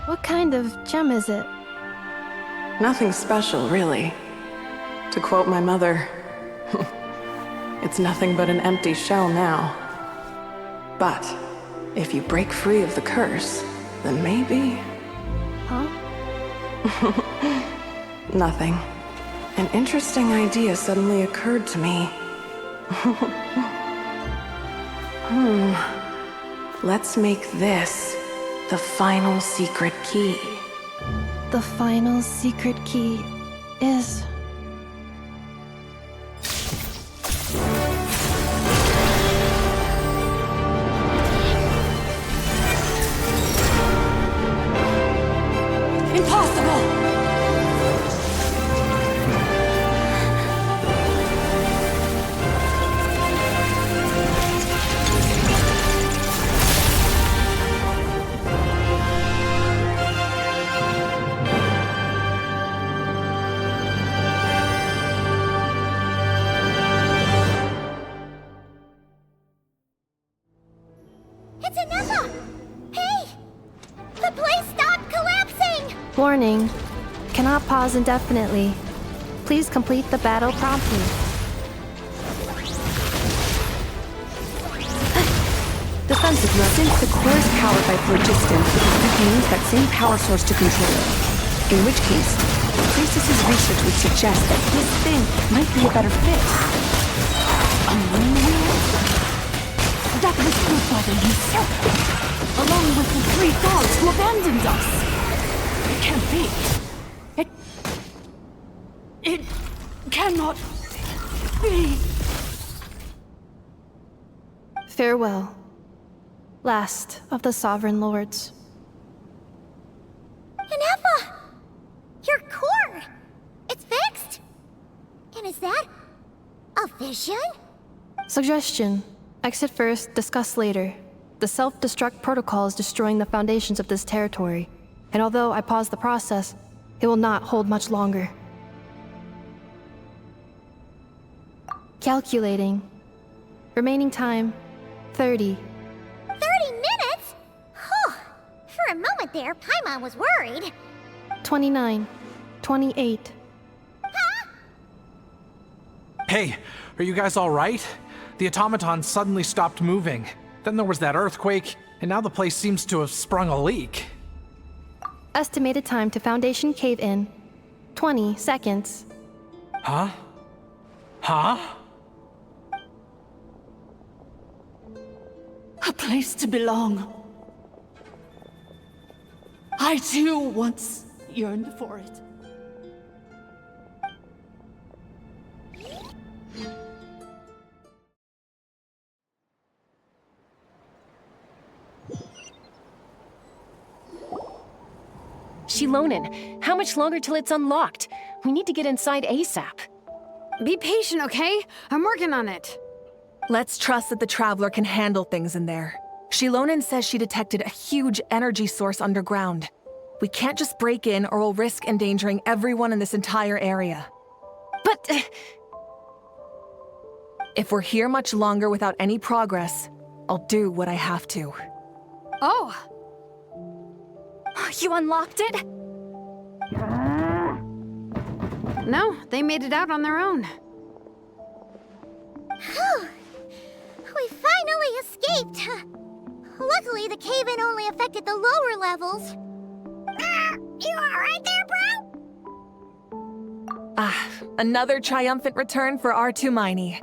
D: What kind of gem is it?
N: Nothing special, really. To quote my mother, it's nothing but an empty shell now. But if you break free of the curse, then maybe...
D: Huh?
N: Nothing. An interesting idea suddenly occurred to me. Let's make this the final secret key.
D: The final secret key is...
N: Impossible!
C: It's Inepa! Hey! The place stopped collapsing!
D: Warning. Cannot pause indefinitely. Please complete the battle promptly.
K: Defensive mode. Since the core is powered by phlogiston, you can use that same power source to control it. In which case, the priestess's research would suggest that this thing might be a better fit. A moon wheel? That was built by the usurper, along with the 3 gods who abandoned us. It can't be. It cannot be.
D: Farewell. Last of the Sovereign Lords.
C: Inepa! Your core! It's fixed! And is that a vision?
D: Suggestion. Exit first, discuss later. The self-destruct protocol is destroying the foundations of this territory, and although I paused the process, it will not hold much longer. Calculating. Remaining time, 30.
C: 30 minutes? Whew. For a moment there, Paimon was worried.
D: 29. 28.
I: Hey, are you guys all right? The automaton suddenly stopped moving. Then there was that earthquake, and now the place seems to have sprung a leak.
D: Estimated time to Foundation cave-in, 20 seconds.
I: Huh? Huh?
T: A place to belong. I too once yearned for it.
B: Shilonen, how much longer till it's unlocked? We need to get inside ASAP.
E: Be patient, okay? I'm working on it.
G: Let's trust that the Traveler can handle things in there. Shilonen says she detected a huge energy source underground. We can't just break in or we'll risk endangering everyone in this entire area.
B: But...
G: If we're here much longer without any progress, I'll do what I have to.
O: Oh! You unlocked it?
E: No, they made it out on their own.
C: Whew. We finally escaped! Luckily, the cave-in only affected the lower levels. You alright there, bro?
G: Another triumphant return for R2 Miney.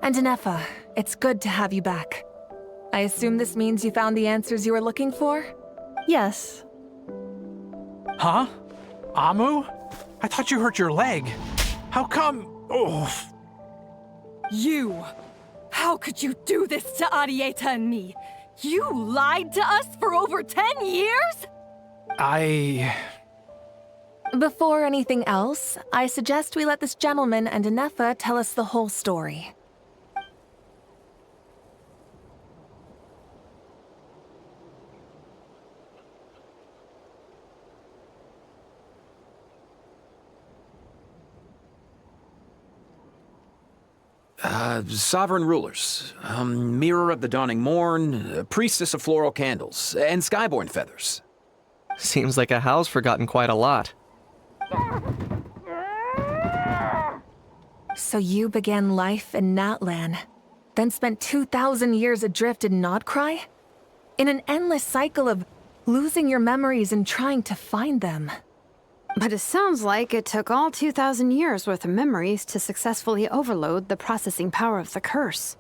G: And Inefa, it's good to have you back. I assume this means you found the answers you were looking for?
D: Yes.
I: Huh? Amu? I thought you hurt your leg. How come? Oh.
G: You! How could you do this to Arieta and me? You lied to us for over 10 years? Before anything else, I suggest we let this gentleman and Inefa tell us the whole story.
A: Sovereign rulers, Mirror of the Dawning Morn, Priestess of Floral Candles, and Skyborn Feathers.
H: Seems like a howl's forgotten quite a lot.
G: So you began life in Natlan, then spent 2,000 years adrift in Nodcry? In an endless cycle of losing your memories and trying to find them.
E: But it sounds like it took all 2,000 years worth of memories to successfully overload the processing power of the curse.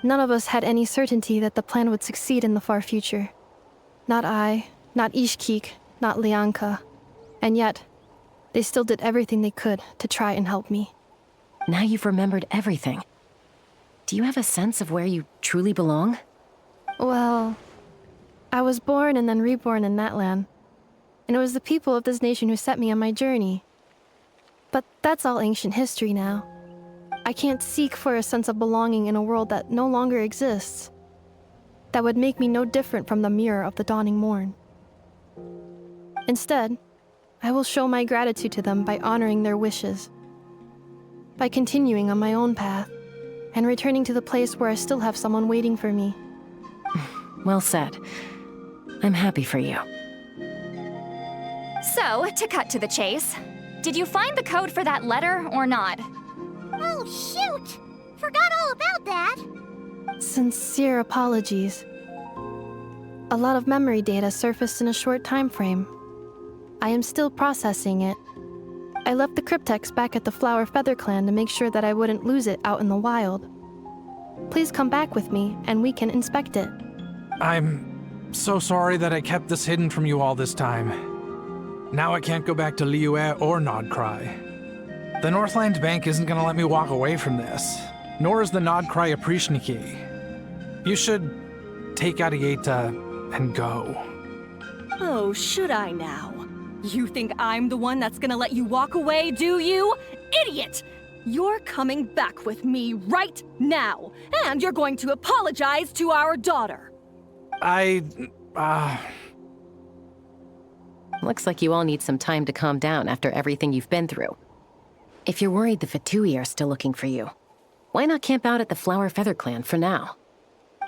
D: None of us had any certainty that the plan would succeed in the far future. Not I, not Ishkik, not Lianka. And yet, they still did everything they could to try and help me.
B: Now you've remembered everything. Do you have a sense of where you truly belong?
D: Well, I was born and then reborn in Natlan. And it was the people of this nation who set me on my journey. But that's all ancient history now. I can't seek for a sense of belonging in a world that no longer exists. That would make me no different from the mirror of the dawning morn. Instead, I will show my gratitude to them by honoring their wishes. By continuing on my own path, and returning to the place where I still have someone waiting for me.
B: Well said. I'm happy for you.
O: So, to cut to the chase, did you find the code for that letter or not?
C: Oh, shoot! Forgot all about that!
D: Sincere apologies. A lot of memory data surfaced in a short time frame. I am still processing it. I left the cryptex back at the Flower Feather Clan to make sure that I wouldn't lose it out in the wild. Please come back with me, and we can inspect it.
I: I'm so sorry that I kept this hidden from you all this time. Now I can't go back to Liyue or Nodcry. The Northland Bank isn't gonna let me walk away from this, nor is the Nodcry Aprishniki. You should take Arieta and go.
G: Oh, should I now? You think I'm the one that's gonna let you walk away, do you? Idiot! You're coming back with me right now, and you're going to apologize to our daughter.
B: Looks like you all need some time to calm down after everything you've been through. If you're worried the Fatui are still looking for you, why not camp out at the Flower Feather Clan for now?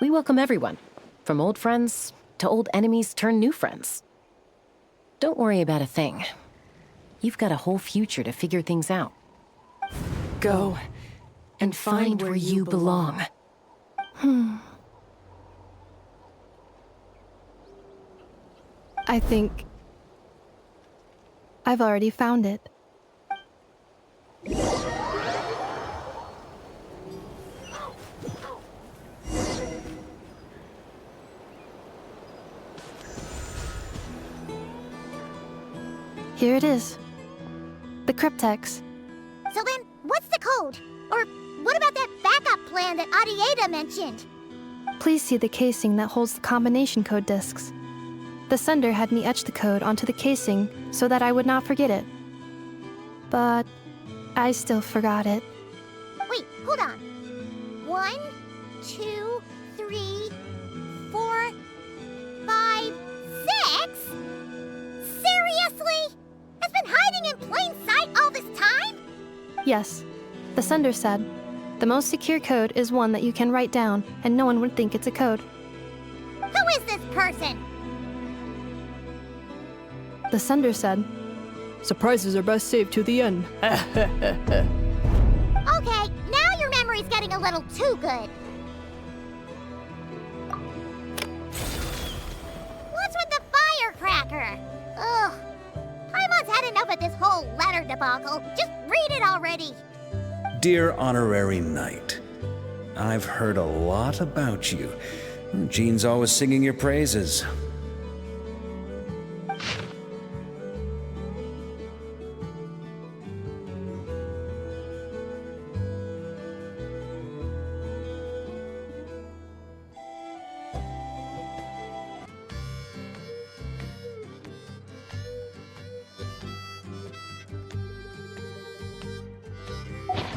B: We welcome everyone, from old friends to old enemies turned new friends. Don't worry about a thing. You've got a whole future to figure things out.
G: Go
B: and find where you belong.
D: I think I've already found it. Here it is. The cryptex.
C: So then, what's the code? Or what about that backup plan that Adieta mentioned?
D: Please see the casing that holds the combination code discs. The sender had me etch the code onto the casing so that I would not forget it. But I still forgot it.
C: Wait, hold on. 1, 2, 3, 4, 5, 6? Seriously? It's been hiding in plain sight all this time?
D: Yes, the sender said, the most secure code is one that you can write down and no one would think it's a code.
C: Who is this person?
D: The sender said, surprises are best saved to the end.
C: Okay, now your memory's getting a little too good. What's with the firecracker? Ugh. Paimon's had enough of this whole letter debacle. Just read it already.
M: Dear Honorary Knight, I've heard a lot about you. Jean's always singing your praises.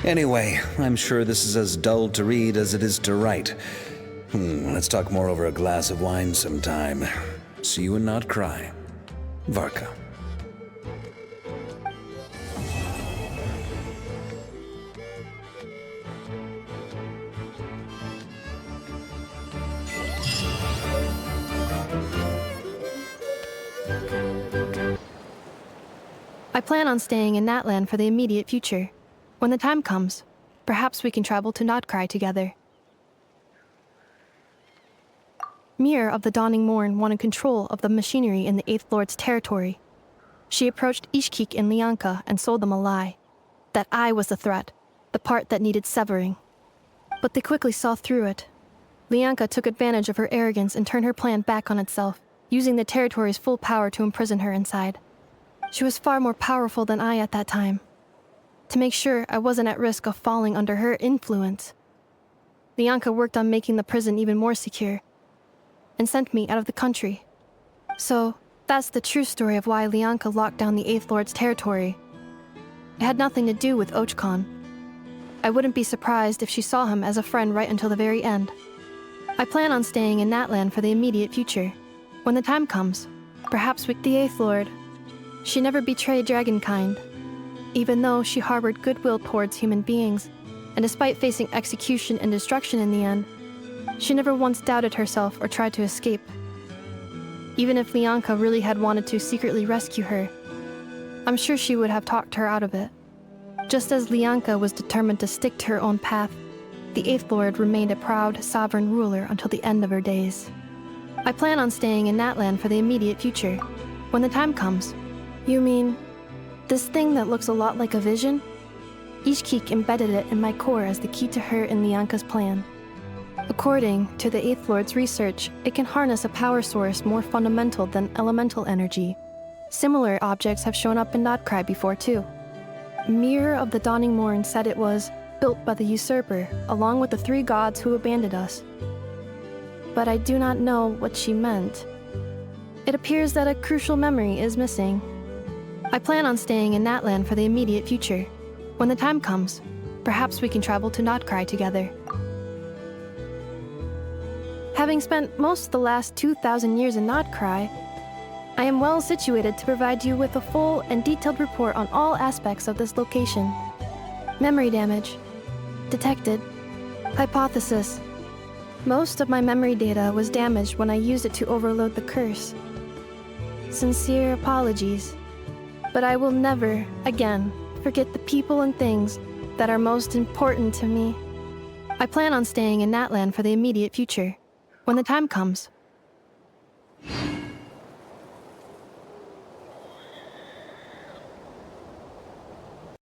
M: Anyway, I'm sure this is as dull to read as it is to write. Let's talk more over a glass of wine sometime. See you and not cry. Varka.
D: I plan on staying in Natlan for the immediate future. When the time comes, perhaps we can travel to Notcry together. Mir of the Dawning Morn wanted control of the machinery in the Eighth Lord's territory. She approached Ishkik and Lianka and sold them a lie. That I was the threat, the part that needed severing. But they quickly saw through it. Lianka took advantage of her arrogance and turned her plan back on itself, using the territory's full power to imprison her inside. She was far more powerful than I at that time. To make sure I wasn't at risk of falling under her influence, Lianka worked on making the prison even more secure, and sent me out of the country. So, that's the true story of why Lianka locked down the Eighth Lord's territory. It had nothing to do with Ochkon. I wouldn't be surprised if she saw him as a friend right until the very end. I plan on staying in Natlan for the immediate future. When the time comes, perhaps with the Eighth Lord. She never betrayed Dragonkind, even though she harbored goodwill towards human beings, and despite facing execution and destruction in the end, she never once doubted herself or tried to escape. Even if Lianka really had wanted to secretly rescue her, I'm sure she would have talked her out of it. Just as Lianka was determined to stick to her own path, the Eighth Lord remained a proud, sovereign ruler until the end of her days. I plan on staying in Natlan for the immediate future. When the time comes. You mean this thing that looks a lot like a vision? Ishkik embedded it in my core as the key to her and Lianka's plan. According to the Eighth Lord's research, it can harness a power source more fundamental than elemental energy. Similar objects have shown up in Notcry before too. Mir of the Dawning Morn said it was built by the usurper, along with the 3 gods who abandoned us. But I do not know what she meant. It appears that a crucial memory is missing. I plan on staying in Natlan for the immediate future. When the time comes, perhaps we can travel to Notcry together. Having spent most of the last 2,000 years in Notcry, I am well situated to provide you with a full and detailed report on all aspects of this location. Memory damage. Detected. Hypothesis. Most of my memory data was damaged when I used it to overload the curse. Sincere apologies. But I will never, again, forget the people and things that are most important to me. I plan on staying in Natlan for the immediate future. When the time comes,